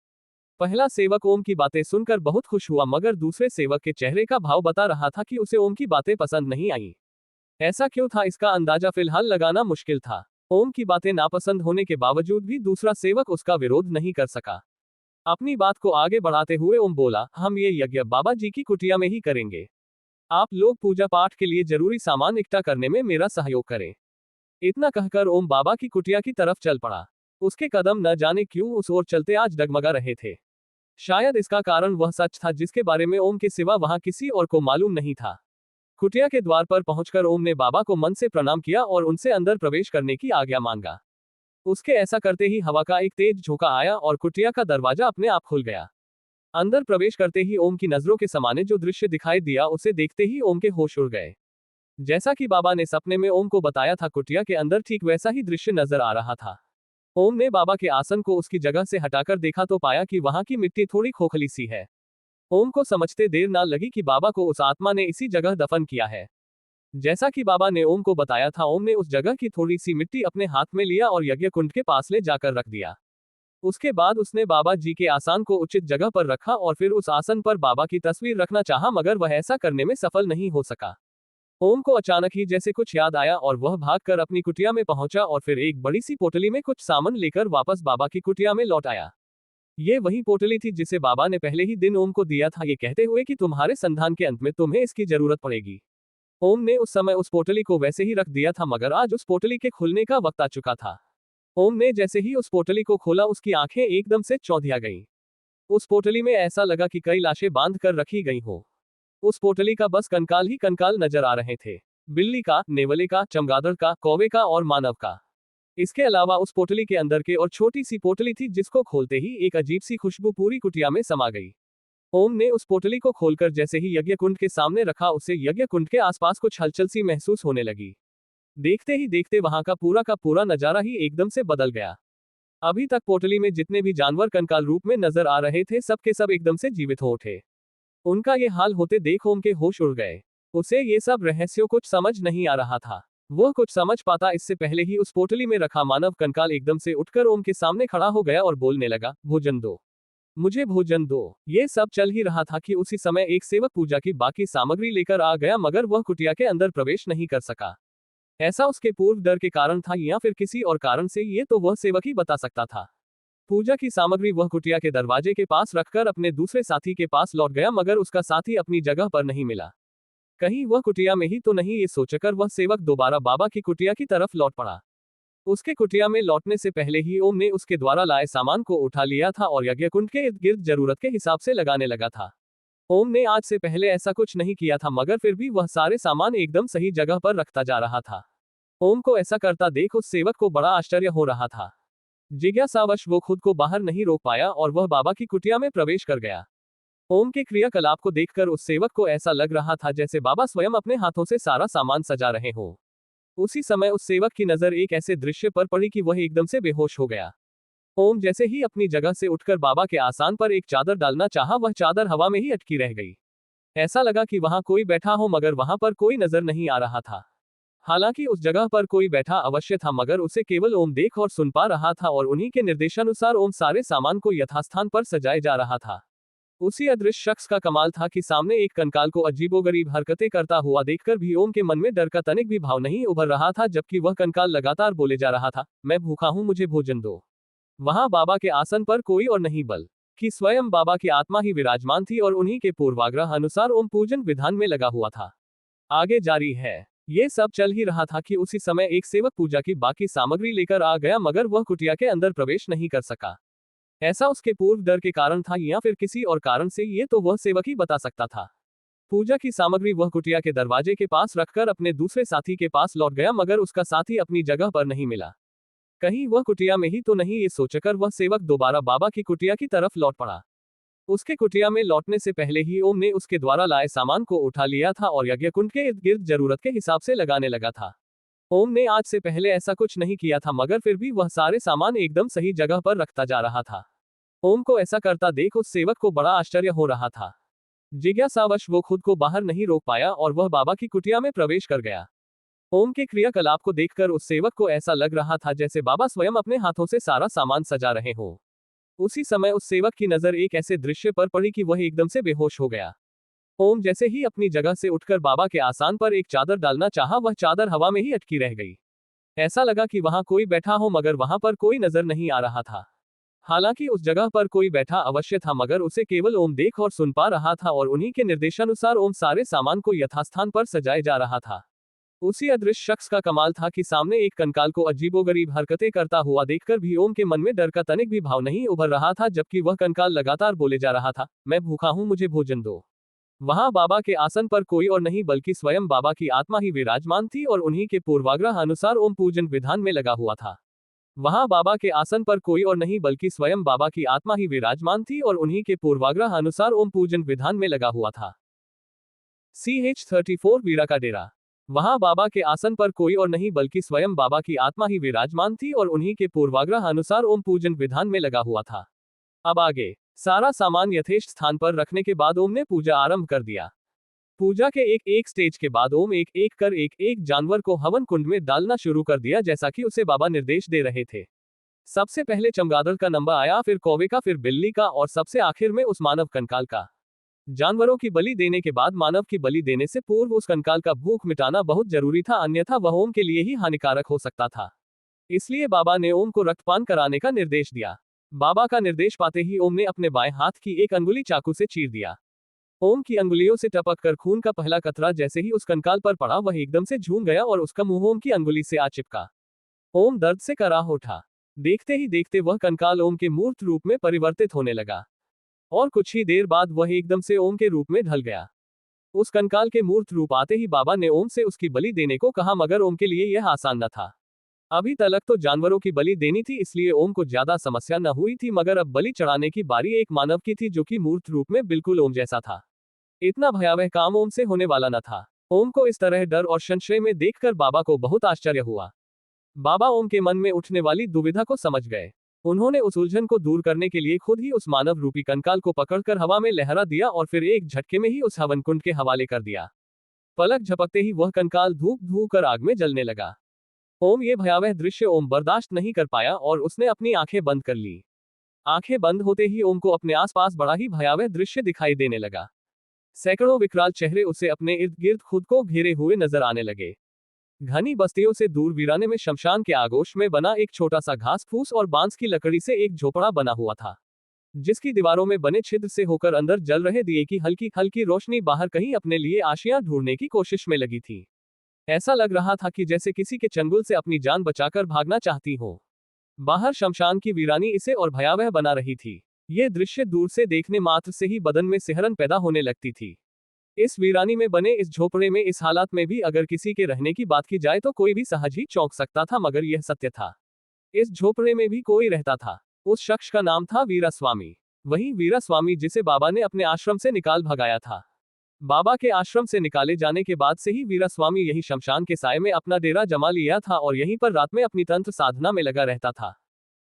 [SPEAKER 1] पहला सेवक ओम की बातें सुनकर बहुत खुश हुआ, मगर दूसरे सेवक के चेहरे का भाव बता रहा था कि उसे ओम की बातें पसंद नहीं आई। ऐसा क्यों था, इसका अंदाजा फिलहाल लगाना मुश्किल था। ओम की बातें नापसंद होने के बावजूद भी दूसरा सेवक उसका विरोध नहीं कर सका। अपनी बात को आगे बढ़ाते हुए ओम बोला, हम ये यज्ञ बाबा जी की कुटिया में ही करेंगे। आप लोग पूजा पाठ के लिए जरूरी सामान इकट्ठा करने में मेरा सहयोग करें। इतना कहकर ओम बाबा की कुटिया की तरफ चल पड़ा। उसके कदम न जाने क्यों उस ओर चलते आज डगमगा रहे थे। शायद इसका कारण वह सच था जिसके बारे में ओम के सिवा वहां किसी और को मालूम नहीं था। कुटिया के द्वार पर पहुंचकर ओम ने बाबा को मन से प्रणाम किया और उनसे अंदर प्रवेश करने की आज्ञा मांगा। उसके ऐसा करते ही हवा का एक तेज झोंका आया और कुटिया का दरवाजा अपने आप खुल गया। अंदर प्रवेश करते ही ओम की नजरों के सामने जो दृश्य दिखाई दिया, उसे देखते ही ओम के होश उड़ गए। जैसा कि बाबा ने सपने में ओम को बताया था, कुटिया के अंदर ठीक वैसा ही दृश्य नजर आ रहा था। ओम ने बाबा के आसन को उसकी जगह से हटाकर देखा तो पाया कि वहां की मिट्टी थोड़ी खोखली सी है। ओम को समझते देर ना लगी कि बाबा को उस आत्मा ने इसी जगह दफन किया है। जैसा कि बाबा ने ओम को बताया था, ओम ने उस जगह की थोड़ी सी मिट्टी अपने हाथ में लिया और यज्ञ कुंड के पास ले जाकर रख दिया। उसके बाद उसने बाबा जी के आसन को उचित जगह पर रखा और फिर उस आसन पर बाबा की तस्वीर रखना चाहा, मगर वह ऐसा करने में सफल नहीं हो सका। ओम को अचानक ही जैसे कुछ याद आया और वह भागकर अपनी कुटिया में पहुंचा और फिर एक बड़ी सी पोटली में कुछ सामान लेकर वापस बाबा की कुटिया में लौट आया। ये वही पोटली थी जिसे बाबा ने पहले ही दिन ओम को दिया था, ये कहते हुए कि तुम्हारे संधान के अंत में तुम्हें इसकी जरूरत पड़ेगी। ओम ने उस समय उस पोटली को वैसे ही रख दिया था, मगर आज उस पोटली के खुलने का वक्त आ चुका था। ओम ने जैसे ही उस पोटली को खोला, उसकी आंखें एकदम से चौंधिया गईं। उस पोटली में ऐसा लगा कि कई लाशें बांध कर रखी गई हो। उस पोटली का बस कंकाल ही कंकाल नजर आ रहे थे। बिल्ली का, नेवले का, चमगादड़ का, कौवे का और मानव का। इसके अलावा उस पोटली के अंदर के और छोटी सी पोटली थी जिसको खोलते ही एक अजीब सी खुशबू पूरी कुटिया में समा गई। ओम ने उस पोटली को खोलकर जैसे ही यज्ञ कुंड के सामने रखा, उसे यज्ञ कुंड के आसपास कुछ हलचल सी महसूस होने लगी। देखते ही देखते वहां का पूरा नजारा ही एकदम से बदल गया। अभी तक पोटली में जितने भी जानवर कंकाल रूप में नजर आ रहे थे, सब के सब एकदम से जीवित हो उठे। उनका ये हाल होते देख ओम के होश उड़ गए। उसे ये सब रहस्यों कुछ समझ नहीं आ रहा था। वह कुछ समझ पाता इससे पहले ही उस पोटली में रखा मानव कंकाल एकदम से उठकर ओम के सामने खड़ा हो गया और बोलने लगा, भोजन दो, मुझे भोजन दो। ये सब चल ही रहा था कि उसी समय एक सेवक पूजा की बाकी सामग्री लेकर आ गया, मगर वह कुटिया के अंदर प्रवेश नहीं कर सका। ऐसा उसके पूर्व डर के कारण था या फिर किसी और कारण से, ये तो वह सेवक ही बता सकता था। पूजा की सामग्री वह कुटिया के दरवाजे के पास रखकर अपने दूसरे साथी के पास लौट गया, मगर उसका साथी अपनी जगह पर नहीं मिला। कहीं वह कुटिया में ही तो नहीं, ये सोचकर वह सेवक दोबारा बाबा की कुटिया की तरफ लौट पड़ा। उसके कुटिया में लौटने से पहले ही ओम ने उसके द्वारा लाए सामान को उठा लिया था और यज्ञ कुंड के इर्द गिर्द जरूरत के हिसाब से लगाने लगा था। ओम ने आज से पहले ऐसा कुछ नहीं किया था, मगर फिर भी वह सारे सामान एकदम सही जगह पर रखता जा रहा था। ओम को ऐसा करता देख उस सेवक को बड़ा आश्चर्य हो रहा था। जिज्ञासावश वो खुद को बाहर नहीं रोक पाया और वह बाबा की कुटिया में प्रवेश कर गया। ओम के क्रियाकलाप को देखकर उस सेवक को ऐसा लग रहा था जैसे बाबा स्वयं अपने हाथों से सारा सामान सजा रहे हों। उसी समय उस सेवक की नजर एक ऐसे दृश्य पर पड़ी कि वह एकदम से बेहोश हो गया। ओम जैसे ही अपनी जगह से उठकर बाबा के आसान पर एक चादर डालना चाहा, वह चादर हवा में ही अटकी रह गई। ऐसा लगा कि वहां कोई बैठा हो, मगर वहां पर कोई नजर नहीं आ रहा था। हालांकि उस जगह पर कोई बैठा अवश्य था, मगर उसे केवल ओम देख और सुन पा रहा था, और उन्हीं के निर्देशानुसार ओम सारे सामान को यथास्थान पर सजाए जा रहा था। उसी अदृश्य शख्स का कमाल था कि सामने एक कंकाल को अजीबोगरीब हरकतें करता हुआ देखकर भी ओम के मन में डर का तनिक भी भाव नहीं उभर रहा था, जबकि वह कंकाल लगातार बोले जा रहा था, मैं भूखा हूं, मुझे भोजन दो। वहां बाबा के आसन पर कोई और नहीं बल्कि स्वयं बाबा की आत्मा ही विराजमान थी, और उन्हीं के पूर्वाग्रह अनुसार ओम पूजन विधान में लगा हुआ था। आगे जारी है। ये सब चल ही रहा था कि उसी समय एक सेवक पूजा की बाकी सामग्री लेकर आ गया, मगर वह कुटिया के अंदर प्रवेश नहीं कर सका। ऐसा उसके पूर्व डर के कारण था या फिर किसी और कारण से, ये तो वह सेवक ही बता सकता था। पूजा की सामग्री वह कुटिया के दरवाजे के पास रखकर अपने दूसरे साथी के पास लौट गया, मगर उसका साथी अपनी जगह पर नहीं मिला। कहीं वह कुटिया में ही तो नहीं, ये सोचकर वह सेवक दोबारा बाबा की कुटिया की तरफ लौट पड़ा। उसके कुटिया में लौटने से पहले ही ओम ने उसके द्वारा लाए सामान को उठा लिया था और यज्ञ कुंड के इर्द गिर्द जरूरत के हिसाब से लगाने लगा था। ओम ने आज से पहले ऐसा कुछ नहीं किया था, मगर फिर भी वह सारे सामान एकदम सही जगह पर रखता जा रहा था। ओम को ऐसा करता देख उस सेवक को बड़ा आश्चर्य हो रहा था। जिज्ञासावश वो खुद को बाहर नहीं रोक पाया और वह बाबा की कुटिया में प्रवेश कर गया। ओम के क्रियाकलाप को देखकर उस सेवक को ऐसा लग रहा था जैसे बाबा स्वयं अपने हाथों से सारा सामान सजा रहे हों। उसी समय उस सेवक की नजर एक ऐसे दृश्य पर पड़ी कि वह एकदम से बेहोश हो गया। ओम जैसे ही अपनी जगह से उठकर बाबा के आसान पर एक चादर डालना चाहा, वह चादर हवा में ही अटकी रह गई। ऐसा लगा कि वहां कोई बैठा हो, मगर वहां पर कोई नजर नहीं आ रहा था। हालांकि उस जगह पर कोई बैठा अवश्य था, मगर उसे केवल ओम देख और सुन पा रहा था, और उन्हीं के निर्देशानुसार ओम सारे सामान को यथास्थान पर सजाए जा रहा था। उसी अदृश्य शख्स का कमाल था कि सामने एक कंकाल को अजीबोगरीब हरकतें करता हुआ देखकर भी ओम के मन में डर का तनिक भी भाव नहीं उभर रहा था, जबकि वह कंकाल लगातार बोले जा रहा था, मैं भूखा हूं, मुझे भोजन दो। वहां बाबा के आसन पर कोई और नहीं बल्कि स्वयं बाबा की आत्मा ही विराजमान थी, और उन्हीं के पूर्वाग्रह अनुसार ओम पूजन विधान में लगा हुआ था। वहां बाबा के आसन पर कोई और नहीं बल्कि स्वयं बाबा की आत्मा ही विराजमान थी, और उन्हीं के पूर्वाग्रह अनुसार ओम पूजन विधान में लगा हुआ था। CH34 वीरा का डेरा। वहां बाबा के आसन पर कोई और नहीं बल्कि स्वयं बाबा की आत्मा ही विराजमान थी, और उन्हीं के पूर्वाग्रह अनुसार ओम पूजन विधान में लगा हुआ था। अब आगे। सारा सामान यथेष्ट स्थान पर रखने के बाद ओम ने पूजा आरंभ कर दिया। पूजा के एक एक स्टेज के बाद ओम एक एक कर एक एक जानवर को हवन कुंड में डालना शुरू कर दिया, जैसा कि उसे बाबा निर्देश दे रहे थे। सबसे पहले चमगादड़ का नंबर आया, फिर कौवे का, फिर बिल्ली का, और सबसे आखिर में उस मानव कंकाल का। जानवरों की बलि देने के बाद मानव की बलि देने से पूर्व उस कंकाल का भूख मिटाना बहुत जरूरी था, अन्यथा वह ओम के लिए ही हानिकारक हो सकता था। इसलिए बाबा ने ओम को रक्तपान कराने का निर्देश दिया। बाबा का निर्देश पाते ही ओम ने अपने बाएं हाथ की एक अंगुली चाकू से चीर दिया। ओम की अंगुलियों से टपक कर खून का पहला कतरा जैसे ही उस कंकाल पर पड़ा, वह एकदम से झूम गया और उसका मुंह ओम की अंगुली से आ चिपका। ओम दर्द से कराह उठा। देखते ही देखते वह कंकाल ओम के मूर्त रूप में परिवर्तित होने लगा, और कुछ ही देर बाद वह एकदम से ओम के रूप में ढल गया। उस कंकाल के मूर्त रूप आते ही बाबा ने ओम से उसकी बलि देने को कहा, मगर ओम के लिए यह आसान न था। अभी तक तो जानवरों की बलि देनी थी, इसलिए ओम को ज्यादा समस्या न हुई थी, मगर अब बलि चढ़ाने की बारी एक मानव की थी, जो कि मूर्त रूप में बिल्कुल ओम जैसा था। इतना भयावह काम ओम से होने वाला न था। ओम को इस तरह डर और संशय में देखकर बाबा को बहुत आश्चर्य हुआ। बाबा ओम के मन में उठने वाली दुविधा को समझ गए। उन्होंने उस उलझन को दूर करने के लिए खुद ही उस मानव रूपी कंकाल को पकड़कर हवा में लहरा दिया, और फिर एक झटके में ही उस हवन कुंड के हवाले कर दिया। पलक झपकते ही वह कंकाल धूप धू कर आग में जलने लगा। ओम ये भयावह दृश्य ओम बर्दाश्त नहीं कर पाया, और उसने अपनी आंखें बंद कर ली। आंखें बंद होते ही ओम को अपने आसपास बड़ा ही भयावह दृश्य दिखाई देने लगा। सैकड़ों विकराल चेहरे उसे अपने इर्द गिर्द खुद को घेरे हुए नजर आने लगे। घनी बस्तियों से दूर वीराने में शमशान के आगोश में बना एक छोटा सा घास फूस और बांस की लकड़ी से एक झोपड़ा बना हुआ था, जिसकी दीवारों में बने छिद्र से होकर अंदर जल रहे दिए की हल्की हल्की रोशनी बाहर कहीं अपने लिए आशियां ढूंढने की कोशिश में लगी थी। ऐसा लग रहा था कि जैसे किसी के चंगुल से अपनी जान बचाकर भागना चाहती हो। बाहर शमशान की वीरानी इसे और भयावह बना रही थी। ये दृश्य दूर से देखने मात्र से ही बदन में सिहरन पैदा होने लगती थी। इस वीरानी में बने इस झोपड़े में इस हालात में भी अगर किसी के रहने की बात की जाए तो कोई भी सहज ही चौंक सकता था, मगर यह सत्य था। इस झोपड़े में भी कोई रहता था। उस शख्स का नाम था वीरास्वामी। वहीं वीरा स्वामी, जिसे बाबा ने अपने आश्रम से निकाल भगाया था। बाबा के आश्रम से निकाले जाने के बाद से ही वीरा स्वामी यही शमशान के साय में अपना डेरा जमा लिया था और यहीं पर रात में अपनी तंत्र साधना में लगा रहता था।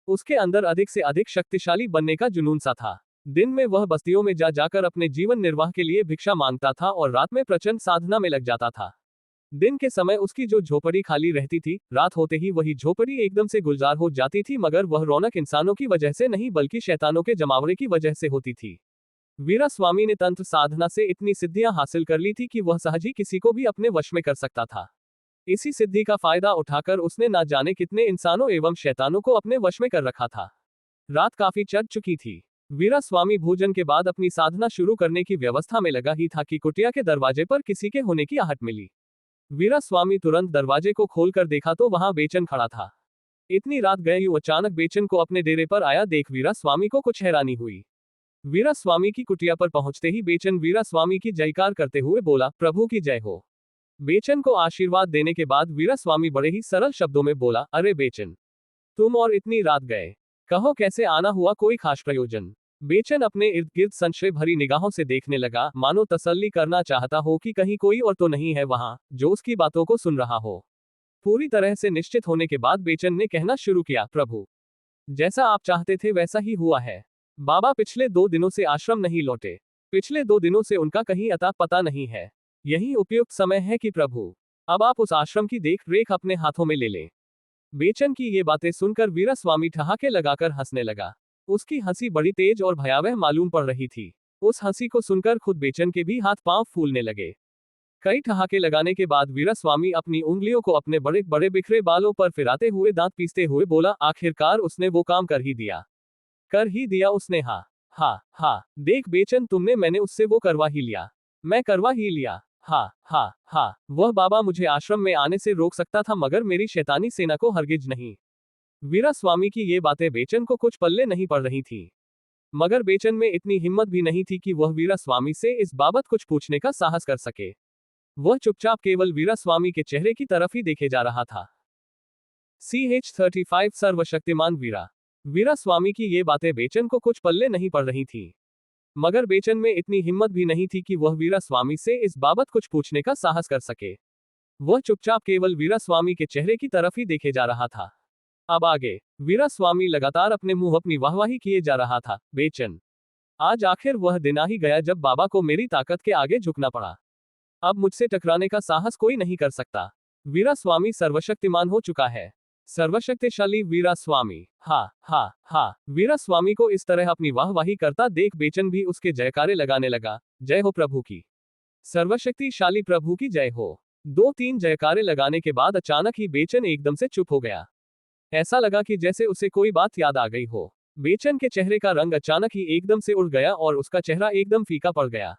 [SPEAKER 1] उसके अंदर अधिक से अधिक शक्तिशाली बनने का जुनून सा था। दिन में वह बस्तियों में जा जाकर अपने जीवन निर्वाह के लिए भिक्षा मांगता था और रात में प्रचंड साधना में लग जाता था। दिन के समय उसकी जो झोपड़ी खाली रहती थी, रात होते ही वही झोपड़ी एकदम से गुलजार हो जाती थी, मगर वह रौनक इंसानों की वजह से नहीं बल्कि शैतानों के जमावड़े की वजह से होती थी। वीरा स्वामी ने तंत्र साधना से इतनी सिद्धियां हासिल कर ली थी कि वह सहज ही किसी को भी अपने वश में कर सकता था। इसी सिद्धि का फायदा उठाकर उसने ना जाने कितने इंसानों एवं शैतानों को अपने वश में कर रखा था। रात काफी चढ़ चुकी थी। वीरा स्वामी भोजन के बाद अपनी साधना शुरू करने की व्यवस्था में लगा ही था कि कुटिया के दरवाजे पर किसी के होने की आहट मिली। वीरा स्वामी तुरंत दरवाजे को खोलकर देखा तो वहां बेचन खड़ा था। इतनी रात गए यूं अचानक बेचन को अपने डेरे पर आया देख वीरा स्वामी को कुछ हैरानी हुई। वीरा स्वामी की कुटिया पर पहुंचते ही बेचन वीरा स्वामी की जयकार करते हुए बोला, प्रभु की जय हो। बेचन को आशीर्वाद देने के बाद वीरा स्वामी बड़े ही सरल शब्दों में बोला, अरे बेचन, तुम और इतनी रात गए, कहो कैसे आना हुआ, कोई खास प्रयोजन? बेचन अपने इर्द गिर्द संशय भरी निगाहों से देखने लगा, मानो तसल्ली करना चाहता हो कि कहीं कोई और तो नहीं है वहां जो उसकी बातों को सुन रहा हो। पूरी तरह से निश्चित होने के बाद बेचन ने कहना शुरू किया, प्रभु, जैसा आप चाहते थे वैसा ही हुआ है। बाबा पिछले 2 दिनों से आश्रम नहीं लौटे। पिछले 2 दिनों से उनका कहीं अता पता नहीं है। यही उपयुक्त समय है कि प्रभु, अब आप उस आश्रम की देख रेख अपने हाथों में ले लें। बेचन की ये बातें सुनकर वीरा स्वामी ठहाके लगाकर हंसने लगा। उसकी हंसी बड़ी तेज और भयावह मालूम पड़ रही थी। उस हंसी को सुनकर खुद बेचन के भी हाथ पांव फूलने लगे। कई ठहाके लगाने के बाद वीरा स्वामी अपनी उंगलियों को अपने बड़े बड़े बिखरे बालों पर फिराते हुए दांत पीसते हुए बोला, आखिरकार उसने वो काम कर ही दिया। कर ही दिया उसने, हाँ हाँ हाँ, देख बेचन, तुमने मैंने उससे वो करवा ही लिया। मैं करवा ही लिया। हाँ हाँ हाँ, वह बाबा मुझे आश्रम में आने से रोक सकता था मगर मेरी शैतानी सेना को हरगिज नहीं। वीरा स्वामी की ये बातें बेचन को कुछ पल्ले नहीं पड़ रही थी, मगर बेचन में इतनी हिम्मत भी नहीं थी कि वह वीरा स्वामी से इस बाबत कुछ पूछने का साहस कर सके। वह चुपचाप केवल वीरा स्वामी के चेहरे की तरफ ही देखे जा रहा था। CH35 सर्वशक्तिमान वीरा। वीरा स्वामी की ये बातें बेचन को कुछ पल्ले नहीं पड़ रही थी, मगर बेचन में इतनी हिम्मत भी नहीं थी कि वह वीरा स्वामी से इस बाबत कुछ पूछने का साहस कर सके। वह चुपचाप केवल वीरा स्वामी के चेहरे की तरफ ही देखे जा रहा था। अब आगे वीरा स्वामी लगातार अपने मुंह अपनी वाहवाही किए जा रहा था। बेचन, आज आखिर वह दिन आ ही गया जब बाबा को मेरी ताकत के आगे झुकना पड़ा। अब मुझसे टकराने का साहस कोई नहीं कर सकता। वीरा स्वामी सर्वशक्तिमान हो चुका है। सर्वशक्तिशाली वीरा स्वामी। हाँ हाँ हाँ, वीरा स्वामी को इस तरह अपनी वाहवाही करता देख बेचन भी उसके जयकारे लगाने लगा। जय हो प्रभु की, सर्वशक्तिशाली प्रभु की जय हो। 2-3 जयकारे लगाने के बाद अचानक ही बेचन एकदम से चुप हो गया। ऐसा लगा कि जैसे उसे कोई बात याद आ गई हो। बेचन के चेहरे का रंग अचानक ही एकदम से उड़ गया और उसका चेहरा एकदम फीका पड़ गया।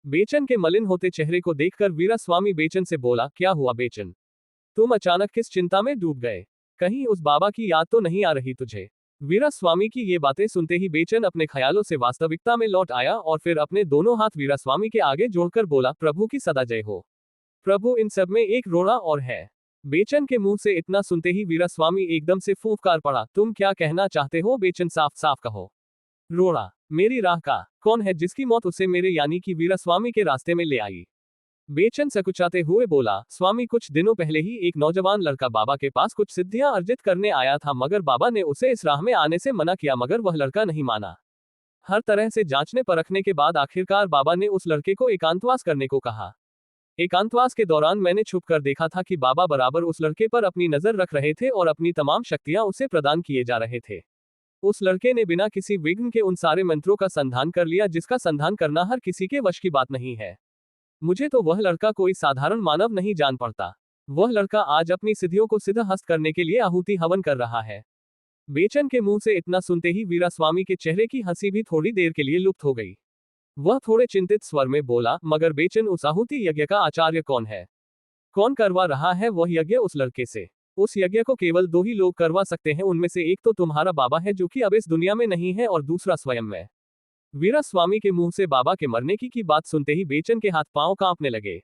[SPEAKER 1] बेचन के मलिन होते चेहरे को देखकर वीरा स्वामी बेचन से बोला, क्या हुआ बेचन, तुम अचानक किस चिंता में डूब गए? कहीं उस बाबा की याद तो नहीं आ रही तुझे? वीरा स्वामी की ये बातें सुनते ही बेचन अपने ख्यालों से वास्तविकता में लौट आया और फिर अपने दोनों हाथ वीरा स्वामी के आगे जोड़कर बोला, प्रभु की सदा जय हो। प्रभु, इन सब में एक रोड़ा और है। बेचन के मुंह से इतना सुनते ही वीरा स्वामी एकदम से फूंफकार पड़ा। तुम क्या कहना चाहते हो बेचन, साफ साफ कहो। रोड़ा? मेरी राह का कौन है जिसकी मौत उसे मेरे यानी कि वीरा स्वामी के रास्ते में ले आई? बेचन सकुचाते हुए बोला, स्वामी, कुछ दिनों पहले ही एक नौजवान लड़का बाबा के पास कुछ सिद्धियां अर्जित करने आया था, मगर बाबा ने उसे इस राह में आने से मना किया, मगर वह लड़का नहीं माना। हर तरह से जांचने परखने के बाद आखिरकार बाबा ने उस लड़के को एकांतवास करने को कहा। एकांतवास के दौरान मैंने छुप कर देखा था कि बाबा बराबर उस लड़के पर अपनी नजर रख रहे थे और अपनी तमाम शक्तियां उसे प्रदान किए जा रहे थे। उस लड़के ने बिना किसी विघ्न के उन सारे मंत्रों का संधान कर लिया जिसका संधान करना हर किसी के वश की बात नहीं है। मुझे तो वह लड़का कोई साधारण मानव नहीं जान पड़ता। वह लड़का आज अपनी सिद्धियों को सिद्धहस्त करने के लिए आहुति हवन कर रहा है। बेचन के मुंह से इतना सुनते ही वीरा स्वामी के चेहरे की हंसी भी थोड़ी देर के लिए लुप्त हो गई। वह थोड़े चिंतित स्वर में बोला, मगर बेचन, उस आहुति यज्ञ का आचार्य कौन है? कौन करवा रहा है वह यज्ञ उस लड़के से? उस यज्ञ को केवल 2 ही लोग करवा सकते हैं, उनमें से एक तो तुम्हारा बाबा है जो कि अब इस दुनिया में नहीं है, और दूसरा स्वयं मैं। वीरा स्वामी के मुंह से बाबा के मरने की बात सुनते ही बेचन के हाथ पांव कांपने लगे।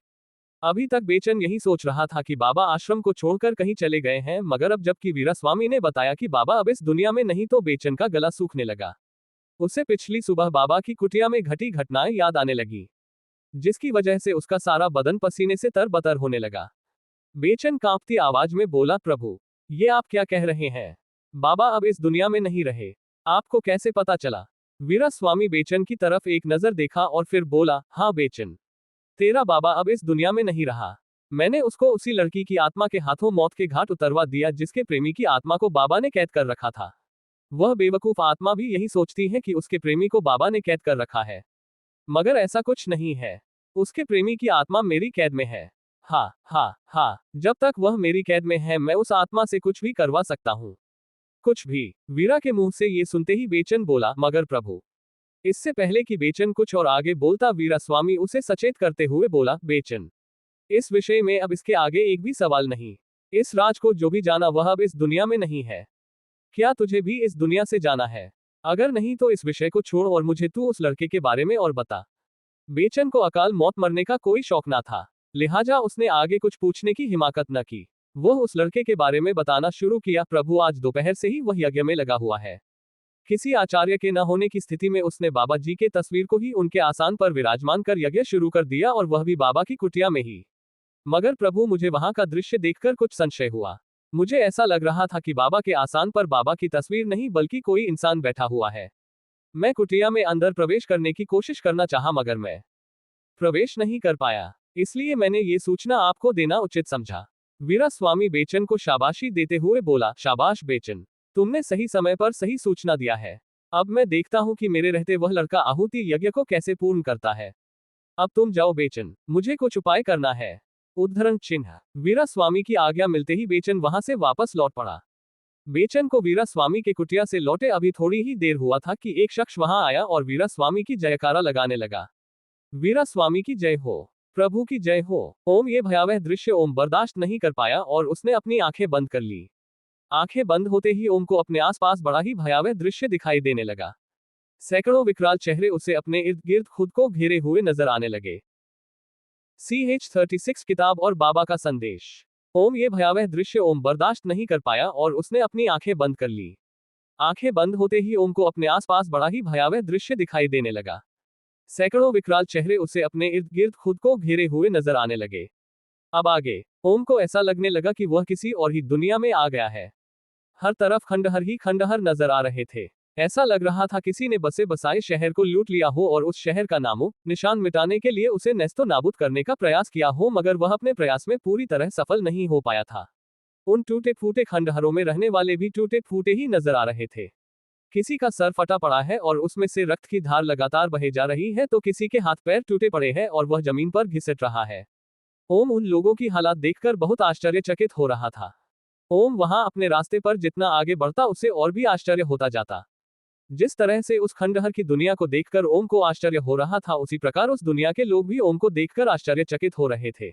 [SPEAKER 1] अभी तक बेचन यही सोच रहा था कि बाबा आश्रम को छोड़कर कहीं चले गए हैं, मगर अब जबकि वीरा स्वामी ने बताया कि बाबा अब इस दुनिया में नहीं तो बेचन का गला सूखने लगा। उसे पिछली सुबह बाबा की कुटिया में घटी घटनाएं याद आने लगी, जिसकी वजह से उसका सारा बदन पसीने से तरबतर होने लगा। बेचन कांपती आवाज में बोला, प्रभु, ये आप क्या कह रहे हैं? बाबा अब इस दुनिया में नहीं रहे। आपको कैसे पता चला? वीरास्वामी बेचन की तरफ एक नजर देखा और फिर बोला, हाँ बेचन, तेरा बाबा अब इस दुनिया में नहीं रहा। मैंने उसको उसी लड़की की आत्मा के हाथों मौत के घाट उतरवा दिया जिसके प्रेमी की आत्मा को बाबा ने कैद कर रखा था। वह बेवकूफ आत्मा भी यही सोचती है कि उसके प्रेमी को बाबा ने कैद कर रखा है, मगर ऐसा कुछ नहीं है। उसके प्रेमी की आत्मा मेरी कैद में है। हा हा हा, जब तक वह मेरी कैद में है मैं उस आत्मा से कुछ भी करवा सकता हूँ। कुछ भी। वीरा के मुंह से ये सुनते ही बेचन बोला, मगर प्रभु। इससे पहले कि बेचन कुछ और आगे बोलता, वीरास्वामी उसे सचेत करते हुए बोला, बेचन, इस विषय में अब इसके आगे एक भी सवाल नहीं। इस राज को जो भी जाना वह अब इस दुनिया में नहीं है। क्या तुझे भी इस दुनिया से जाना है? अगर नहीं तो इस विषय को छोड़ और मुझे तू उस लड़के के बारे में और बता। बेचन को अकाल मौत मरने का कोई शौक ना था, लिहाजा उसने आगे कुछ पूछने की हिम्मत न की। वह उस लड़के के बारे में बताना शुरू किया, प्रभु आज दोपहर से ही वह यज्ञ में लगा हुआ है। किसी आचार्य के न होने की स्थिति में उसने बाबा जी के तस्वीर को ही उनके आसान पर विराजमान कर यज्ञ शुरू कर दिया, और वह भी बाबा की कुटिया में ही। मगर प्रभु मुझे वहां का दृश्य देखकर कुछ संशय हुआ। मुझे ऐसा लग रहा था कि बाबा के आसान पर बाबा की तस्वीर नहीं बल्कि कोई इंसान बैठा हुआ है। मैं कुटिया में अंदर प्रवेश करने की कोशिश करना चाहा मगर मैं प्रवेश नहीं कर पाया, इसलिए मैंने ये सूचना आपको देना उचित समझा। वीरास्वामी बेचन को शाबाशी देते हुए बोला, शाबाश बेचन, तुमने सही समय पर सही सूचना दिया है। अब मैं देखता हूं कि मेरे रहते वह लड़का आहुति यज्ञ को कैसे पूर्ण करता है। अब तुम जाओ बेचन, मुझे कुछ उपाय करना है। उद्धरण चिन्ह। वीरास्वामी की आज्ञा मिलते ही बेचन वहां से वापस लौट पड़ा। बेचन को वीरास्वामी के कुटिया से लौटे अभी थोड़ी ही देर हुआ था कि एक शख्स वहां आया और वीरास्वामी की जयकारा लगाने लगा। वीरास्वामी की जय हो, प्रभु की जय हो। ओम ये भयावह दृश्य ओम बर्दाश्त नहीं कर पाया और उसने अपनी आंखें बंद कर ली। आंखें बंद होते ही ओम को अपने आसपास बड़ा ही भयावह दृश्य दिखाई देने लगा। सैकड़ों विकराल चेहरे उसे अपने इर्द गिर्द खुद को घेरे हुए नजर आने लगे। CH36 किताब और बाबा का संदेश। ओम ये भयावह दृश्य ओम बर्दाश्त नहीं कर पाया और उसने अपनी आंखें बंद कर ली। आंखें बंद होते ही ओम को अपने आसपास बड़ा ही भयावह दृश्य दिखाई देने लगा। सैकड़ों विकराल चेहरे उसे अपने इर्द गिर्द खुद को घेरे हुए नजर आने लगे। अब आगे ओम को ऐसा लगने लगा कि वह किसी और ही दुनिया में आ गया है। हर तरफ खंडहर ही खंडहर नजर आ रहे थे। ऐसा लग रहा था किसी ने बसे बसाए शहर को लूट लिया हो और उस शहर का नामो निशान मिटाने के लिए उसे नेस्तो नाबूद करने का प्रयास किया हो, मगर वह अपने प्रयास में पूरी तरह सफल नहीं हो पाया था। उन टूटे फूटे खंडहरों में रहने वाले भी टूटे फूटे ही नजर आ रहे थे। किसी का सर फटा पड़ा है और उसमें से रक्त की धार लगातार बहे जा रही है, तो किसी के हाथ पैर टूटे पड़े हैं और वह जमीन पर घिसट रहा है। ओम उन लोगों की हालात देखकर बहुत आश्चर्यचकित हो रहा था। ओम वहां अपने रास्ते पर जितना आगे बढ़ता उसे और भी आश्चर्य होता जाता। जिस तरह से उस खंडहर की दुनिया को देखकर ओम को आश्चर्य हो रहा था, उसी प्रकार उस दुनिया के लोग भी ओम को देखकर आश्चर्यचकित हो रहे थे।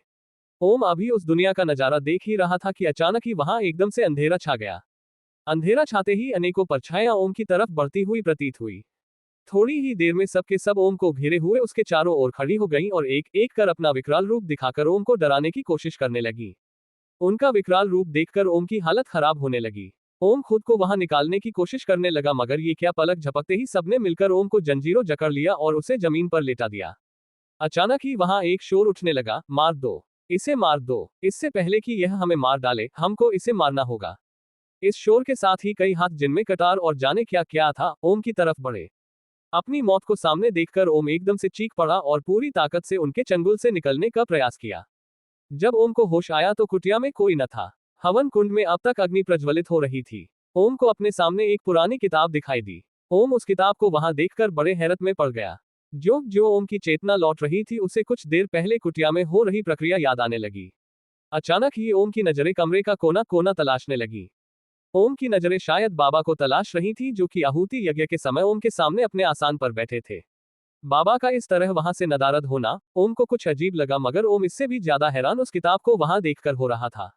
[SPEAKER 1] ओम अभी उस दुनिया का नजारा देख ही रहा था कि अचानक ही वहां एकदम से अंधेरा छा गया। अंधेरा छाते ही अनेकों परछाइयां ओम की तरफ बढ़ती हुई प्रतीत हुई। थोड़ी ही देर में सबके सब ओम को घेरे हुए उसके चारों ओर खड़ी हो गईं और एक एक कर अपना विकराल रूप दिखाकर ओम को डराने की कोशिश करने लगी। उनका विकराल रूप देखकर ओम की हालत खराब होने लगी। ओम खुद को वहां निकालने की कोशिश करने लगा, मगर ये क्या, पलक झपकते ही सबने मिलकर ओम को जंजीरों जकड़ लिया और उसे जमीन पर लेटा दिया। अचानक ही वहां एक शोर उठने लगा, मार दो, इसे मार दो, इससे पहले कि यह हमें मार डाले, हमको इसे मारना होगा। इस शोर के साथ ही कई हाथ जिनमें कटार और जाने क्या क्या था ओम की तरफ बढ़े। अपनी मौत को सामने देखकर ओम एकदम से चीख पड़ा और पूरी ताकत से उनके चंगुल से निकलने का प्रयास किया। जब ओम को होश आया तो कुटिया में कोई न था। हवन कुंड में अब तक अग्नि प्रज्वलित हो रही थी। ओम को अपने सामने एक पुरानी किताब दिखाई दी। ओम उस किताब को वहां देखकर बड़े हैरत में पड़ गया। जो ओम की चेतना लौट रही थी उसे कुछ देर पहले कुटिया में हो रही प्रक्रिया याद आने लगी। अचानक ही ओम की नजरें कमरे का कोना कोना तलाशने लगी। ओम की नजरें शायद बाबा को तलाश रही थी, जो कि आहुति यज्ञ के समय ओम के सामने अपने आसान पर बैठे थे। बाबा का इस तरह वहां से नदारद होना ओम को कुछ अजीब लगा, मगर ओम इससे भी ज्यादा हैरान उस किताब को वहां देखकर हो रहा था।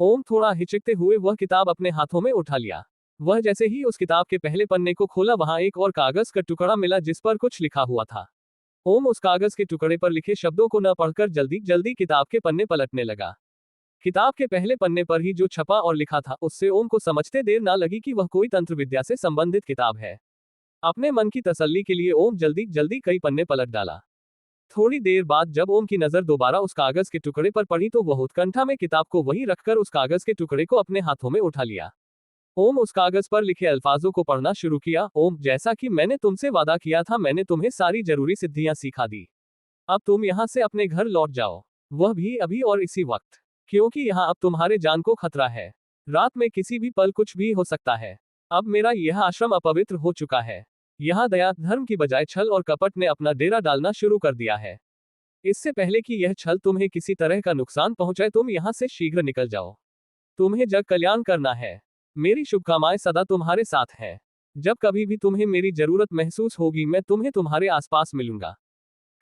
[SPEAKER 1] ओम थोड़ा हिचकते हुए वह किताब अपने हाथों में उठा लिया। वह जैसे ही उस किताब के पहले पन्ने को खोला, वहां एक और कागज का टुकड़ा मिला जिस पर कुछ लिखा हुआ था। ओम उस कागज के टुकड़े पर लिखे शब्दों को न पढ़कर जल्दी जल्दी किताब के पन्ने पलटने लगा। किताब के पहले पन्ने पर ही जो छपा और लिखा था उससे ओम को समझते देर ना लगी कि वह कोई तंत्र विद्या से संबंधित किताब है। अपने मन की तसल्ली के लिए ओम जल्दी जल्दी कई पन्ने पलट डाला। थोड़ी देर बाद जब ओम की नजर दोबारा उस कागज के टुकड़े पर पड़ी तो वह उत्कंठा में किताब को वहीं रखकर उस कागज के टुकड़े को अपने हाथों में उठा लिया। ओम उस कागज पर लिखे अल्फाजों को पढ़ना शुरू किया। ओम, जैसा कि मैंने तुमसे वादा किया था, मैंने तुम्हें सारी जरूरी सिद्धियां सिखा दी। अब तुम यहाँ से अपने घर लौट जाओ, वह भी अभी और इसी वक्त, क्योंकि यहाँ अब तुम्हारे जान को खतरा है। रात में किसी भी पल कुछ भी हो सकता है। अब मेरा यह आश्रम अपवित्र हो चुका है। यहाँ दया धर्म की बजाय छल और कपट ने अपना डेरा डालना शुरू कर दिया है। इससे पहले कि यह छल तुम्हें किसी तरह का नुकसान पहुंचाए, तुम यहाँ से शीघ्र निकल जाओ। तुम्हें जग कल्याण करना है। मेरी शुभकामनाएं सदा तुम्हारे साथ है। जब कभी भी तुम्हें मेरी जरूरत महसूस होगी, मैं तुम्हें तुम्हारे आसपास मिलूंगा।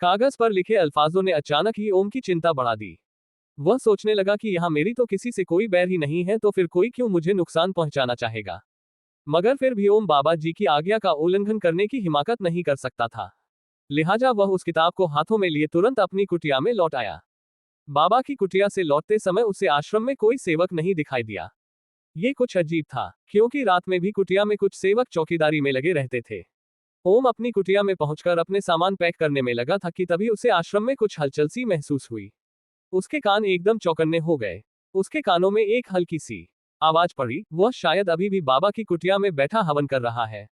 [SPEAKER 1] कागज पर लिखे अल्फाजों ने अचानक ही ओम की चिंता बढ़ा दी। वह सोचने लगा कि यहाँ मेरी तो किसी से कोई बैर ही नहीं है, तो फिर कोई क्यों मुझे नुकसान पहुंचाना चाहेगा। मगर फिर भी ओम बाबा जी की आज्ञा का उल्लंघन करने की हिमाकत नहीं कर सकता था। लिहाजा वह उस किताब को हाथों में लिए तुरंत अपनी कुटिया में लौट आया। बाबा की कुटिया से लौटते समय उसे आश्रम में कोई सेवक नहीं दिखाई दिया। ये कुछ अजीब था, क्योंकि रात में भी कुटिया में कुछ सेवक चौकीदारी में लगे रहते थे। ओम अपनी कुटिया में पहुंचकर अपने सामान पैक करने में लगा था कि तभी उसे आश्रम में कुछ हलचल सी महसूस हुई। उसके कान एकदम चौकन्ने हो गए। उसके कानों में एक हल्की सी आवाज पड़ी। वह शायद अभी भी बाबा की कुटिया में बैठा हवन कर रहा है।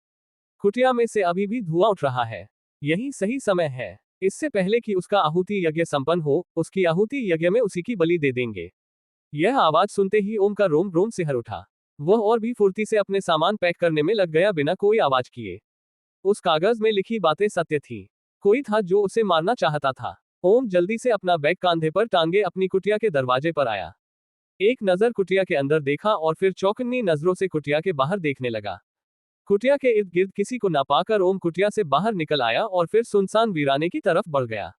[SPEAKER 1] कुटिया में से अभी भी धुआं उठ रहा है। यही सही समय है। इससे पहले कि उसका आहुति यज्ञ संपन्न हो, उसकी आहुति यज्ञ में उसी की बलि दे देंगे। यह आवाज सुनते ही ओम का रोम रोम सिहर उठा। वह और भी फुर्ती से अपने सामान पैक करने में लग गया, बिना कोई आवाज किए। उस कागज में लिखी बातें सत्य थी। कोई था जो उसे मारना चाहता था। ओम जल्दी से अपना बैग कांधे पर टांगे अपनी कुटिया के दरवाजे पर आया। एक नजर कुटिया के अंदर देखा और फिर चौकन्नी नजरों से कुटिया के बाहर देखने लगा। कुटिया के इर्द गिर्द किसी को ना पाकर ओम कुटिया से बाहर निकल आया और फिर सुनसान वीराने की तरफ बढ़ गया।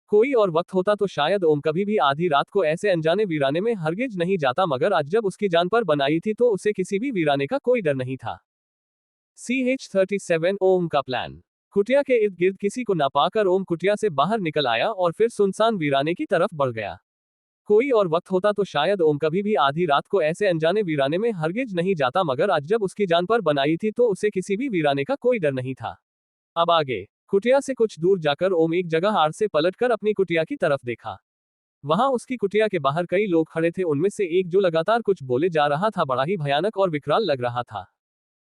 [SPEAKER 1] कोई और वक्त होता तो शायद ओम कभी भी आधी रात को ऐसे अनजाने वीराने में हरगिज नहीं जाता, मगर आज जब उसकी जान पर बनाई थी तो उसे किसी भी वीराने का कोई डर नहीं था। CH-37 ओम का प्लान। कुटिया के इर्द गिर्द किसी को ना पाकर ओम कुटिया से बाहर निकल आया और फिर सुनसान वीराने की तरफ बढ़ गया। कोई और वक्त होता तो शायद ओम कभी भी आधी रात को ऐसे अनजाने वीराने में हरगिज नहीं जाता, मगर आज जब उसकी जान पर बनाई थी तो उसे किसी भी वीराने का कोई डर नहीं था। अब आगे कुटिया से कुछ दूर जाकर ओम एक जगह आड़ से पलटकर अपनी कुटिया की तरफ देखा। वहां उसकी कुटिया के बाहर कई लोग खड़े थे। उनमें से एक जो लगातार कुछ बोले जा रहा था बड़ा ही भयानक और विकराल लग रहा था।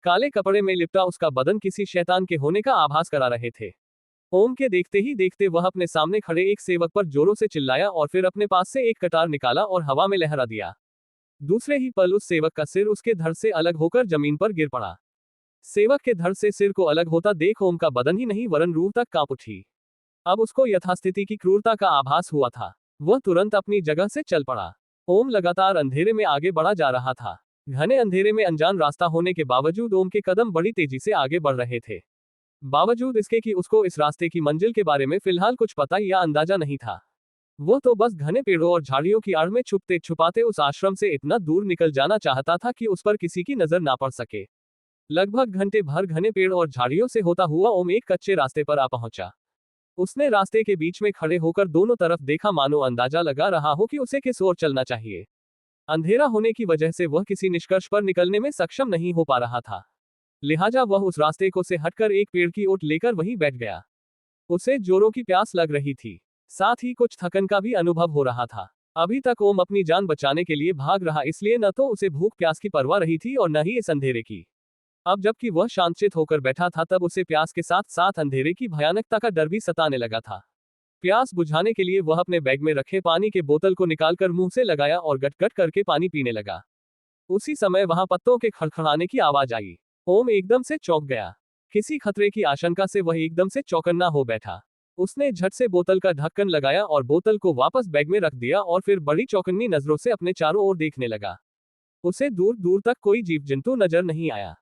[SPEAKER 1] काले कपड़े में लिपटा उसका बदन किसी शैतान के होने का आभास करा रहे थे। ओम के देखते ही देखते वह अपने सामने खड़े एक सेवक पर जोरों से चिल्लाया और फिर अपने पास से एक कटार निकाला और हवा में लहरा दिया। दूसरे ही पल उस सेवक का सिर उसके धड़ से अलग होकर जमीन पर गिर पड़ा। सेवक के धड़ से सिर को अलग होता देख ओम का बदन ही नहीं वरन रूह तक कांप उठी। अब उसको यथास्थिति की क्रूरता का आभास हुआ था। वह तुरंत अपनी जगह से चल पड़ा। ओम लगातार अंधेरे में आगे बढ़ा जा रहा था। घने अंधेरे में अनजान रास्ता होने के बावजूद ओम के कदम बड़ी तेजी से आगे बढ़ रहे थे। बावजूद इसके कि उसको इस रास्ते की मंजिल के बारे में फिलहाल कुछ पता या अंदाजा नहीं था। वो तो बस घने पेड़ों और झाड़ियों की आड़ में छुपते छुपाते उस आश्रम से इतना दूर निकल जाना चाहता था कि उस पर किसी की नजर ना पड़ सके। लगभग घंटे भर घने पेड़ और झाड़ियों से होता हुआ ओम एक कच्चे रास्ते पर आ पहुंचा। उसने रास्ते के बीच में खड़े होकर दोनों तरफ देखा, मानो अंदाजा लगा रहा हो कि उसे किस ओर चलना चाहिए। अंधेरा होने की वजह से वह किसी निष्कर्ष पर निकलने में सक्षम नहीं हो पा रहा था। लिहाजा वह उस रास्ते को से हटकर एक पेड़ की ओट लेकर वहीं बैठ गया। उसे जोरों की प्यास लग रही थी, साथ ही कुछ थकन का भी अनुभव हो रहा था। अभी तक ओम अपनी जान बचाने के लिए भाग रहा, इसलिए न तो उसे भूख प्यास की परवाह रही थी और न ही इस अंधेरे की। अब जबकि वह शांतचित होकर बैठा था तब उसे प्यास के साथ साथ अंधेरे की भयानकता का डर भी सताने लगा था। प्यास बुझाने के लिए वह अपने बैग में रखे पानी के बोतल को निकालकर मुंह से लगाया और गट-गट करके पानी पीने लगा। उसी समय वहां पत्तों के खड़खड़ाने की आवाज आई। ओम एकदम से चौंक गया। किसी खतरे की आशंका से वह एकदम से चौकन्ना हो बैठा। उसने झट से बोतल का ढक्कन लगाया और बोतल को वापस बैग में रख दिया और फिर बड़ी चौकन्नी नजरों से अपने चारों ओर देखने लगा। उसे दूर दूर तक कोई जीव जंतु नजर नहीं आया।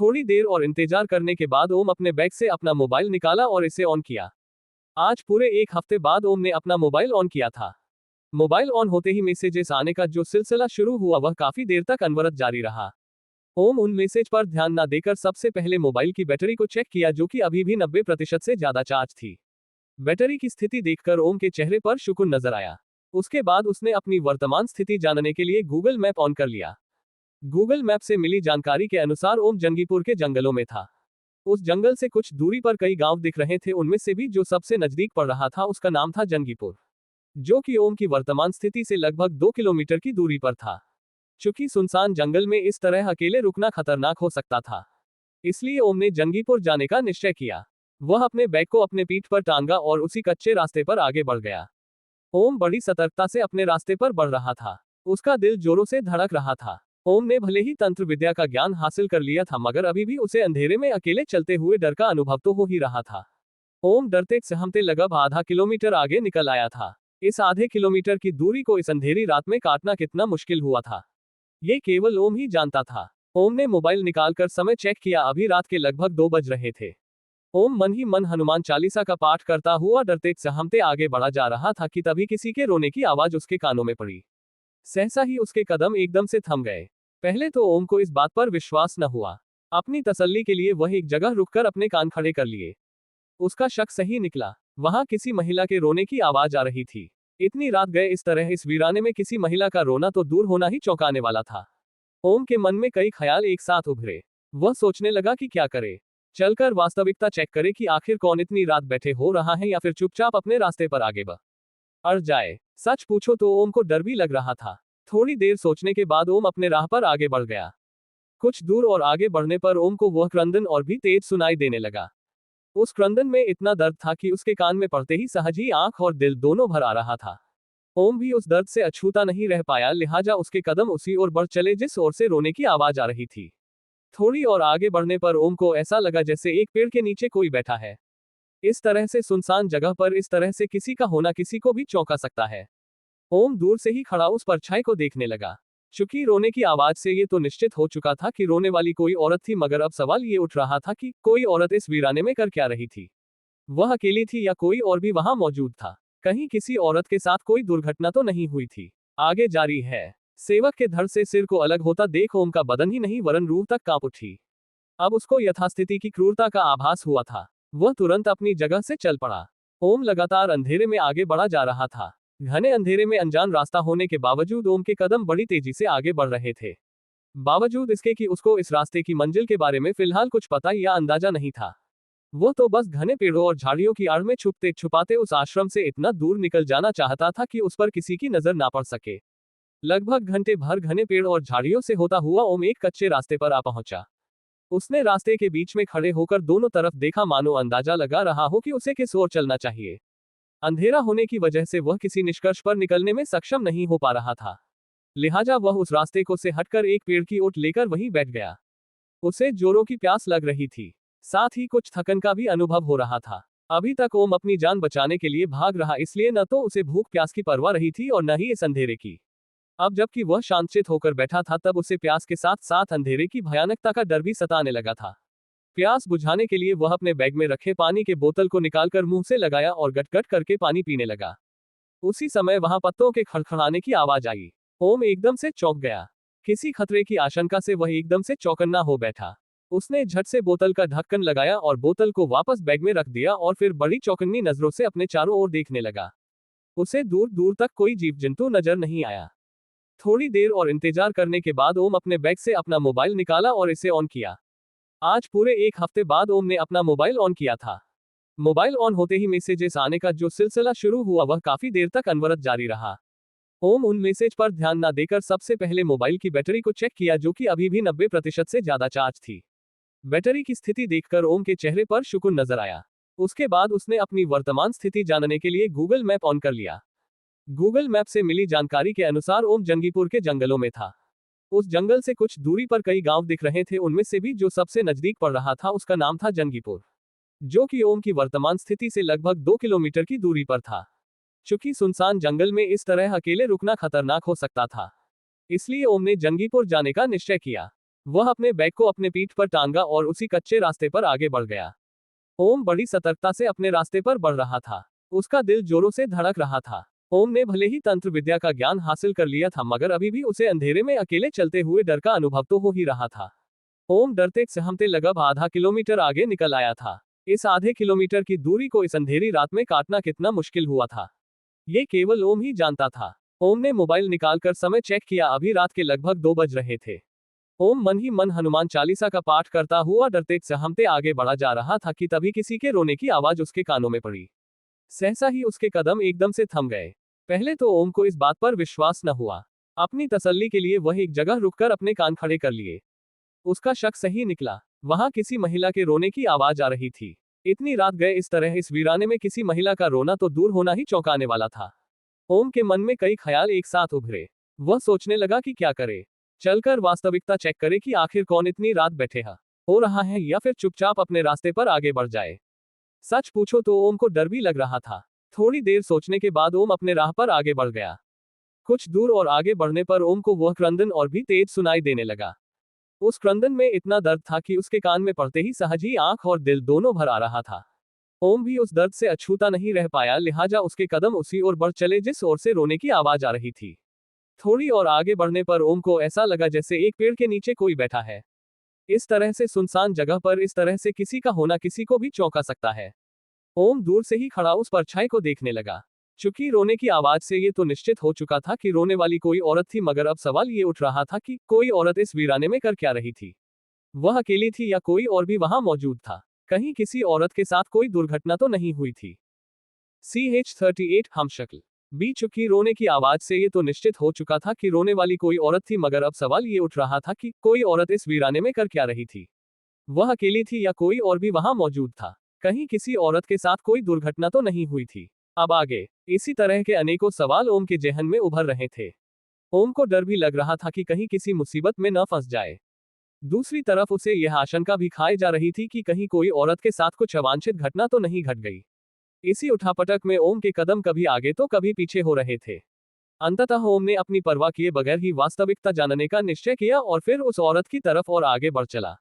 [SPEAKER 1] थोड़ी देर और इंतजार करने के बाद ओम अपने बैग से अपना मोबाइल निकाला और इसे ऑन किया। आज पूरे एक हफ्ते बाद ओम ने अपना मोबाइल ऑन किया था। मोबाइल ऑन होते ही मैसेजेस आने का जो सिलसिला शुरू हुआ वह काफी देर तक अनवरत जारी रहा। ओम उन मैसेज पर ध्यान न देकर सबसे पहले मोबाइल की बैटरी को चेक किया, जो कि अभी भी 90% से ज्यादा चार्ज थी। बैटरी की स्थिति देखकर ओम के चेहरे पर सुकून नजर आया। उसके बाद उसने अपनी वर्तमान स्थिति जानने के लिए गूगल मैप ऑन कर लिया। गूगल मैप से मिली जानकारी के अनुसार ओम जंगीपुर के जंगलों में था। उस जंगल से कुछ दूरी पर कई गांव दिख रहे थे, उनमें से भी जो सबसे नजदीक पड़ रहा था उसका नाम था जंगीपुर, जो कि ओम की वर्तमान स्थिति से लगभग 2 किलोमीटर की दूरी पर था। चूंकि सुनसान जंगल में इस तरह अकेले रुकना खतरनाक हो सकता था, इसलिए ओम ने जंगीपुर जाने का निश्चय किया। वह अपने बैग को अपने पीठ पर टांगा और उसी कच्चे रास्ते पर आगे बढ़ गया। ओम बड़ी सतर्कता से अपने रास्ते पर बढ़ रहा था। उसका दिल जोरों से धड़क रहा था। ओम ने भले ही तंत्र विद्या का ज्ञान हासिल कर लिया था, मगर अभी भी उसे अंधेरे में अकेले चलते हुए डर का अनुभव तो हो ही रहा था। ओम डरते सहमते लगभग आधा किलोमीटर आगे निकल आया था। इस आधे किलोमीटर की दूरी को इस अंधेरी रात में काटना कितना मुश्किल हुआ था, ये केवल ओम ही जानता था। ओम ने मोबाइल निकालकर समय चेक किया, अभी रात के लगभग 2 बज रहे थे। ओम मन ही मन हनुमान चालीसा का पाठ करता हुआ डरते सहमते आगे बढ़ा जा रहा था कि तभी किसी के रोने की आवाज उसके कानों में पड़ी। सहसा ही उसके कदम एकदम से थम गए। पहले तो ओम को इस बात पर विश्वास न हुआ। अपनी तसल्ली के लिए वह एक जगह रुककर अपने कान खड़े कर लिए। उसका शक सही निकला। वहां किसी महिला के रोने की आवाज आ रही थी। इतनी रात गए इस तरह इस वीराने में किसी महिला का रोना तो दूर होना ही चौंकाने वाला था। ओम के मन में कई ख्याल एक साथ उभरे। वह सोचने लगा कि क्या करे। चलकर वास्तविकता चेक करे कि आखिर कौन इतनी रात बैठे हो रहा है, या फिर चुपचाप अपने रास्ते पर आगे बढ़ जाए। सच पूछो तो ओम को डर भी लग रहा था। थोड़ी देर सोचने के बाद ओम अपने राह पर आगे बढ़ गया। कुछ दूर और आगे बढ़ने पर ओम को वह क्रंदन और भी तेज सुनाई देने लगा। उस क्रंदन में इतना दर्द था कि उसके कान में पड़ते ही सहज ही आंख और दिल दोनों भर आ रहा था। ओम भी उस दर्द से अछूता नहीं रह पाया, लिहाजा उसके कदम उसी ओर बढ़ चले जिस ओर से रोने की आवाज आ रही थी। थोड़ी और आगे बढ़ने पर ओम को ऐसा लगा जैसे एक पेड़ के नीचे कोई बैठा है। इस तरह से सुनसान जगह पर इस तरह से किसी का होना किसी को भी चौंका सकता है। ओम दूर से ही खड़ा उस परछाई को देखने लगा। चूंकि रोने की आवाज से ये तो निश्चित हो चुका था कि रोने वाली कोई औरत थी, मगर अब सवाल ये उठ रहा था कि कोई औरत इस वीराने में कर क्या रही थी। वह अकेली थी या कोई और भी वहां मौजूद था। कहीं किसी औरत के साथ कोई दुर्घटना तो नहीं हुई थी। आगे जारी है। सेवक के धड़ से सिर को अलग होता देख ओम का बदन ही नहीं वरन रूह तक कांप उठी। अब उसको यथास्थिति की क्रूरता का आभास हुआ था। वह तुरंत अपनी जगह से चल पड़ा। ओम लगातार अंधेरे में आगे बढ़ा जा रहा था। घने अंधेरे में अनजान रास्ता होने के बावजूद ओम के कदम बड़ी तेजी से आगे बढ़ रहे थे। बावजूद इसके कि उसको इस रास्ते की मंजिल के बारे में फिलहाल कुछ पता या अंदाजा नहीं था। वो तो बस घने पेड़ों और झाड़ियों की आड़ में छुपते छुपाते उस आश्रम से इतना दूर निकल जाना चाहता था कि उस पर किसी की नजर ना पड़ सके। लगभग घंटे भर घने पेड़ और झाड़ियों से होता हुआ ओम एक कच्चे रास्ते पर आ पहुंचा। उसने रास्ते के बीच में खड़े होकर दोनों तरफ देखा, मानो अंदाजा लगा रहा हो कि उसे किस ओर चलना चाहिए। अंधेरा होने की वजह से वह किसी निष्कर्ष पर निकलने में सक्षम नहीं हो पा रहा था, लिहाजा वह उस रास्ते को से हटकर एक पेड़ की ओट लेकर वहीं बैठ गया। उसे जोरों की प्यास लग रही थी, साथ ही कुछ थकन का भी अनुभव हो रहा था। अभी तक ओम अपनी जान बचाने के लिए भाग रहा, इसलिए न तो उसे भूख प्यास की परवाह रही थी और न ही इस अंधेरे की। अब जबकि वह शांतचित होकर बैठा था, तब उसे प्यास के साथ साथ अंधेरे की भयानकता का डर भी सताने लगा था। प्यास बुझाने के लिए वह अपने बैग में रखे पानी के बोतल को निकालकर मुंह से लगाया और गटगट करके पानी पीने लगा। उसी समय वहां पत्तों के खड़खड़ाने की आवाज आई। ओम एकदम से चौंक गया। किसी खतरे की आशंका से वह एकदम से चौकन्ना हो बैठा। उसने झट से बोतल का ढक्कन लगाया और बोतल को वापस बैग में रख दिया और फिर बड़ी चौकन्नी नजरों से अपने चारों ओर देखने लगा। उसे दूर दूर तक कोई जीव जंतु नजर नहीं आया। थोड़ी देर और इंतजार करने के बाद ओम अपने बैग से अपना मोबाइल निकाला और इसे ऑन किया। आज पूरे 1 हफ्ते बाद ओम ने अपना मोबाइल ऑन किया था। मोबाइल ऑन होते ही मैसेजेस आने का जो सिलसिला शुरू हुआ वह काफी देर तक अनवरत जारी रहा। ओम उन मैसेज पर ध्यान न देकर सबसे पहले मोबाइल की बैटरी को चेक किया, जो कि अभी भी 90% से ज्यादा चार्ज थी। बैटरी की स्थिति देखकर ओम के चेहरे पर सुकून नजर आया। उसके बाद उसने अपनी वर्तमान स्थिति जानने के लिए गूगल मैप ऑन कर लिया। गूगल मैप से मिली जानकारी के अनुसार ओम जंगीपुर के जंगलों में था। उस जंगल से कुछ दूरी पर कई गांव दिख रहे थे, उनमें से भी जो सबसे नजदीक पड़ रहा था उसका नाम था जंगीपुर, जो कि ओम की वर्तमान स्थिति से लगभग 2 किलोमीटर की दूरी पर था। चूंकि सुनसान जंगल में इस तरह अकेले रुकना खतरनाक हो सकता था, इसलिए ओम ने जंगीपुर जाने का निश्चय किया। वह अपने बैग को अपने पीठ पर टांगा और उसी कच्चे रास्ते पर आगे बढ़ गया। ओम बड़ी सतर्कता से अपने रास्ते पर बढ़ रहा था। उसका दिल जोरों से धड़क रहा था। ओम ने भले ही तंत्र विद्या का ज्ञान हासिल कर लिया था, मगर अभी भी उसे अंधेरे में अकेले चलते हुए डर का अनुभव तो हो ही रहा था। ओम डरते सहमते लगभग आधा किलोमीटर आगे निकल आया था। इस आधे किलोमीटर की दूरी को इस अंधेरी रात में काटना कितना मुश्किल हुआ था, ये केवल ओम ही जानता था। ओम ने मोबाइल निकालकर समय चेक किया, अभी रात के लगभग 2 बज रहे थे। ओम मन ही मन हनुमान चालीसा का पाठ करता हुआ डरते सहमते आगे बढ़ा जा रहा था कि तभी किसी के रोने की आवाज उसके कानों में पड़ी। सहसा ही उसके कदम एकदम से थम गए। पहले तो ओम को इस बात पर विश्वास न हुआ। अपनी तसल्ली के लिए वह एक जगह रुककर अपने कान खड़े कर लिए। उसका शक सही निकला। वहां किसी महिला के रोने की आवाज आ रही थी। इतनी रात गए इस तरह इस वीराने में किसी महिला का रोना तो दूर होना ही चौंकाने वाला था। ओम के मन में कई ख्याल एक साथ उभरे। वह सोचने लगा कि क्या करे। चलकर वास्तविकता चेक करे कि आखिर कौन इतनी रात बैठे हो रहा है, या फिर चुपचाप अपने रास्ते पर आगे बढ़ जाए। सच पूछो तो ओम को डर भी लग रहा था। थोड़ी देर सोचने के बाद ओम अपने राह पर आगे बढ़ गया। कुछ दूर और आगे बढ़ने पर ओम को वह क्रंदन और भी तेज सुनाई देने लगा। उस क्रंदन में इतना दर्द था कि उसके कान में पड़ते ही सहज ही आंख और दिल दोनों भर आ रहा था। ओम भी उस दर्द से अछूता नहीं रह पाया, लिहाजा उसके कदम उसी ओर बढ़ चले जिस ओर से रोने की आवाज आ रही थी। थोड़ी और आगे बढ़ने पर ओम को ऐसा लगा जैसे एक पेड़ के नीचे कोई बैठा है। इस तरह से सुनसान जगह पर इस तरह से किसी का होना किसी को भी चौंका सकता है। ओम दूर से ही खड़ा उस परछाई को देखने लगा। चूंकि रोने की आवाज से ये तो निश्चित हो चुका था कि रोने वाली कोई औरत थी, मगर अब सवाल ये उठ रहा था कि कोई औरत इस वीराने में कर क्या रही थी। वह अकेली थी या कोई और भी वहां मौजूद था। कहीं किसी औरत के साथ कोई दुर्घटना तो नहीं हुई थी। CH38 हमशक्ल B. चूंकि रोने की आवाज से ये तो निश्चित हो चुका था कि रोने वाली कोई औरत थी, मगर अब सवाल ये उठ रहा था कि कोई औरत इस वीराने में कर क्या रही थी। वह अकेली थी या कोई और भी वहां मौजूद था। कहीं किसी औरत के साथ कोई दुर्घटना तो नहीं हुई थी। अब आगे इसी तरह के अनेकों सवाल ओम के जेहन में उभर रहे थे। ओम को डर भी लग रहा था कि कहीं किसी मुसीबत में न फंस जाए। दूसरी तरफ उसे यह आशंका भी खाई जा रही थी कि कहीं कोई औरत के साथ कुछ अवांछित घटना तो नहीं घट गई। इसी उठापटक में ओम के कदम कभी आगे तो कभी पीछे हो रहे थे। अंततः ओम ने अपनी परवाह किए बगैर ही वास्तविकता जानने का निश्चय किया और फिर उस औरत की तरफ और आगे बढ़ चला।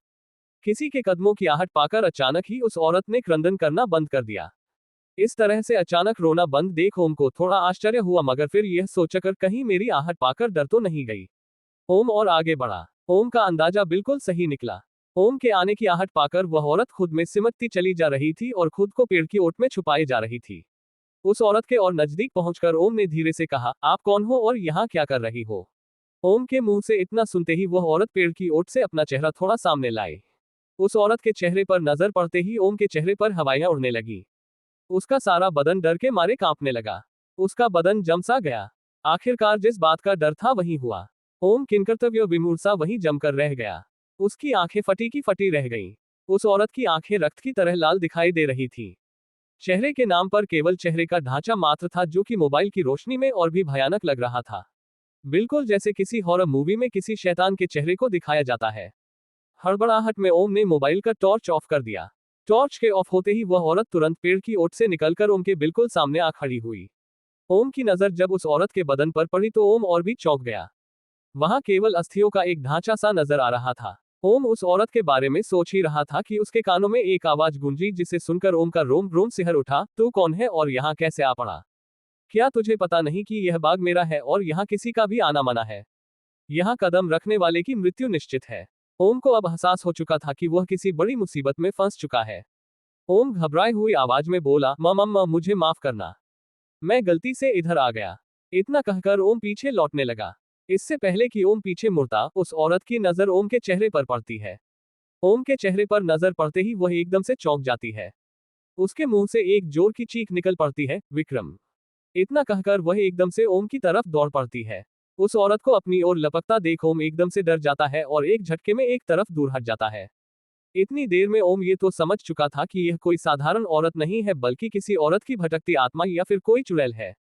[SPEAKER 1] किसी के कदमों की आहट पाकर अचानक ही उस औरत ने क्रंदन करना बंद कर दिया। इस तरह से अचानक रोना बंद देख ओम को थोड़ा आश्चर्य हुआ, मगर फिर यह सोचकर कहीं मेरी आहट पाकर डर तो नहीं गई। ओम और आगे बढ़ा। ओम का अंदाजा बिल्कुल सही निकला। ओम के आने की आहट पाकर वह औरत खुद में सिमटती चली जा रही थी और खुद को पेड़ की ओट में छुपाए जा रही थी। उस औरत के और नजदीक पहुंचकर ओम ने धीरे से कहा, आप कौन हो और यहाँ क्या कर रही हो? ओम के मुंह से इतना सुनते ही वह औरत पेड़ की ओट से अपना चेहरा थोड़ा सामने लाई। उस औरत के चेहरे पर नजर पड़ते ही ओम के चेहरे पर हवाइयां उड़ने लगी। उसका सारा बदन डर के मारे कांपने लगा। उसका बदन जम सा गया। आखिरकार जिस बात का डर था वही हुआ। ओम किंकर्तव्य विमूढ़ सा वहीं जमकर रह गया। उसकी आंखें फटी की फटी रह गईं। उस औरत की आंखें रक्त की तरह लाल दिखाई दे रही थीं। चेहरे के नाम पर केवल चेहरे का ढांचा मात्र था, जो कि मोबाइल की रोशनी में और भी भयानक लग रहा था। बिल्कुल जैसे किसी हॉरर मूवी में किसी शैतान के चेहरे को दिखाया जाता है। हड़बड़ाहट में ओम ने मोबाइल का टॉर्च ऑफ कर दिया। टॉर्च के ऑफ होते ही वह औरत तुरंत पेड़ की ओट से निकलकर ओम के बिल्कुल सामने आ खड़ी हुई। ओम की नजर जब उस औरत के बदन पर पड़ी तो ओम और भी चौंक गया। वहां केवल अस्थियों का एक ढांचा सा नजर आ रहा था। ओम उस औरत के बारे में सोच ही रहा था कि उसके कानों में एक आवाज गूंजी, जिसे सुनकर ओम का रोम रोम सिहर उठा। तू कौन है और यहाँ कैसे आ पड़ा? क्या तुझे पता नहीं कि यह बाग मेरा है और यहाँ किसी का भी आना मना है? यहाँ कदम रखने वाले की मृत्यु निश्चित है। ओम को अब एहसास हो चुका था कि वह किसी बड़ी मुसीबत में फंस चुका है। ओम घबराई हुई आवाज में बोला, मम्मा मुझे माफ करना, मैं गलती से इधर आ गया। इतना कहकर ओम पीछे लौटने लगा। इससे पहले कि ओम पीछे मुड़ता, उस औरत की नजर ओम के चेहरे पर पड़ती है। ओम के चेहरे पर नजर पड़ते ही वह एकदम से चौंक जाती है। उसके मुंह से एक जोर की चीख निकल पड़ती है, विक्रम। इतना कहकर वह एकदम से ओम की तरफ दौड़ पड़ती है। उस औरत को अपनी ओर लपकता देख ओम एकदम से डर जाता है और एक झटके में एक तरफ दूर हट जाता है। इतनी देर में ओम ये तो समझ चुका था कि यह कोई साधारण औरत नहीं है, बल्कि किसी औरत की भटकती आत्मा या फिर कोई चुड़ैल है।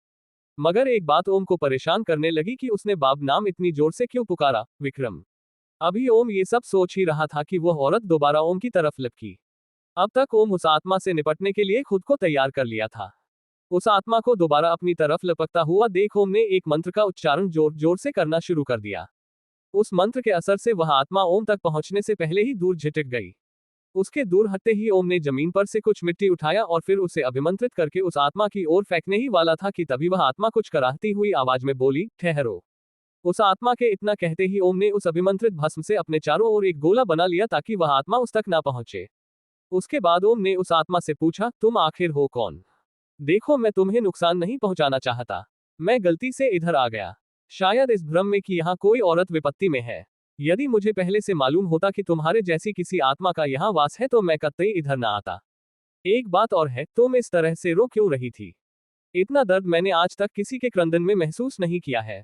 [SPEAKER 1] मगर एक बात ओम को परेशान करने लगी कि उसने बाब नाम इतनी जोर से क्यों पुकारा, विक्रम। अभी ओम ये सब सोच ही रहा था कि वह औरत दोबारा ओम की तरफ लपकी। अब तक ओम उस आत्मा से निपटने के लिए खुद को तैयार कर लिया था। उस आत्मा को दोबारा अपनी तरफ लपकता हुआ देख ओम ने एक मंत्र का उच्चारण जोर जोर से करना शुरू कर दिया। उस मंत्र के असर से वह आत्मा ओम तक पहुंचने से पहले ही दूर झिटक गई। उसके दूर हटते ही ओम ने जमीन पर से कुछ मिट्टी उठाया और फिर उसे अभिमंत्रित करके उस आत्मा की ओर फेंकने ही वाला था कि तभी वह आत्मा कुछ कराहती हुई आवाज में बोली, ठहरो। उस आत्मा के इतना कहते ही ओम ने उस अभिमंत्रित भस्म से अपने चारों ओर एक गोला बना लिया ताकि वह आत्मा उस तक ना पहुंचे। उसके बाद ओम ने उस आत्मा से पूछा, तुम आखिर हो कौन? देखो, मैं तुम्हें नुकसान नहीं पहुंचाना चाहता। मैं गलती से इधर आ गया। शायद इस भ्रम में कि यहाँ कोई औरत विपत्ति में है। यदि मुझे पहले से मालूम होता कि तुम्हारे जैसी किसी आत्मा का यहाँ वास है तो मैं कतई इधर न आता। एक बात और है, तुम इस तरह से रो क्यों रही थी? इतना दर्द मैंने आज तक किसी के क्रंदन में महसूस नहीं किया है।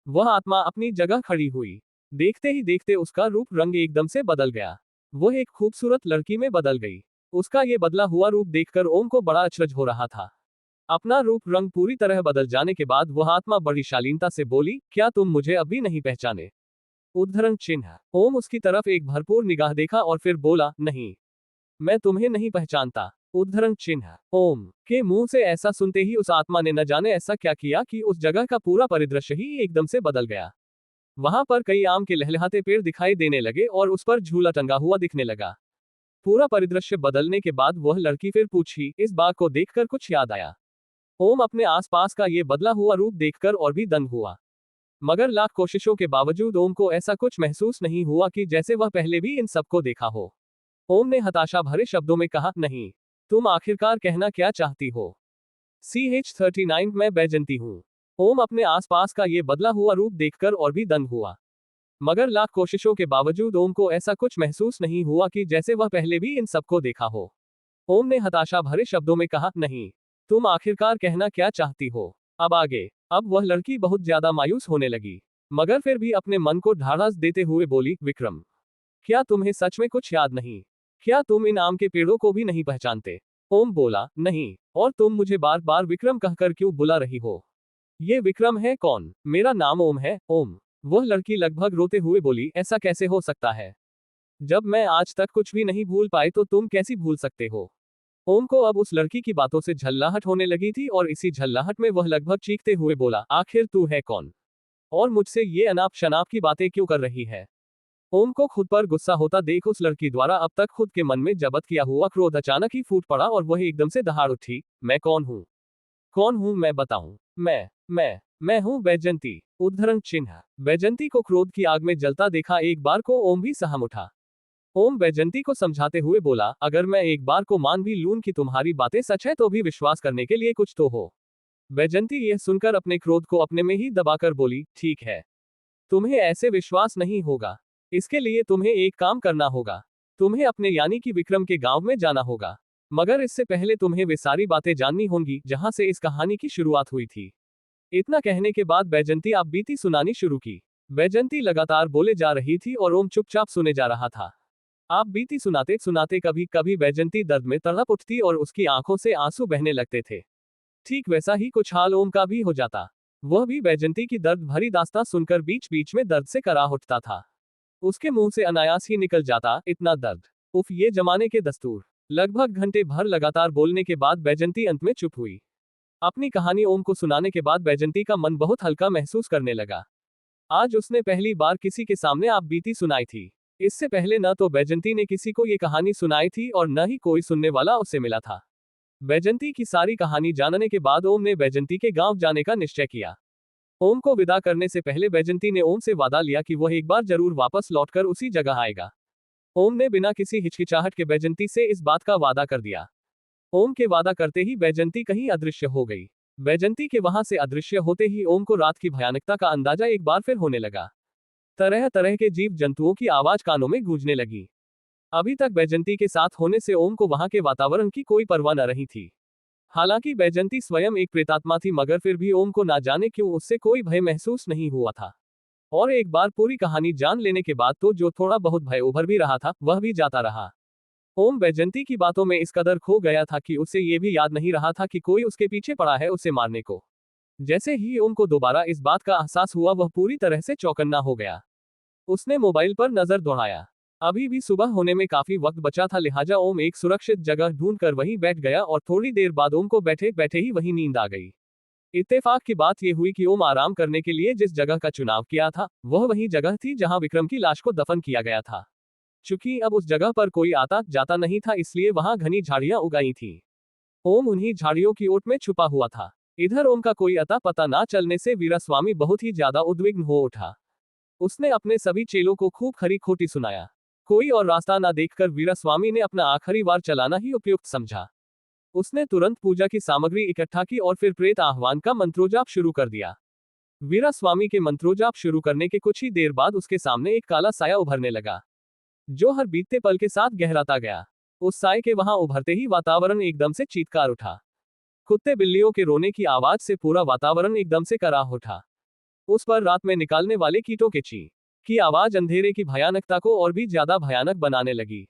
[SPEAKER 1] वह आत्मा अपनी जगह खड़ी हुई। देखते ही देखते उसका रूप रंग एकदम से बदल गया। वह एक खूबसूरत लड़की में बदल गई। उसका ये बदला हुआ रूप देखकर ओम को बड़ा अचरज हो रहा था। अपना रूप रंग पूरी तरह बदल जाने के बाद वह आत्मा बड़ी शालीनता से बोली, क्या तुम मुझे अभी नहीं पहचाने? उद्धरण चिन्ह। ओम उसकी तरफ एक भरपूर निगाह देखा और फिर बोला, नहीं, मैं तुम्हें नहीं पहचानता। उद्धरण चिन्ह। ओम के मुंह से ऐसा सुनते ही उस आत्मा ने न जाने ऐसा क्या किया कि उस जगह का पूरा परिदृश्य ही एकदम से बदल गया। वहां पर कई आम के लहलहाते पेड़ दिखाई देने लगे और उस पर झूला टंगा हुआ दिखने लगा। पूरा परिदृश्य बदलने के बाद वह लड़की फिर पूछी, इस बाग को देखकर कुछ याद आया? ओम अपने आसपास का ये बदला हुआ रूप देखकर और भी दंग हुआ। मगर लाख कोशिशों के बावजूद ओम को ऐसा कुछ महसूस नहीं हुआ कि जैसे वह पहले भी इन सबको देखा हो। ओम ने हताशा भरे शब्दों में कहा, नहीं, तुम आखिरकार कहना क्या चाहती हो? CH39 मैं बैजंती हूं। ओम अपने आसपास का ये बदला हुआ रूप देखकर और भी दंग हुआ। मगर लाख कोशिशों के बावजूद ओम को ऐसा कुछ महसूस नहीं हुआ कि जैसे वह पहले भी इन सबको देखा हो। ओम ने हताशा भरे शब्दों में कहा, नहीं, तुम आखिरकार कहना क्या चाहती हो? अब आगे। अब वह लड़की बहुत ज्यादा मायूस होने लगी, मगर फिर भी अपने मन को ढाढ़स देते हुए बोली, विक्रम, क्या तुम्हें सच में कुछ याद नहीं? क्या तुम इन आम के पेड़ों को भी नहीं पहचानते? ओम बोला, नहीं, और तुम मुझे बार बार विक्रम कहकर क्यों बुला रही हो? ये विक्रम है कौन? मेरा नाम ओम है, ओम। वह लड़की लगभग रोते हुए बोली, ऐसा कैसे हो सकता है? जब मैं आज तक कुछ भी नहीं भूल पाई तो तुम कैसी भूल सकते हो? ओम को अब उस लड़की की बातों से झल्लाहट होने लगी थी और इसी झल्लाहट में वह लगभग चीखते हुए बोला, आखिर तू है कौन? और मुझसे ये अनाप शनाप की बातें क्यों कर रही है? ओम को खुद पर गुस्सा होता देख उस लड़की द्वारा अब तक खुद के मन में जब्त किया हुआ क्रोध अचानक ही फूट पड़ा और वह एकदम से दहाड़ उठी। मैं कौन हूँ? कौन हूँ मैं बताऊं? मैं हूँ बैजंती। उद्धरण चिन्ह। बैजंती को क्रोध की आग में जलता देखा एक बार को ओम भी सहम उठा। ओम बैजंती को समझाते हुए बोला, अगर मैं एक बार को मान भी लूं कि तुम्हारी बातें सच है तो भी विश्वास करने के लिए कुछ तो हो। बैजंती यह सुनकर अपने क्रोध को अपने में ही दबाकर बोली, ठीक है, तुम्हें ऐसे विश्वास नहीं होगा। इसके लिए तुम्हें एक काम करना होगा। तुम्हें अपने यानी कि विक्रम के गांव में जाना होगा। मगर इससे पहले तुम्हें वे सारी बातें जाननी होंगी जहां से इस कहानी की शुरुआत हुई थी। इतना कहने के बाद बैजंती आप बीती सुनानी शुरू की। बैजंती लगातार बोले जा रही थी और ओम चुपचाप सुने जा रहा था। आप बीती सुनाते सुनाते कभी कभी बैजंती दर्द में तड़प उठती और उसकी आंखों से आंसू बहने लगते थे। ठीक वैसा ही कुछ हाल ओम का भी हो जाता। वह भी बैजंती की दर्द भरी दास्तां सुनकर बीच बीच में दर्द से कराह उठता था। उसके मुंह से अनायास ही निकल जाता, इतना दर्द, उफ, ये जमाने के दस्तूर। लगभग घंटे भर लगातार बोलने के बाद बैजंती अंत में चुप हुई। अपनी कहानी ओम को सुनाने के बाद बैजंती का मन बहुत हल्का महसूस करने लगा। आज उसने पहली बार किसी के सामने आप बीती सुनाई थी। इससे पहले न तो बैजंती ने किसी को ये कहानी सुनाई थी और न ही कोई सुनने वाला उसे मिला था। बैजंती की सारी कहानी जानने के बाद ओम ने बैजंती के गांव जाने का निश्चय किया। ओम को विदा करने से पहले बैजंती ने ओम से वादा लिया कि वह एक बार जरूर वापस लौटकर उसी जगह आएगा। ओम ने बिना किसी हिचकिचाहट के बैजंती से इस बात का वादा कर दिया। ओम के वादा करते ही बैजंती कहीं अदृश्य हो गई। बैजंती के वहां से अदृश्य होते ही ओम को रात की भयानकता का अंदाजा एक बार फिर होने लगा। तरह तरह के जीव जंतुओं की आवाज कानों में गूंजने लगी। अभी तक बैजंती के साथ होने से ओम को वहां के वातावरण की कोई परवाह न रही थी। हालांकि बैजंती स्वयं एक प्रेतात्मा थी मगर फिर भी ओम को ना जाने क्यों उससे कोई भय महसूस नहीं हुआ था। और एक बार पूरी कहानी जान लेने के बाद तो जो थोड़ा बहुत भय उभर भी रहा था वह भी जाता रहा। ओम बैजंती की बातों में इस कदर खो गया था कि उसे ये भी याद नहीं रहा था कि कोई उसके पीछे पड़ा है उसे मारने को। जैसे ही ओम को दोबारा इस बात का एहसास हुआ वह पूरी तरह से चौकन्ना हो गया। उसने मोबाइल पर नजर दौड़ाया। अभी भी सुबह होने में काफी वक्त बचा था, लिहाजा ओम एक सुरक्षित जगह ढूंढकर वहीं बैठ गया और थोड़ी देर बाद ओम को बैठे बैठे ही वहीं नींद आ गई। इत्तेफाक की बात यह हुई कि ओम आराम करने के लिए जिस जगह का चुनाव किया था वह वही जगह थी जहां विक्रम की लाश को दफन किया गया था। चूंकि अब उस जगह पर कोई आता जाता नहीं था इसलिए वहां घनी झाड़ियां उगाई थीं। ओम उन्हीं झाड़ियों की ओट में छुपा हुआ था। इधर ओम का कोई अता पता ना चलने से वीरास्वामी बहुत ही ज्यादा उद्विग्न हो उठा। उसने अपने सभी चेलों को खूब खरी खोटी सुनाया। कोई और रास्ता ना देखकर वीरास्वामी ने अपना आखिरी वार चलाना ही उपयुक्त समझा। उसने तुरंत पूजा की सामग्री इकट्ठा की और फिर प्रेत आह्वान का मंत्रोजाप शुरू कर दिया। वीरास्वामी के मंत्रोजाप शुरू करने के कुछ ही देर बाद उसके सामने एक काला साया उभरने लगा, जो हर बीतते पल के साथ गहराता गया। उस साए के वहां उभरते ही वातावरण एकदम से चीत्कार उठा। कुत्ते बिल्लियों के रोने की आवाज से पूरा वातावरण एकदम से कराह उठा। उस पर रात में निकालने वाले कीटों के ची की आवाज अंधेरे की भयानकता को और भी ज्यादा भयानक बनाने लगी।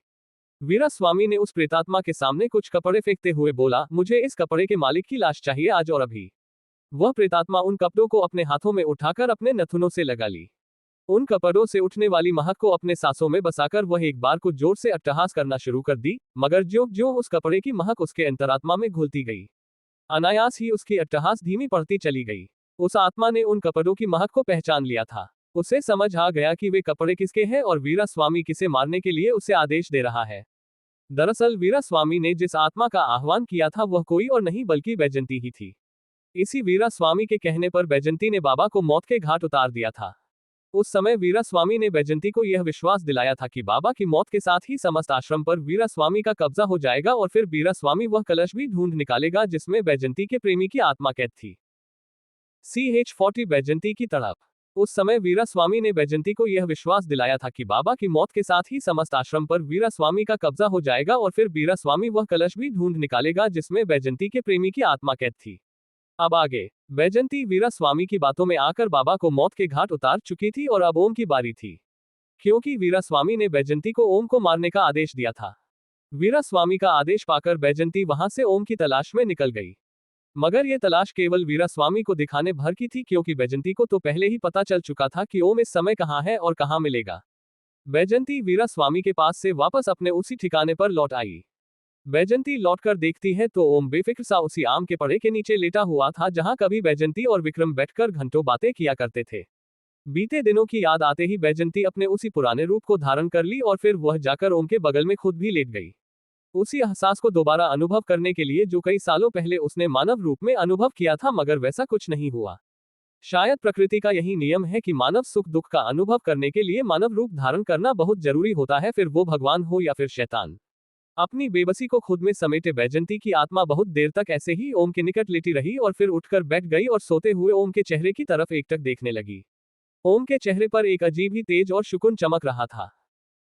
[SPEAKER 1] वीरास्वामी ने उस प्रेतात्मा के सामने कुछ कपड़े फेंकते हुए बोला, मुझे इस कपड़े के मालिक की लाश चाहिए आज और अभी। वह प्रेतात्मा उन कपड़ों को अपने हाथों में उठाकर अपने नथुनों से लगा ली। उन कपड़ों से उठने वाली महक को अपने सांसों में बसाकर वह एक बार को जोर से अट्टहास करना शुरू कर दी, मगर ज्यों ज्यों उस कपड़े की महक उसके अंतरात्मा में घुलती गई, अनायास ही उसकी अट्टहास धीमी पड़ती चली गई। उस आत्मा ने उन कपड़ों की महक को पहचान लिया था। उसे समझ आ गया कि वे कपड़े किसके हैं और वीरास्वामी किसे मारने के लिए उसे आदेश दे रहा है। दरअसल वीरास्वामी ने जिस आत्मा का आह्वान किया था वह कोई और नहीं बल्कि बैजंती ही थी। इसी वीरास्वामी के कहने पर बैजंती ने बाबा को मौत के घाट उतार दिया था। उस समय वीरास्वामी ने बैजंती को यह विश्वास दिलाया था कि बाबा की मौत के साथ ही समस्त आश्रम पर वीरास्वामी का कब्जा हो जाएगा और फिर वीरास्वामी वह कलश भी ढूंढ निकालेगा जिसमें बैजंती के प्रेमी की आत्मा कैद थी। CH40 बैजंती की तड़प। उस समय वीरास्वामी ने बैजंती को यह विश्वास दिलाया था कि बाबा की मौत के साथ ही समस्त आश्रम पर वीरास्वामी का कब्जा हो जाएगा और फिर वीरास्वामी वह कलश भी ढूंढ निकालेगा जिसमें बैजंती के प्रेमी की आत्मा कैद थी। अब आगे बैजंती वीरास्वामी की बातों में आकर बाबा को मौत के घाट उतार चुकी थी और अब ओम की बारी थी, क्योंकि वीरास्वामी ने बैजंती को ओम को मारने का आदेश दिया था। वीरास्वामी का आदेश पाकर बैजंती वहां से ओम की तलाश में निकल गई, मगर यह तलाश केवल वीरास्वामी को दिखाने भर की थी, क्योंकि बैजंती को तो पहले ही पता चल चुका था कि ओम इस समय कहाँ है और कहाँ मिलेगा। बैजंती वीरास्वामी के पास से वापस अपने उसी ठिकाने पर लौट आई। बैजंती लौटकर देखती है तो ओम बेफिक्र सा उसी आम के पड़े के नीचे लेटा हुआ था जहां कभी बैजंती और विक्रम बैठकर घंटों बातें किया करते थे। बीते दिनों की याद आते ही बैजंती अपने उसी पुराने रूप को धारण कर ली और फिर वह जाकर ओम के बगल में खुद भी लेट गई, उसी एहसास को दोबारा अनुभव करने के लिए जो कई सालों पहले उसने मानव रूप में अनुभव किया था, मगर वैसा कुछ नहीं हुआ। शायद प्रकृति का यही नियम है कि मानव सुख दुख का अनुभव करने के लिए मानव रूप धारण करना बहुत जरूरी होता है, फिर वो भगवान हो या फिर शैतान। अपनी बेबसी को खुद में समेटे बैजंती की आत्मा बहुत देर तक ऐसे ही ओम के निकट लेटी रही और फिर उठकर बैठ गई और सोते हुए ओम के चेहरे की तरफ एकटक देखने लगी। ओम के चेहरे पर एक अजीब ही तेज और सुकून चमक रहा था।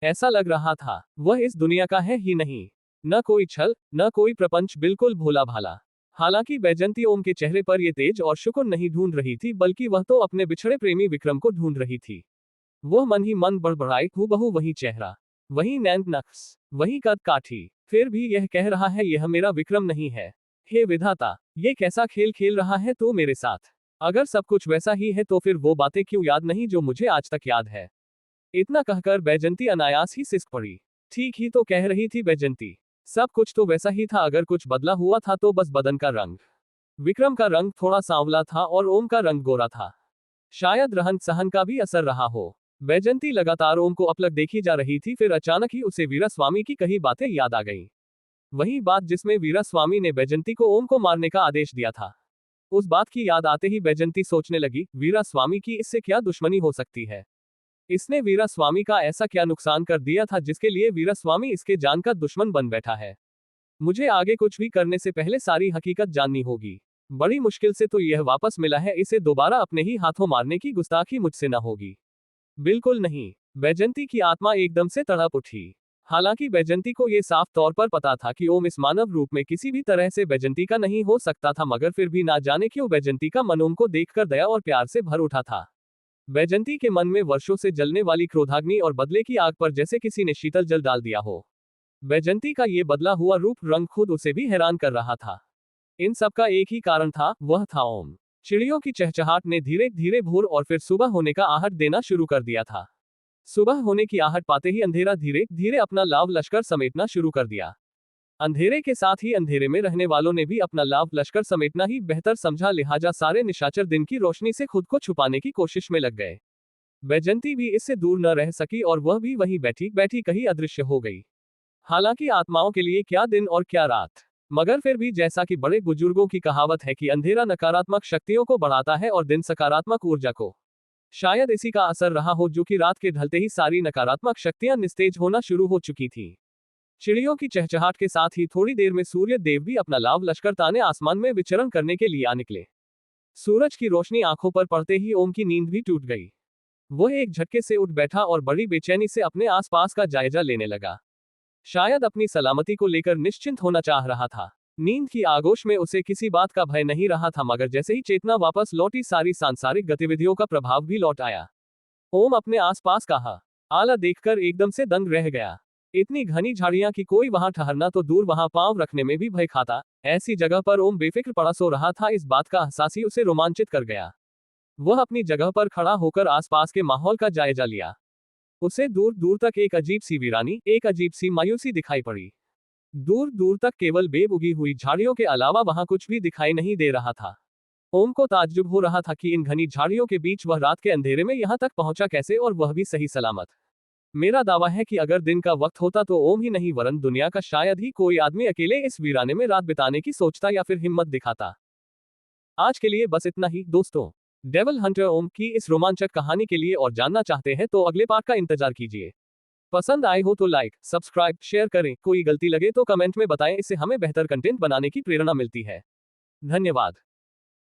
[SPEAKER 1] ऐसा लग रहा था वह इस दुनिया का है ही नहीं, न कोई छल न कोई प्रपंच, बिल्कुल भोला भाला। हालांकि बैजंती ओम के चेहरे पर यह तेज और सुकून नहीं ढूंढ रही थी, बल्कि वह तो अपने बिछड़े प्रेमी विक्रम को ढूंढ रही थी। वह मन ही मन बड़बड़ाई, हूबहू वही चेहरा, वही नैन नक्श, वही कद काठी, फिर भी यह कह रहा है यह मेरा विक्रम नहीं है। हे विधाता, ये कैसा खेल खेल रहा है तू मेरे साथ? अगर सब कुछ वैसा ही है तो फिर वो बातें क्यों याद नहीं जो मुझे आज तक याद है? इतना कहकर बैजंती अनायास ही सिसक पड़ी। ठीक ही तो कह रही थी बैजंती, सब कुछ तो वैसा ही था, अगर कुछ बदला हुआ था तो बस बदन का रंग। विक्रम का रंग थोड़ा सांवला था और ओम का रंग गोरा था। शायद रहन सहन का भी असर रहा हो। बैजंती लगातार ओम को अपलक देखी जा रही थी, फिर अचानक ही उसे वीरास्वामी की कही बातें याद आ गईं। वही बात जिसमें वीरास्वामी ने बैजंती को ओम को मारने का आदेश दिया था। उस बात की याद आते ही बैजंती सोचने लगी, वीरास्वामी की इससे क्या दुश्मनी हो सकती है? इसने वीरास्वामी का ऐसा क्या नुकसान कर दिया था जिसके लिए वीरास्वामी इसके जान का दुश्मन बन बैठा है? मुझे आगे कुछ भी करने से पहले सारी हकीकत जाननी होगी। बड़ी मुश्किल से तो यह वापस मिला है, इसे दोबारा अपने ही हाथों मारने की गुस्ताखी मुझसे न होगी। बिल्कुल नहीं। बैजंती की आत्मा एकदम से तड़प उठी। हालांकि बैजंती को यह साफ तौर पर पता था कि ओम इस मानव रूप में किसी भी तरह से बैजंती का नहीं हो सकता था, मगर फिर भी ना जाने क्यों बैजंती का मन ओम को देखकर दया और प्यार से भर उठा था। बैजंती के मन में वर्षों से जलने वाली क्रोधाग्नि और बदले की आग पर जैसे किसी ने शीतल जल डाल दिया हो। बैजंती का ये बदला हुआ रूप रंग खुद उसे भी हैरान कर रहा था। इन सब का एक ही कारण था, वह था ओम। चिड़ियों की चहचहाट ने धीरे धीरे भोर और फिर सुबह होने का आहट देना शुरू कर दिया था। सुबह होने की आहट पाते ही अंधेरा धीरे धीरे अपना लाव लश्कर समेटना शुरू कर दिया। अंधेरे के साथ ही अंधेरे में रहने वालों ने भी अपना लाव लश्कर समेटना ही बेहतर समझा, लिहाजा सारे निशाचर दिन की रोशनी से खुद को छुपाने की कोशिश में लग गए। बैजंती भी इससे दूर न रह सकी और वह भी वहीं बैठी बैठी कहीं अदृश्य हो गई। हालांकि आत्माओं के लिए क्या दिन और क्या रात, मगर फिर भी जैसा कि बड़े बुजुर्गों की कहावत है कि अंधेरा नकारात्मक शक्तियों को बढ़ाता है और दिन सकारात्मक ऊर्जा को, शायद इसी का असर रहा हो जो कि रात के ढलते ही सारी नकारात्मक शक्तियां निस्तेज होना शुरू हो चुकी थी। चिड़ियों की चहचहाट के साथ ही थोड़ी देर में सूर्य देव भी अपना लाव लश्कर ताने आसमान में विचरण करने के लिए आ निकले। सूरज की रोशनी आंखों पर पड़ते ही ओम की नींद भी टूट गई। वह एक झटके से उठ बैठा और बड़ी बेचैनी से अपने आसपास का जायजा लेने लगा। शायद अपनी सलामती को लेकर निश्चिंत होना चाह रहा था। नींद की आगोश में उसे किसी बात का भय नहीं रहा था, मगर जैसे ही चेतना वापस लौटी सारी सांसारिक गतिविधियों का प्रभाव भी लौट आया। ओम अपने आसपास का आला देखकर एकदम से दंग रह गया। इतनी घनी झाड़ियां कि कोई वहां ठहरना तो दूर वहां पांव रखने में भी भय खाता। ऐसी जगह पर ओम बेफिक्र पड़ा सो रहा था, इस बात का एहसास ही उसे रोमांचित कर गया। वह अपनी जगह पर खड़ा होकर आसपास के माहौल का जायजा लिया। उसे दूर दूर तक एक अजीब सी वीरानी, एक अजीब सी मायूसी दिखाई पड़ी। दूर दूर तक केवल बेब उगी हुई झाड़ियों के अलावा वहां कुछ भी दिखाई नहीं दे रहा था। ओम को ताज्जुब हो रहा था कि इन घनी झाड़ियों के बीच वह रात के अंधेरे में यहां तक पहुंचा कैसे, और वह भी सही सलामत। मेरा दावा है कि अगर दिन का वक्त होता तो ओम ही नहीं वरन दुनिया का शायद ही कोई आदमी अकेले इस वीराने में रात बिताने की सोचता या फिर हिम्मत दिखाता। आज के लिए बस इतना ही दोस्तों। डेविल हंटर ओम की इस रोमांचक कहानी के लिए और जानना चाहते हैं तो अगले पार्ट का इंतजार कीजिए। पसंद आए हो तो लाइक, सब्सक्राइब, शेयर करें। कोई गलती लगे तो कमेंट में बताएं, इससे हमें बेहतर कंटेंट बनाने की प्रेरणा मिलती है। धन्यवाद।